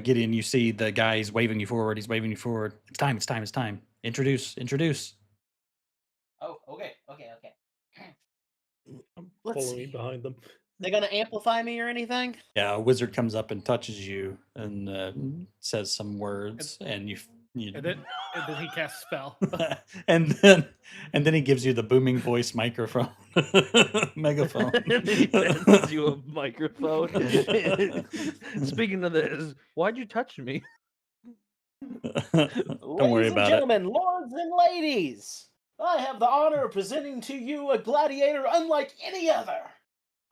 Gideon, you see the guy, he's waving you forward. He's waving you forward. It's time. It's time. It's time. Introduce. Oh, okay. I'm Let's following see. behind them. They gonna amplify me or anything? Yeah, a wizard comes up and touches you and says some words, and you And then he casts spell. and then he gives you the booming voice microphone, megaphone. He hands you a microphone. Speaking of this, why'd you touch me? Don't worry Ladies and about it. gentlemen, lords and ladies, I have the honor of presenting to you a gladiator unlike any other.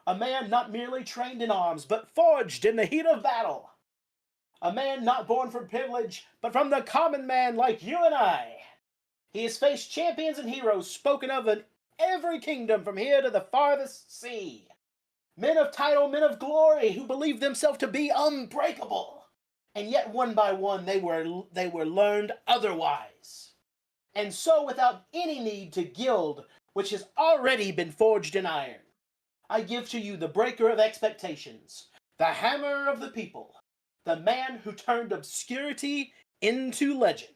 A man not merely trained in arms, but forged in the heat of battle. A man not born from privilege, but from the common man like you and I. He has faced champions and heroes spoken of in every kingdom from here to the farthest sea. Men of title, men of glory, who believed themselves to be unbreakable. And yet one by one they were learned otherwise. And so without any need to gild, which has already been forged in iron, I give to you the breaker of expectations, the hammer of the people, the man who turned obscurity into legend.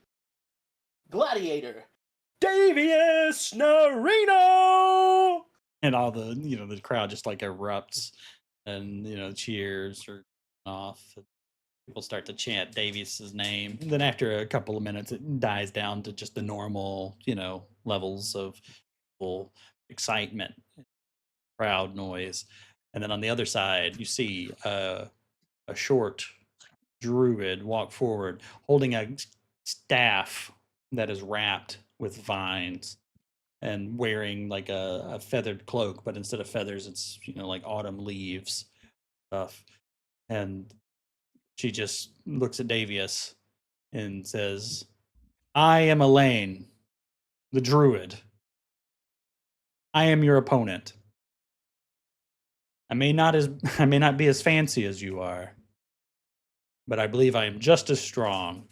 Gladiator, Davius Narino! And all the crowd just like erupts, and cheers are off. People start to chant Davius's name. And then after a couple of minutes, it dies down to just the normal, levels of full excitement, crowd noise. And then on the other side, you see a short druid walk forward, holding a staff that is wrapped with vines and wearing like a feathered cloak, but instead of feathers, it's like autumn leaves stuff. And she just looks at Davius and says, I am Elaine, the druid. I am your opponent. I may not be as fancy as you are, but I believe I am just as strong.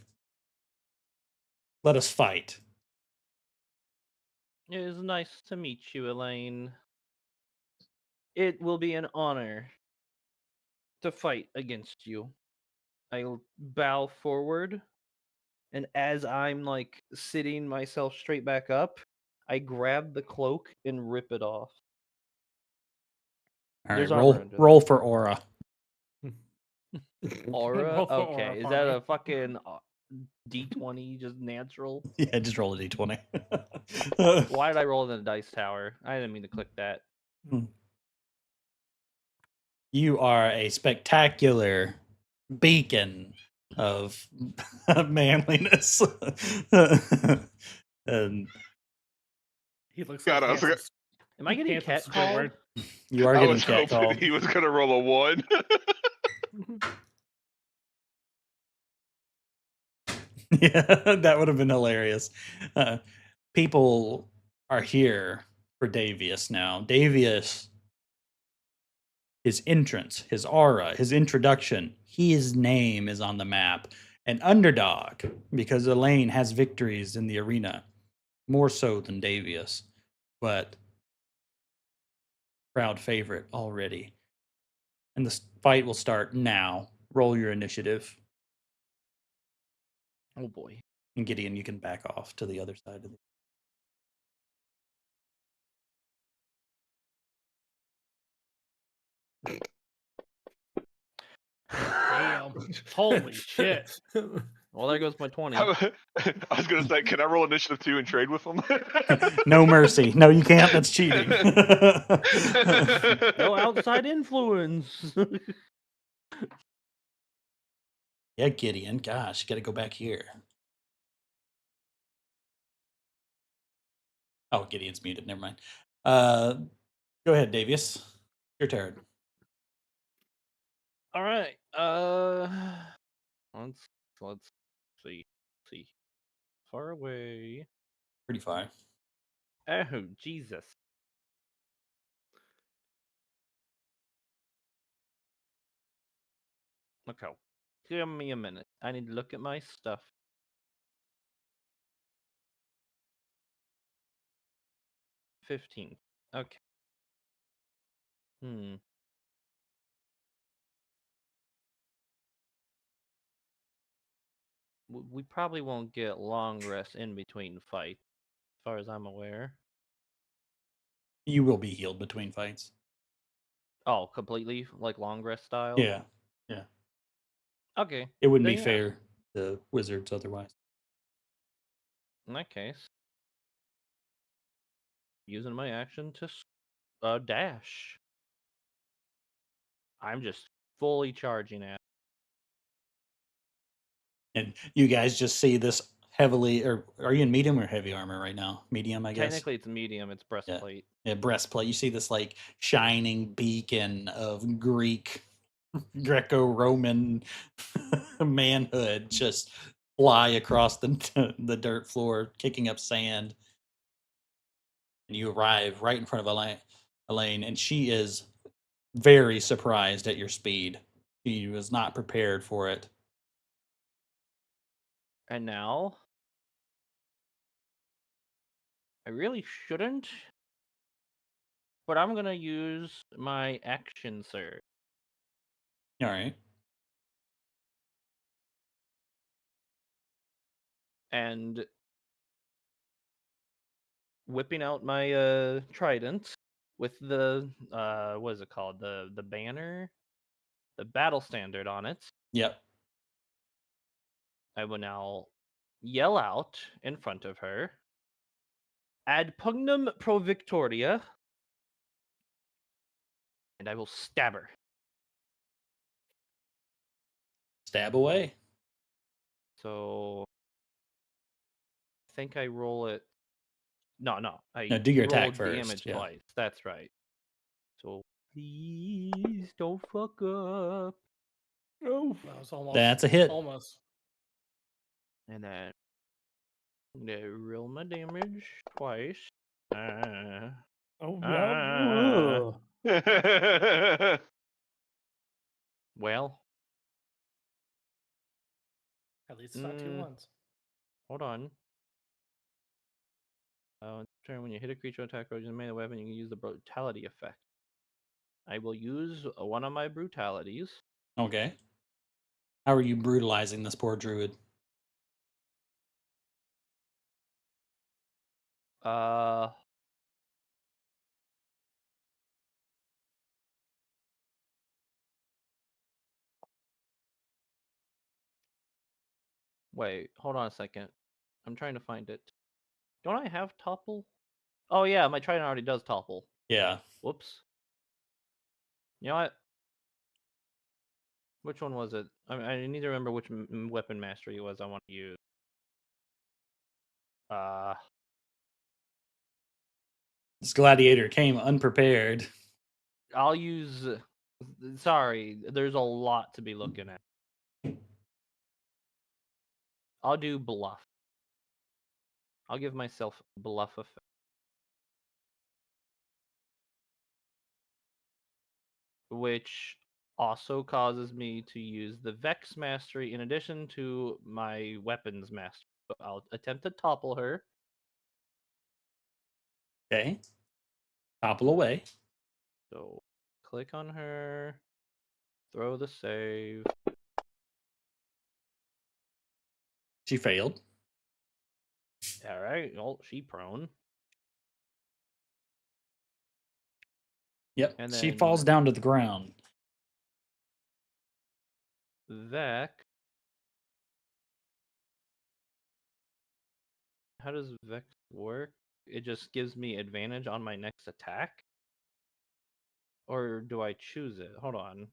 Let us fight. It is nice to meet you, Elaine. It will be an honor to fight against you. I'll bow forward, and as I'm like sitting myself straight back up, I grab the cloak and rip it off. All There's right, armor roll under roll there. for aura. Aura? Roll for aura Okay, is for that me. a fucking D20 just natural? Yeah, just roll a d20. Why did I roll in the dice tower? I didn't mean to click that. You are a spectacular beacon of manliness. And He looks God, like I was, handsome, Am I getting handsome catcalled? Squidward. you are I getting was hoping catcalled. he was gonna roll a 1. Yeah, that would have been hilarious. People are here for Davius now. Davius, his entrance, his aura, his introduction, his name is on the map. An underdog, because Elaine has victories in the arena, more so than Davius, but crowd favorite already. And the fight will start now. Roll your initiative. Oh boy. And Gideon, you can back off to the other side of the. Damn. Holy shit. Well, there goes my 20. I was gonna say, can I roll initiative 2 and trade with him? No mercy. No, you can't. That's cheating. No outside influence. Yeah, Gideon. Gosh, you got to go back here. Oh, Gideon's muted. Never mind. Go ahead, Davius. Your turn. All right. Let's see. See. Far away. Pretty far. Oh, Jesus. Okay. Give me a minute. I need to look at my stuff. 15. Okay. We probably won't get long rests in between fights, as far as I'm aware. You will be healed between fights. Oh, completely like long rest style. Yeah. Yeah. Okay. It wouldn't then be yeah. fair to wizards otherwise. In that case, using my action to dash. I'm just fully charging at. And you guys just see this heavily, or are you in medium or heavy armor right now? Medium, I guess. Technically, it's medium. It's breastplate. Yeah, breastplate. You see this like shining beacon of Greek, Greco-Roman manhood just fly across the dirt floor, kicking up sand. And you arrive right in front of Elaine, and she is very surprised at your speed. She was not prepared for it. And now, I really shouldn't, but I'm gonna use my action surge. All right. And whipping out my trident with the what is it called? The banner, the battle standard on it. Yep. I will now yell out in front of her. Ad pugnum pro victoria. And I will stab her. Stab away. So I think I roll it. No. I No, do your roll attack first, damage yeah. twice. That's right. So please don't fuck up. Oh, that was almost. That's a hit. Almost. And then I'm gonna roll my damage twice. Oh, Well, At least it's not 2 ones. hold on. Turn when you hit a creature attack or use a melee weapon, you can use the brutality effect. I will use one of my brutalities. Okay. How are you brutalizing this poor druid? Uh, Wait, hold on a second. I'm trying to find it. Don't I have topple? Oh yeah, my trident already does topple. Yeah. Whoops. You know what? Which one was it? I need to remember which weapon mastery it was I want to use. Uh, This gladiator came unprepared. I'll use. Sorry, there's a lot to be looking at. I'll do bluff. I'll give myself bluff effect. Which also causes me to use the Vex mastery in addition to my weapons mastery. So I'll attempt to topple her. Okay. Topple away. So click on her, throw the save. She failed. All right. Oh, she prone. Yep. And She falls then down to the ground. Vex. How does Vex work? It just gives me advantage on my next attack? Or do I choose it? Hold on.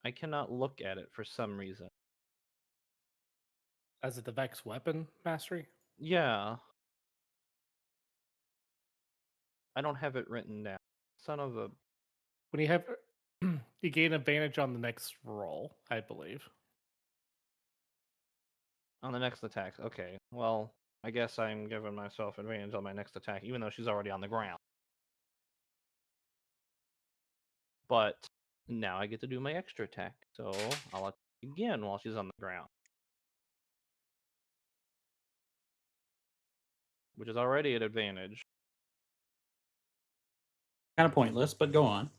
I cannot look at it for some reason. As it the Vex weapon mastery? Yeah. I don't have it written down. Son of a. When you have you gain advantage on the next roll, I believe. On the next attack. Okay. Well, I guess I'm giving myself advantage on my next attack, even though she's already on the ground. But now I get to do my extra attack. So I'll attack again while she's on the ground. Which is already an advantage. Kind of pointless, but go on.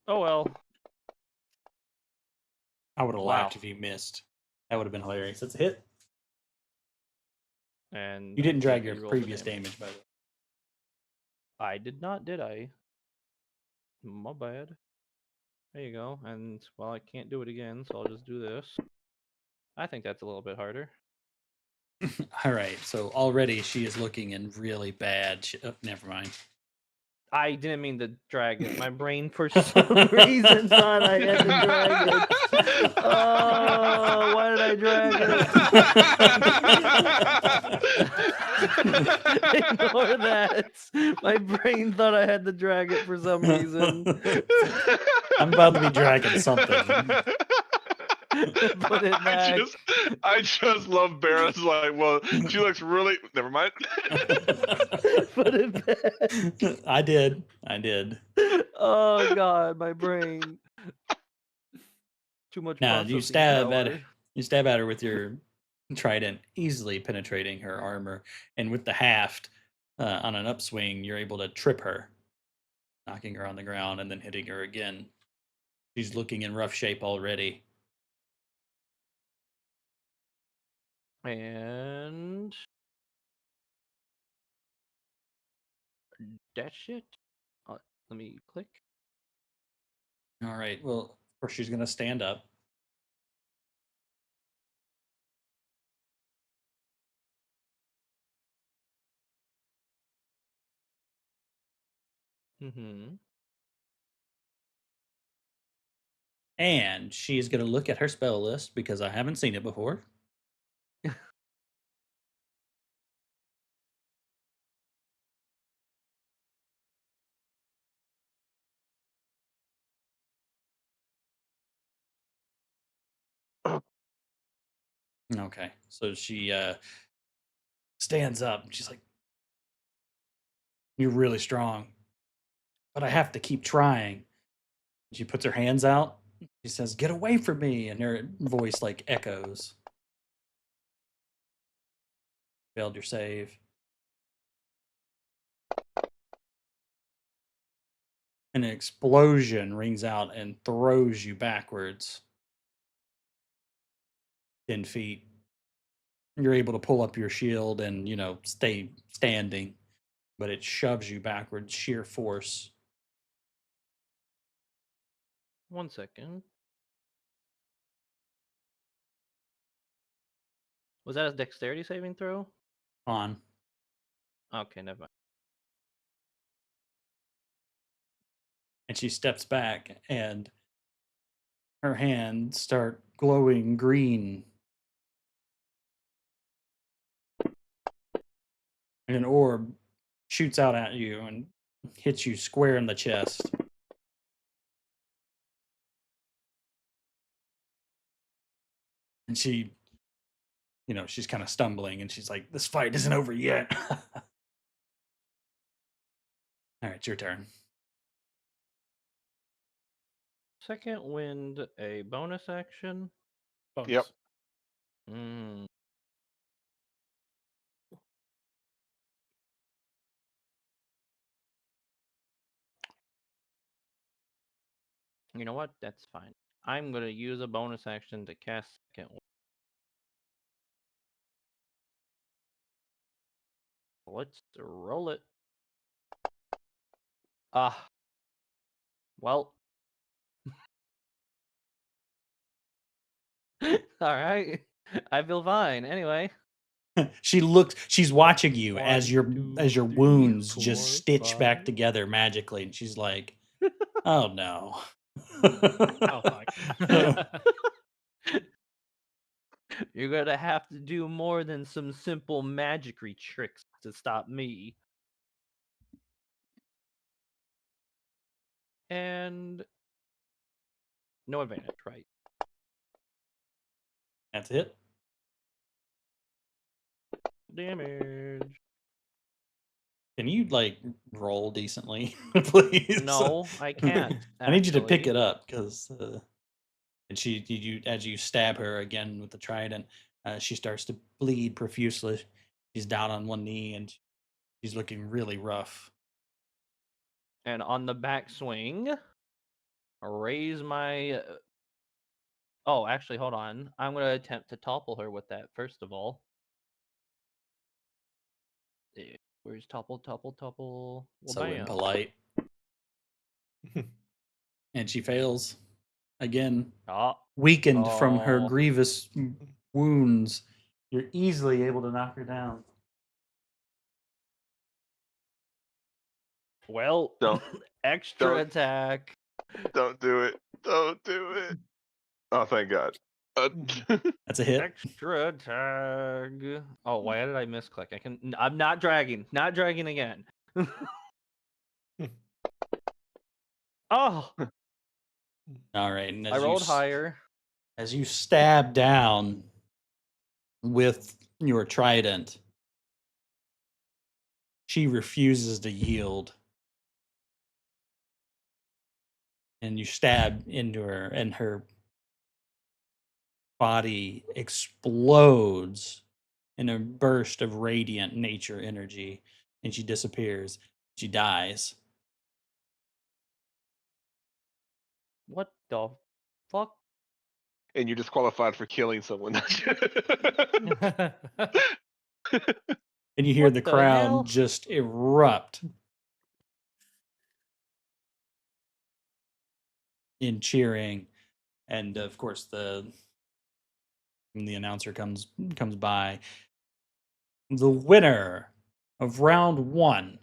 Oh well. I would have Wow. laughed if you missed. That would have been hilarious. That's a hit. And You didn't I drag get your reroll the previous damage, by the way. I did not, did I? My bad. There you go. And well, I can't do it again, so I'll just do this. I think that's a little bit harder. All right. So already she is looking in really bad. Never mind. I didn't mean to drag it. My brain, for some reason, thought I had to drag it. Oh, why did I drag it? Ignore that. My brain thought I had to drag it for some reason. I'm about to be dragging something. Put it back. I just love Baron's like, well, she looks really. Never mind. Put it back. I did. Oh God, my brain. Too much Now processing you stab power. at her with your trident, easily penetrating her armor, and with the haft on an upswing, you're able to trip her, knocking her on the ground and then hitting her again. She's looking in rough shape already. And that shit. Let me click. All right. Well, of course, she's going to stand up. Mm-hmm. And she's going to look at her spell list because I haven't seen it before. Okay. So she stands up. She's like, "You're really strong, but I have to keep trying." She puts her hands out. She says, "Get away from me." And her voice like echoes. Failed your save. An explosion rings out and throws you backwards 10 feet. You're able to pull up your shield and, stay standing, but it shoves you backwards, sheer force. 1 second. Was that a dexterity saving throw? On. Okay, never mind. And she steps back, and her hands start glowing green. And an orb shoots out at you and hits you square in the chest. And she, she's kind of stumbling, and she's like, "This fight isn't over yet." All right, it's your turn. Second wind, a bonus action. Bonus. Yep. Mm. You know what? That's fine. I'm gonna use a bonus action to cast second wind. Let's roll it. Ah. Well. All right. I feel fine. Anyway. She's watching you as 1, your 2, as your 3, wounds 4, just stitch back 5. together magically, and she's like, "Oh no." Oh fuck. You're gonna have to do more than some simple magicry tricks to stop me. And no advantage, right? That's it. Damage. Can you roll decently, please? No, I can't. I need you to pick Actually. it up because, and you as you stab her again with the trident, she starts to bleed profusely. She's down on one knee and she's looking really rough. And on the backswing, raise my. Oh, actually, hold on. I'm gonna attempt to topple her with that first of all. Where's topple, topple, topple? Well, So bam. impolite, and she fails again. Oh. Weakened from her Oh. grievous wounds, you're easily able to knock her down. Well, Don't extra don't attack. don't do it. Don't do it. Oh, thank God. That's a hit. Extra attack. Oh, why did I misclick? I'm not dragging. Not dragging again. Oh, All right, and I rolled higher. as you stab down with your trident, she refuses to yield. And you stab into her, and her body explodes in a burst of radiant nature energy, and she disappears. She dies. What the fuck? And you're disqualified for killing someone. And you hear What the the hell? crowd just erupt in cheering, and of course the announcer comes by. The winner of round 1,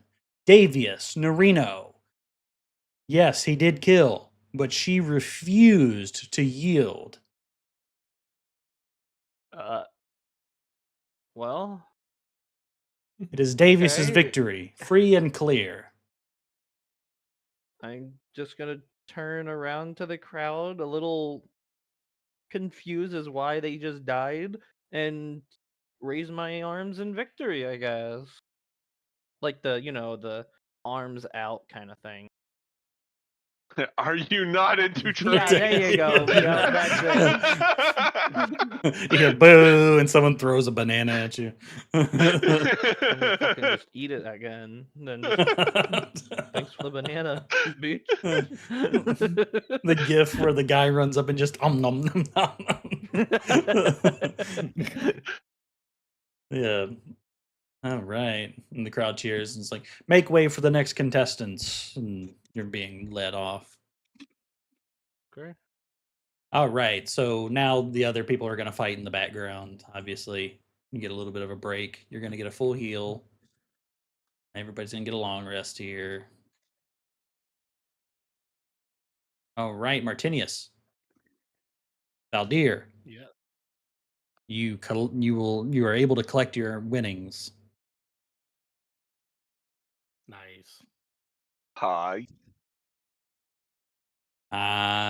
Davius Nerino. Yes, he did kill, but she refused to yield. Well, It is Davius's okay. victory, free and clear. I'm just gonna turn around to the crowd, a little confused as why they just died, and raise my arms in victory, I guess. Like the arms out kind of thing. Are you not into Yeah, trade? there you go. Yeah, that's You hear boo, and someone throws a banana at you. I'm gonna fucking just eat it again. Then just thanks for the banana, bitch. The gif where the guy runs up and just nom nom nom. Yeah. All right. And the crowd cheers and it's like, make way for the next contestants. And you're being led off. Okay. All right. So now the other people are going to fight in the background. Obviously, you get a little bit of a break. You're going to get a full heal. Everybody's going to get a long rest here. All right, Martinius. Valdir, Yeah. you are able to collect your winnings. Nice. Hi.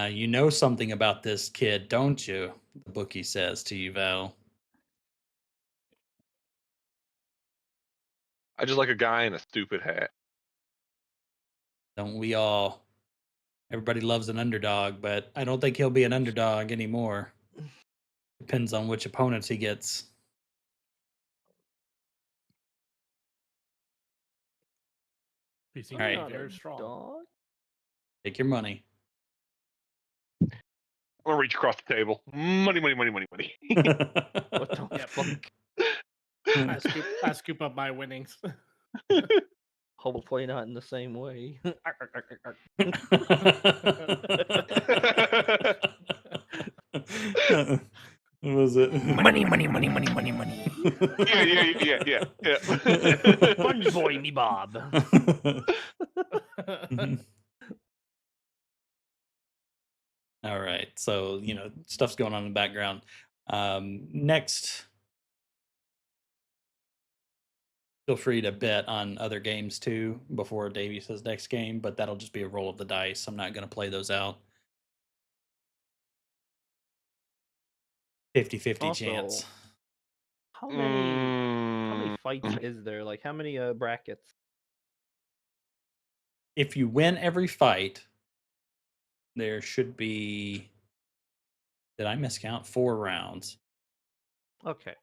You know something about this kid, don't you? The bookie says to you, Val. I just like a guy in a stupid hat. Don't we all? Everybody loves an underdog, but I don't think he'll be an underdog anymore. Depends on which opponents he gets. He seems All to right. be very strong. Dog? Take your money. I'm gonna reach across the table. Money, money, money, money, money. What the Yep. fuck? I scoop up my winnings. Hopefully not in the same way. What was it? Money, money, money, money, money, money. Yeah. Sponge boy, me Bob. All right. So, stuff's going on in the background. Next, feel free to bet on other games too before Davey says next game, but that'll just be a roll of the dice. I'm not going to play those out. 50-50 chance. Also, how many fights is there? Like how many brackets? If you win every fight, there should be, did I miscount? 4 rounds. Okay.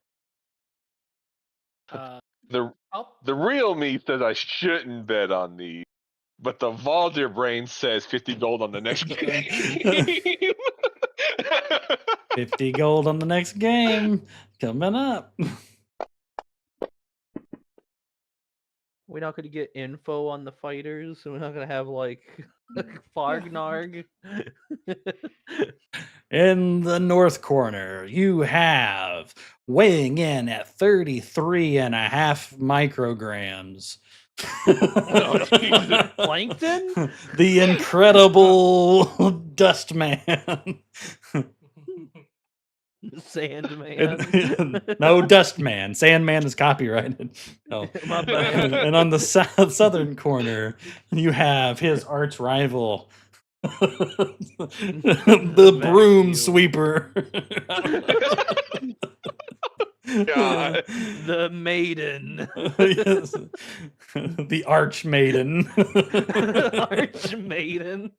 The Oh, real me says I shouldn't bet on these, but the Valdir brain says 50 gold on the next game. 50 gold on the next game coming up. We're not going to get info on the fighters, so we're not going to have like Fargnarg. In the north corner, you have weighing in at 33.5 micrograms. Plankton? The incredible Dustman. Sandman. No, Dustman. Sandman is copyrighted. Oh. My bad. And on the southern corner, you have his arch rival, the broom Vacuum. sweeper. God. The maiden. Yes. The arch maiden. Arch maiden.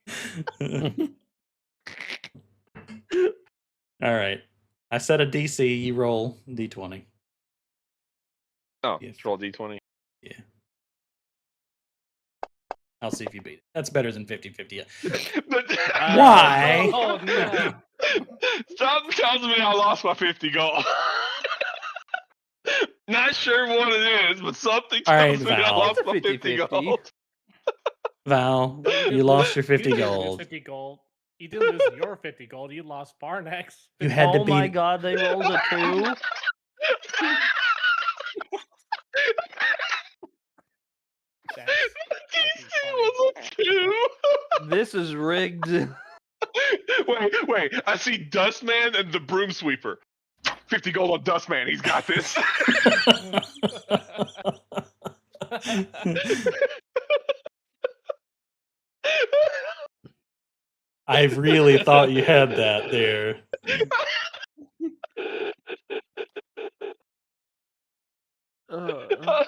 All right. I set a DC, you roll D20. Oh, Yeah. just roll D20. Yeah. I'll see if you beat it. That's better than 50-50. Why? Oh no! Something tells me I lost my 50 gold. Not sure what it is, but something All right, tells me I Val. lost It's a my 50 50-50. gold. Val, But you lost your You 50 didn't lose gold. 50 gold. You didn't lose your 50 gold. You lost Barnack's. You had to Oh my beat. god, they rolled a 2. That's DC fucking was a 2. This is rigged. Wait. I see Dustman and the Broom Sweeper. 50 gold on Dustman. He's got this. I really thought you had that there. I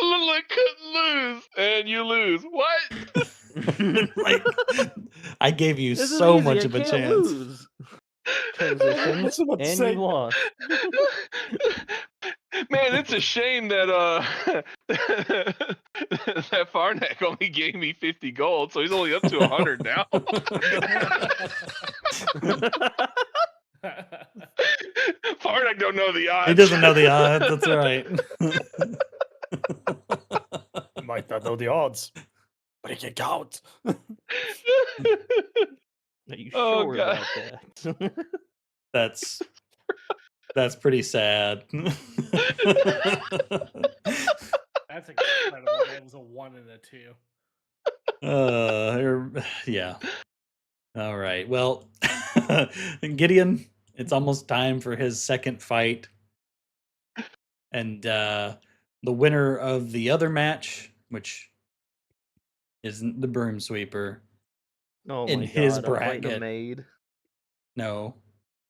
literally couldn't lose, and you lose. What? Like, I gave you This is so easy, much I of a can't chance. lose. Transitions, was about to and say. you lost. Man, it's a shame that that Farnak only gave me 50 gold, so he's only up to 100 now. Farnak don't know the odds. He doesn't know the odds. That's right. You might not know the odds, but it can count. Are you Oh, sure God. about that? That's pretty sad. That's incredible. That was a 1 and a 2. Yeah. All right. Well, Gideon, it's almost time for his second fight. And the winner of the other match, which isn't the broom sweeper, Oh in my his god, I'm fighting a bracket. maid. No.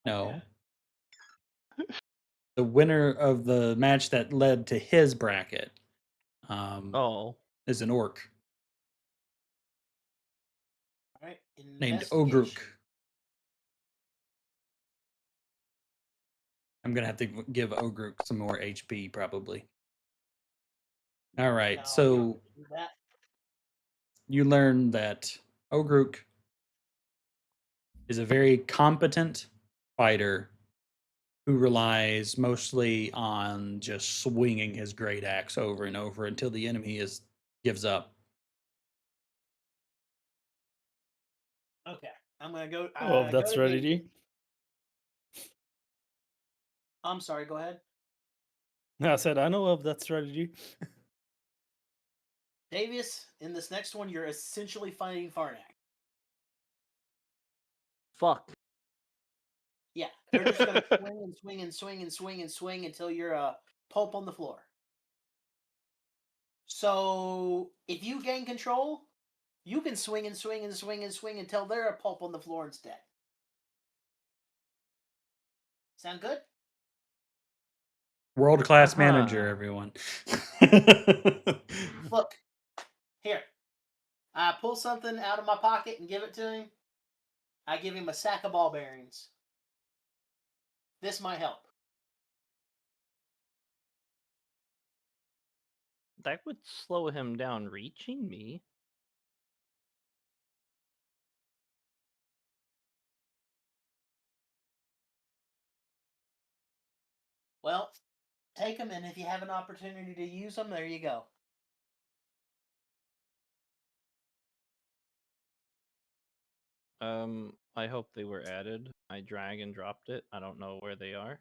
Okay. The winner of the match that led to his bracket Oh. is an orc All right. named Investigation. Ogruk. I'm gonna have to give Ogruk some more HP probably. All right, No, so you don't have to do that. you learn that Ogruk is a very competent fighter who relies mostly on just swinging his great axe over and over until the enemy gives up. Okay. I'm gonna go. Oh, go that's to strategy. Davius. I'm sorry. Go ahead. I said I know of that strategy. Davius, in this next one, you're essentially fighting Farnak. Fuck. Yeah, they're just gonna swing and swing and swing and swing and swing until you're a pulp on the floor. So if you gain control, you can swing and swing and swing and swing until they're a pulp on the floor instead. Sound good? World-class manager, Uh-huh. everyone. Look, here. I pull something out of my pocket and give it to him. I give him a sack of ball bearings. This might help. That would slow him down reaching me. Well, take them, and if you have an opportunity to use them, there you go. I hope they were added. I drag and dropped it. I don't know where they are.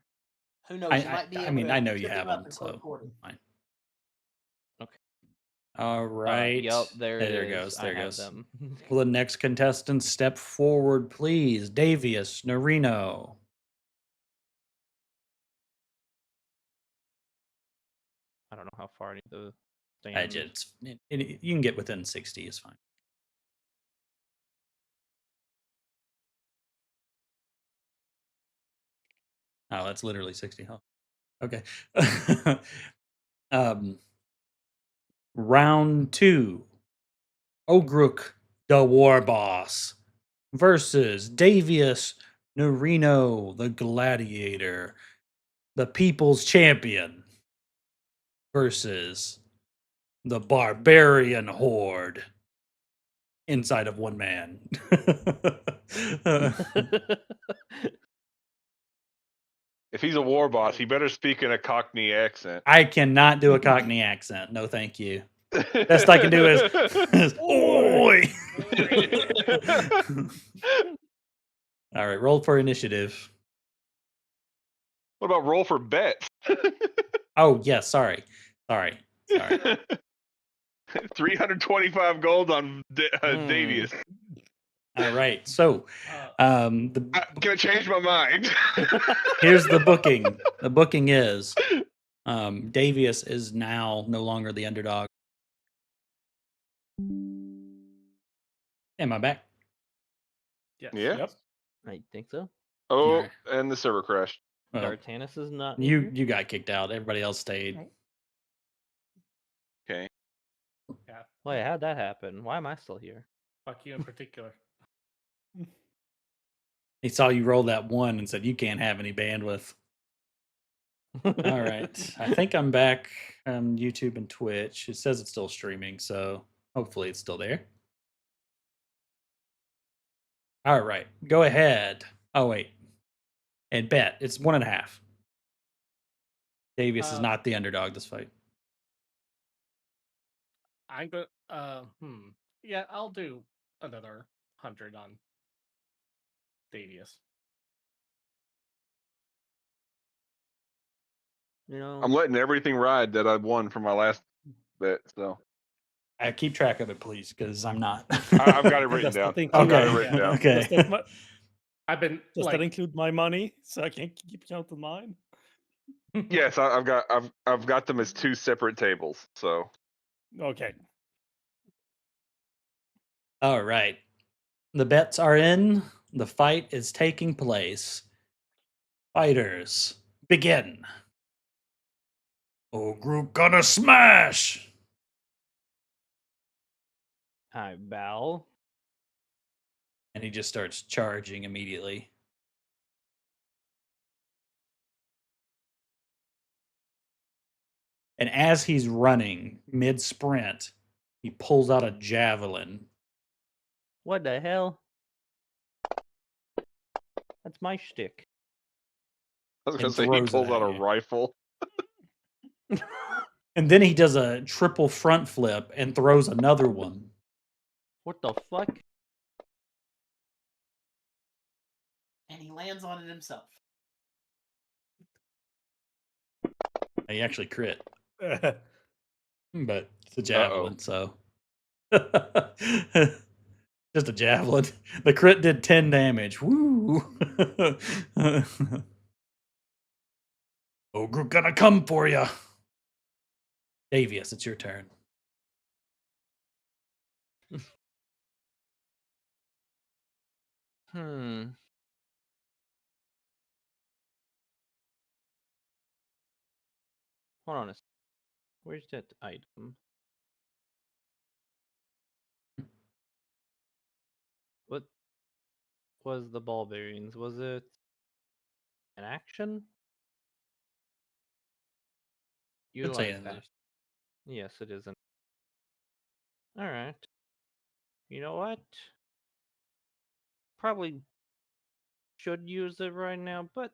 Who knows? You I might be able mean, to I know you pick have them up them, and so record it. fine. Okay. All right. Yep, there it There is. goes. I There have goes. them. Will the next contestant step forward, please? Davius Norino. I don't know how far I need to stand. You can get within 60 is fine. Oh, that's literally 60, huh? Okay. Round 2. Ogruk, the War Boss, versus Davius Norino, the Gladiator, the People's Champion, versus the Barbarian Horde inside of one man. If he's a war boss, he better speak in a Cockney accent. I cannot do a Cockney accent. No, thank you. Best I can do is oi. All right, roll for initiative. What about roll for bets? Oh, yeah, sorry. 325 gold on Davius. All right. So, Can I change my mind? here's the booking. The booking is Davius is now no longer the underdog. Am I back? Yes. Yeah. Yep. I think so. Oh, Alright. and the server crashed. Well, Dartanus is not you here. you got kicked out. Everybody else stayed. Okay. Yeah. Wait, how'd that happen? Why am I still here? Fuck you in particular. He saw you roll that 1 and said, "You can't have any bandwidth." All right. I think I'm back on YouTube and Twitch. It says it's still streaming, so hopefully it's still there. All right. Go ahead. Oh, wait. And bet. It's 1.5. Davius is not the underdog this fight. I'm going Yeah, I'll do another 100 on Davius. You know, I'm letting everything ride that I won from my last bet. So I keep track of it, please, because I'm not. I've got it written Does down. that include, I've got it Okay. written down. Okay. I've been does like that include my money? So I can keep count of mine? Yes, I've got them as 2 separate tables. So Okay. All right. The bets are in. The fight is taking place. Fighters, begin. Oh, group gonna smash! I bow. And he just starts charging immediately. And as he's running mid sprint, he pulls out a javelin. What the hell? That's my shtick. I was gonna And say he throws it pulls at out a you. rifle. And then he does a triple front flip and throws another one. What the fuck? And he lands on it himself. He actually crit, but it's a Uh-oh. javelin, so. Just a javelin. The crit did 10 damage. Woo! Ogre gonna come for ya. Davius, it's your turn. Hold on a second. Where's that item? What was the ball bearings? Was it an action? Should say Utilize in there. fast. Yes, it isn't. Alright. You know what? Probably should use it right now, but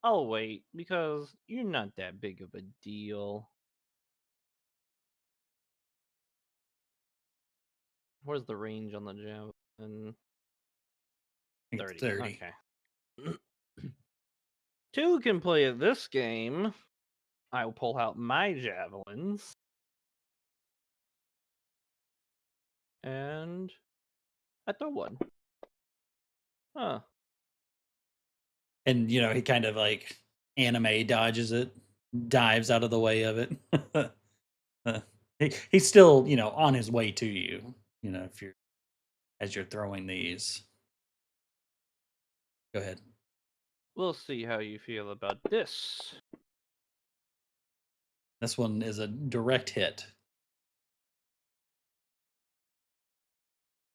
I'll wait because you're not that big of a deal. Where's the range on the javelin? I think it's 30. Okay. 2 can play at this game. I will pull out my javelins. And I throw one. Huh. And, he kind of like anime dodges it, dives out of the way of it. He's still, on his way to you, as you're throwing these. Go ahead. We'll see how you feel about this. This one is a direct hit.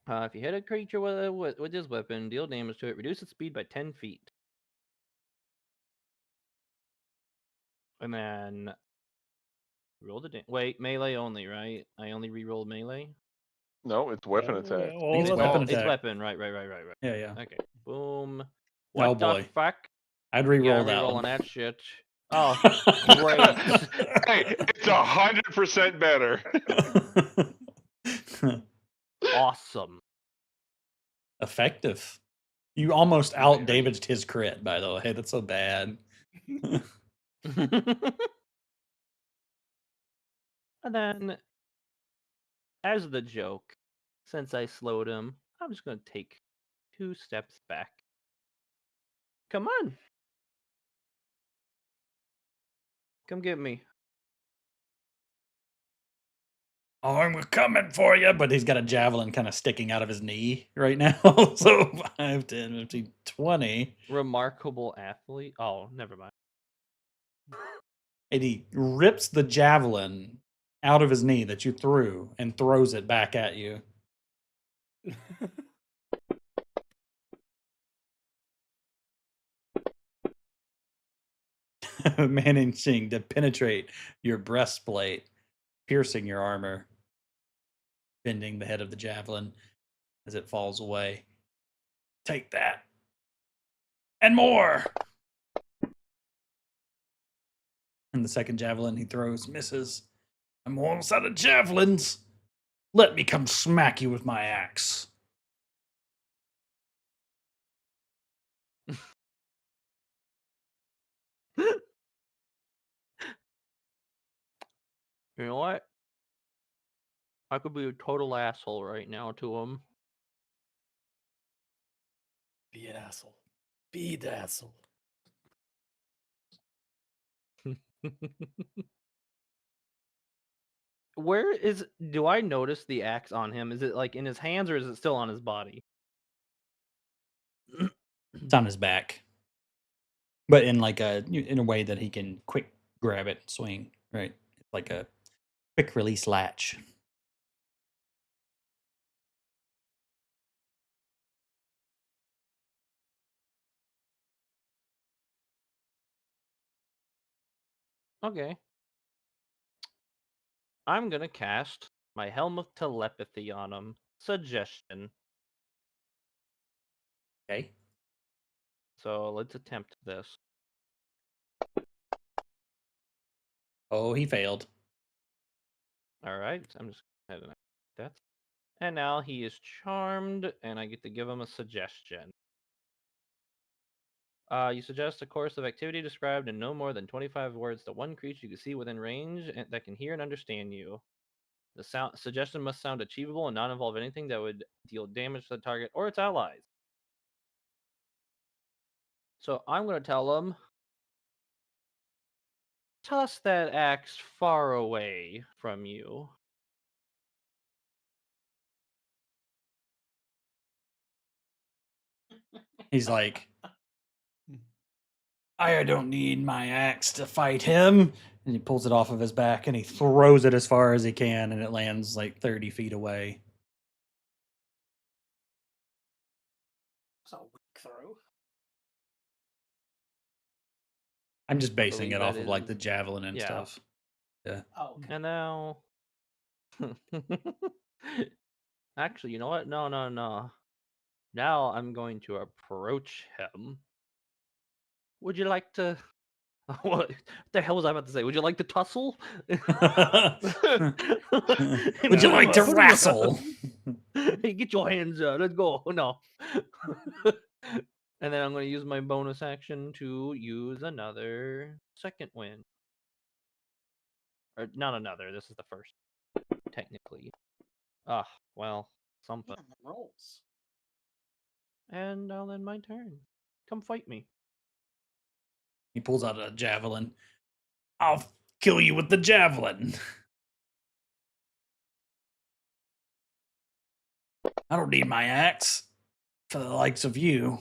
If you hit a creature with this weapon, deal damage to it, reduce its speed by 10 feet. And then roll the wait, melee only, right? I only re-rolled melee. No, it's weapon attack. All it's of weapon that. attack. It's weapon, right. Yeah. Okay, boom. Oh, What the boy. fuck? I'd re-roll Yeah, that re-rolling one. that shit. Oh, great. Hey, it's 100% better. Awesome. Effective. You almost out-damaged his crit, by the way. That's so bad. And then, as the joke, since I slowed him, I'm just going to take 2 steps back. Come on. Come get me. Oh, I'm coming for you, but he's got a javelin kind of sticking out of his knee right now. So 5, 10, 15, 20. Remarkable athlete. Oh, never mind. And he rips the javelin out of his knee that you threw and throws it back at you. Managing to penetrate your breastplate, piercing your armor, bending the head of the javelin as it falls away. Take that. And more! And the second javelin he throws misses. I'm almost out of javelins. Let me come smack you with my axe. You know what? I could be a total asshole right now to him. Be an asshole. Be the asshole. Where is? Do I notice the axe on him? Is it like in his hands or is it still on his body? It's on his back, but in a way that he can quick grab it, and swing. Right, it's like a quick release latch. Okay. I'm gonna cast my Helm of Telepathy on him. Suggestion. Okay. So let's attempt this. Oh, he failed. All right. I'm just heading out. That. And now he is charmed, and I get to give him a suggestion. You suggest a course of activity described in no more than 25 words to one creature you can see within range and that can hear and understand you. The suggestion must sound achievable and not involve anything that would deal damage to the target or its allies. So I'm going to tell him, toss that axe far away from you. He's like, I don't need my axe to fight him. And he pulls it off of his back and he throws it as far as he can, and it lands like 30 feet away. It's a weak throw. I'm just basing believe it off that of like is- the javelin and yeah. stuff. Yeah. Oh, okay. And now. Actually, you know what? No. Now I'm going to approach him. Would you like to. What the hell was I about to say? Would you like to tussle? Would you like to wrestle? Hey, get your hands up. Let's go. No. And then I'm going to use my bonus action to use another second wind. Or not another. This is the first, technically. Ah, well, something. Man, the rolls. And I'll end my turn. Come fight me. He pulls out a javelin. I'll kill you with the javelin. I don't need my axe for the likes of you.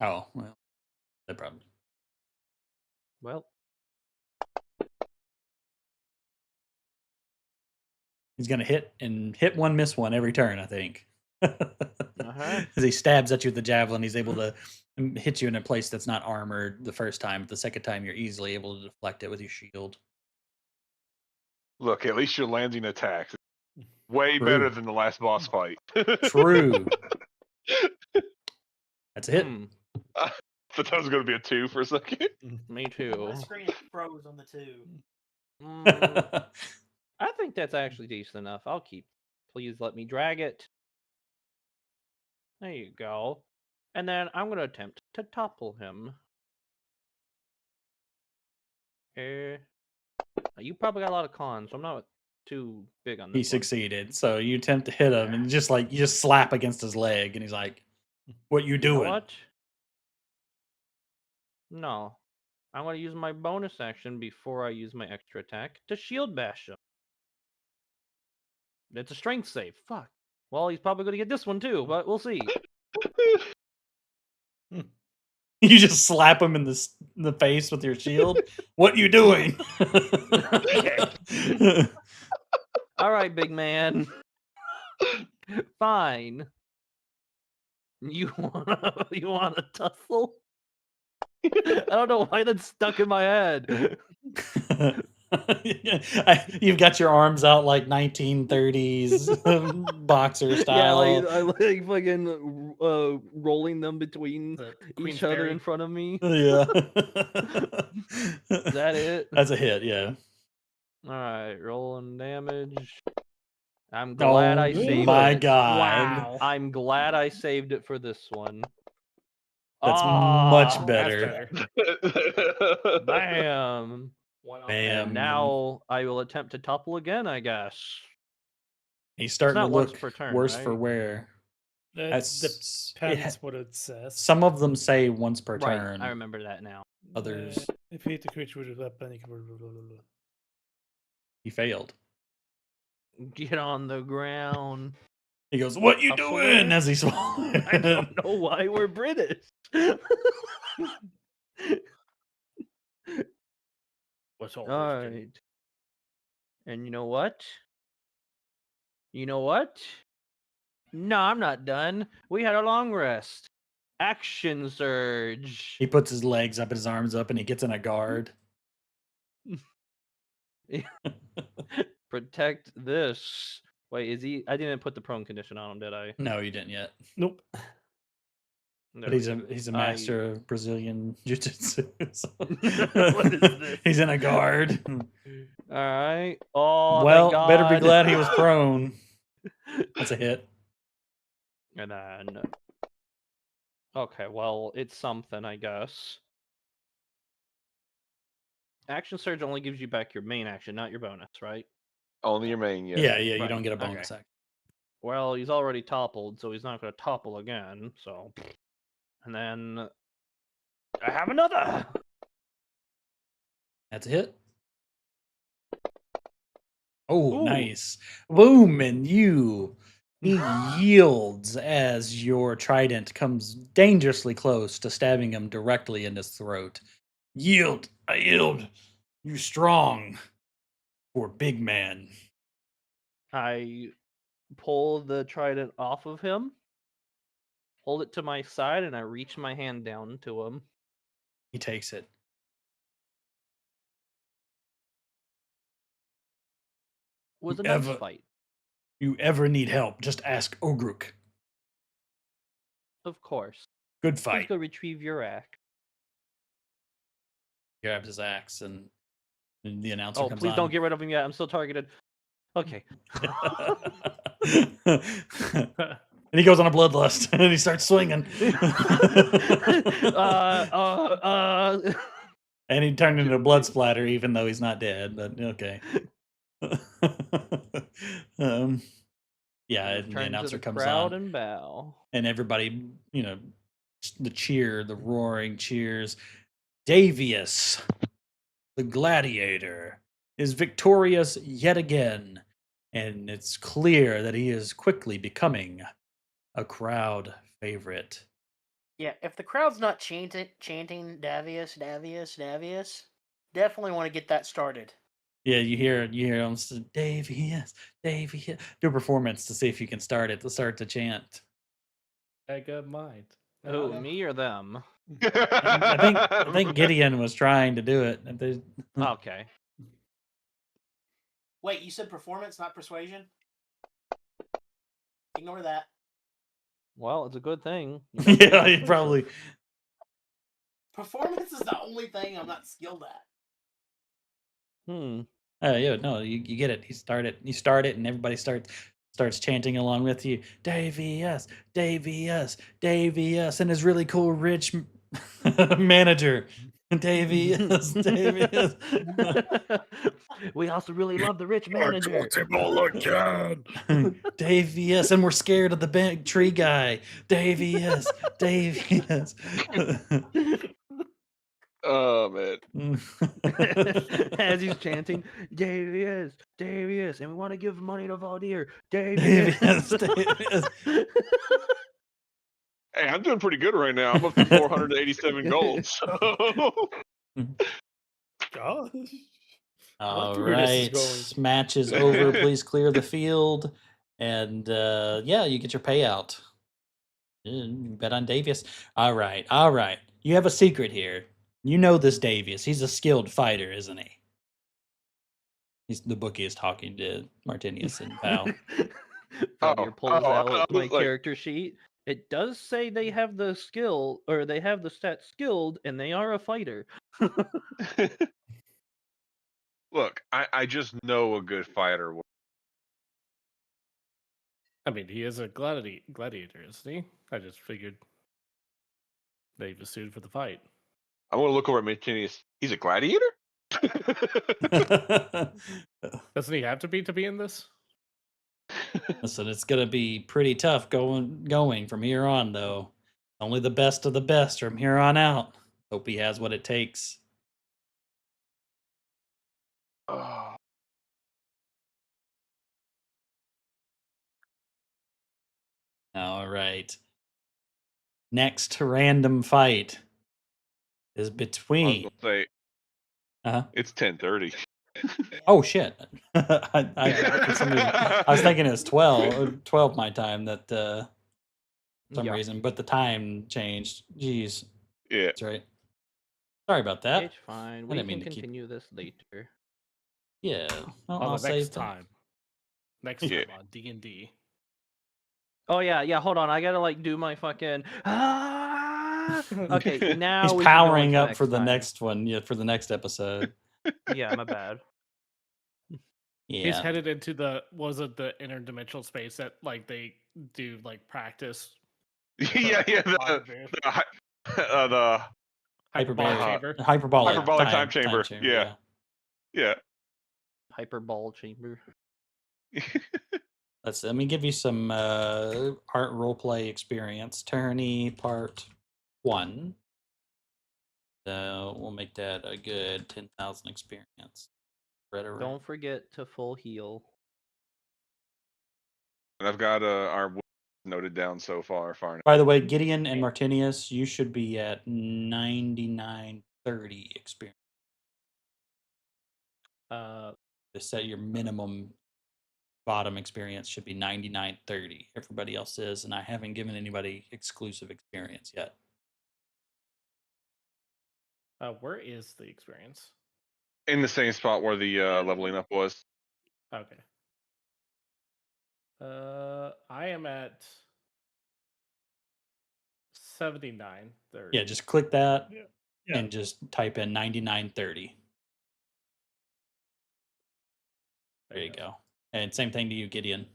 Oh, well, no problem. Well, He's gonna hit one, miss one every turn, I think. Uh-huh. As he stabs at you with the javelin, he's able to hit you in a place that's not armored the first time. But the second time, you're easily able to deflect it with your shield. Look, at least you're landing attacks. Way True. better than the last boss fight. True. That's a hit. I thought that was going to be a 2 for a second. Me too. My screen froze on the 2. I think that's actually decent enough. I'll keep. Please let me drag it. There you go. And then I'm going to attempt to topple him. You probably got a lot of cons, so I'm not too big on this. He succeeded. So you attempt to hit him, and you just slap against his leg, and he's like, "What you doing?" You know what? No. I'm going to use my bonus action before I use my extra attack to shield bash him. It's a strength save. Fuck. Well, he's probably going to get this one too, but we'll see. You just slap him in the face with your shield. What you doing? All right, big man. Fine. You wanna tussle? I don't know why that's stuck in my head. You've got your arms out like 1930s boxer Yeah, style. I like fucking rolling them between The each other Queensberry. in front of me. Yeah. Is that it? That's a hit, yeah. All right, rolling damage. I'm glad I Oh saved my it. god. Wow. I'm glad I saved it for this one. That's Ah, much That's better. better. Bam. One on Bam. And now I will attempt to topple again, I guess. He's starting to not once look per turn, worse for right? wear. It That's depends what it says. some of them say once per Right, turn. I remember that now. Others If you hit the creature with a weapon, you can blah, blah, blah, blah, blah. he failed. Get on the ground. He goes, "What you Hustle doing?" it. as he's I don't know why we're British. What's all All this? right. And you know what? You know what? No, I'm not done. We had a long rest. Action surge. He puts his legs up, his arms up, and he gets in a guard. Protect this. Wait, is he? I didn't put the prone condition on him, did I? No, you didn't yet. Nope. But he's a master of Brazilian jiu-jitsu. So What is this? he's in a guard. All right. Oh, Well, thank better be God. glad he was prone. That's a hit. And then. Okay, well, it's something, I guess. Action surge only gives you back your main action, not your bonus, right? Only your main, yeah. Yeah, you Right, don't get a okay. bonus action. Well, he's already toppled, so he's not going to topple again. So, and then I have another. That's a hit. Oh, Ooh. nice. Boom, and he yields as your trident comes dangerously close to stabbing him directly in his throat. Yield, I yield. You strong for big man. I pull the trident off of him, hold it to my side, and I reach my hand down to him. He takes it. Was a You nice ever- fight, You ever need help, just ask Ogruk. of course. Good Please fight. go retrieve your axe. He grabs his axe and the announcer Oh, comes please on. don't get rid of him yet. I'm still targeted. Okay. And he goes on a bloodlust and he starts swinging. And he turned into a blood splatter, even though he's not dead. But okay. Yeah, and the Turn to announcer the comes crowd on, and bow. and everybody, the roaring cheers. Davius, the gladiator, is victorious yet again, and it's clear that he is quickly becoming a crowd favorite. Yeah, if the crowd's not chanting Davius, Davius, Davius, definitely want to get that started. Yeah, you hear him say, Davius, Davius. Do a performance to see if you can start to chant. A good mind. Who, me or them? I think Gideon was trying to do it. Okay. Wait, you said performance, not persuasion? Ignore that. Well, it's a good thing. Yeah, he probably. Performance is the only thing I'm not skilled at. Yeah, no, you get it. You start it, and everybody starts chanting along with you. Davius, Davius, Davius, and his really cool rich manager. Davius, Davius. We also really love the rich manager. Davius, and we're scared of the big tree guy. Davius, Davius. Oh man. As he's chanting, Davius, Davius, and we want to give money to Valdir. Davius. Davius, Davius. Hey, I'm doing pretty good right now. I'm up to 487 gold. So Gosh. I like All where this is right, going. match is over. Please clear the field, and yeah, you get your payout. Bet on Davius. All right, all right. You have a secret here. You know this Davius. He's a skilled fighter, isn't he? He's the bookie is talking to Martinius and Val. Feldir pulls I out my was like, character sheet. It does say they have the skill, or they have the stat skilled, and they are a fighter. look, I just know a good fighter. I mean, he is a gladiator, isn't he? I just figured they've suited for the fight. I'm gonna look over at Martinius. He's a gladiator. Doesn't he have to be in this? Listen, it's gonna be pretty tough going from here on, though. Only the best of the best from here on out. Hope he has what it takes. Oh, All right. Next random fight is I was between. gonna say Uh-huh. it's 10:30. Oh shit! For some reason, I was thinking it was 12 my time. That some Yeah. reason, but the time changed. Jeez, Yeah. that's right. Sorry about that. It's fine. I We didn't can mean to keep. continue this later. Yeah, Oh, I'll the save next that. time. Next Yeah. time on D&D. Oh yeah. Hold on, I gotta like do my fucking. Ah! Okay, now He's we can go powering into up for the time. next one. Yeah, for the next episode. Yeah, my bad. He's Yeah, headed into the interdimensional space that like they do like practice. yeah, yeah. The Hyperbolic hyperbaric, chamber. hyperbolic, hyperbolic time time chamber. Yeah. Yeah. Hyperball chamber. Let me give you some art roleplay experience. Tourney part 1. So we'll make that a good 10,000 experience. Spread around. Don't forget to full heal. And I've got our noted down so far. Far By the way, Gideon and Martinius, you should be at 9930 experience Uh, to set your minimum bottom experience should be 9930. Everybody else is, and I haven't given anybody exclusive experience yet. Where is the experience? in the same spot where the leveling up was. Okay. I am at 7930. Yeah, just click that Yeah. and just type in 9930. There you go. And same thing to you, Gideon.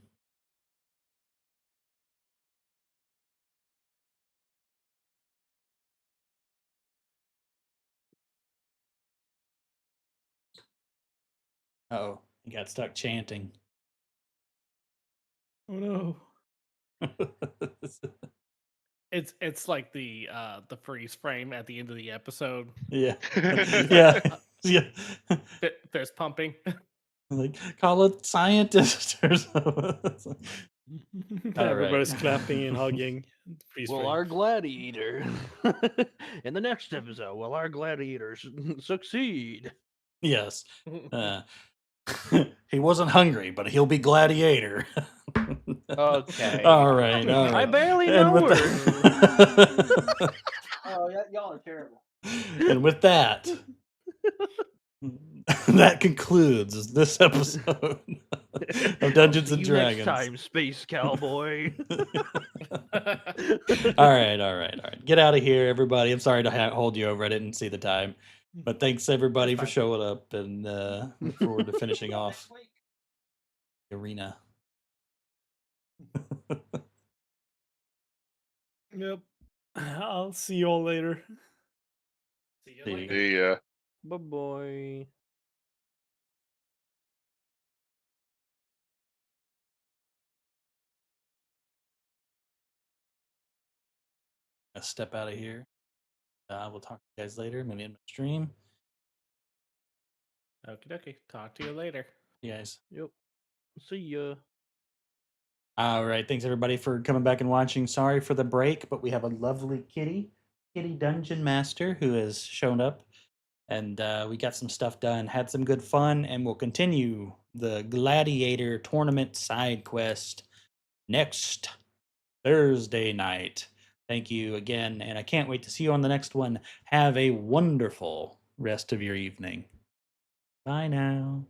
Oh, he got stuck chanting. Oh no. It's like the freeze frame at the end of the episode. Yeah. Yeah. Yeah. There's pumping. Like, call it scientist or something. Everybody's clapping and hugging. Freeze will frame. our gladiator in the next episode? Will our gladiators succeed? Yes. He wasn't hungry, but he'll be gladiator. Okay. All right. All right. I barely And know with her. that- Oh, y'all are terrible. and with that, that concludes this episode of Dungeons I'll and see you next Dragons. time, Space Cowboy. All right. Get out of here, everybody. I'm sorry to hold you over. I didn't see the time. But thanks, everybody, for showing up, and look forward to finishing off Next week. the arena. Yep. I'll see you all later. See you See you. later. The Bye bye. I'll step out of here. We'll talk to you guys later. I'm going to end my stream. Okie dokie. Talk to you later. You guys. Yep. See ya. All right. Thanks everybody for coming back and watching. Sorry for the break, but we have a lovely kitty dungeon master who has shown up, and we got some stuff done, had some good fun, and we'll continue the gladiator tournament side quest next Thursday night. Thank you again, and I can't wait to see you on the next one. Have a wonderful rest of your evening. Bye now.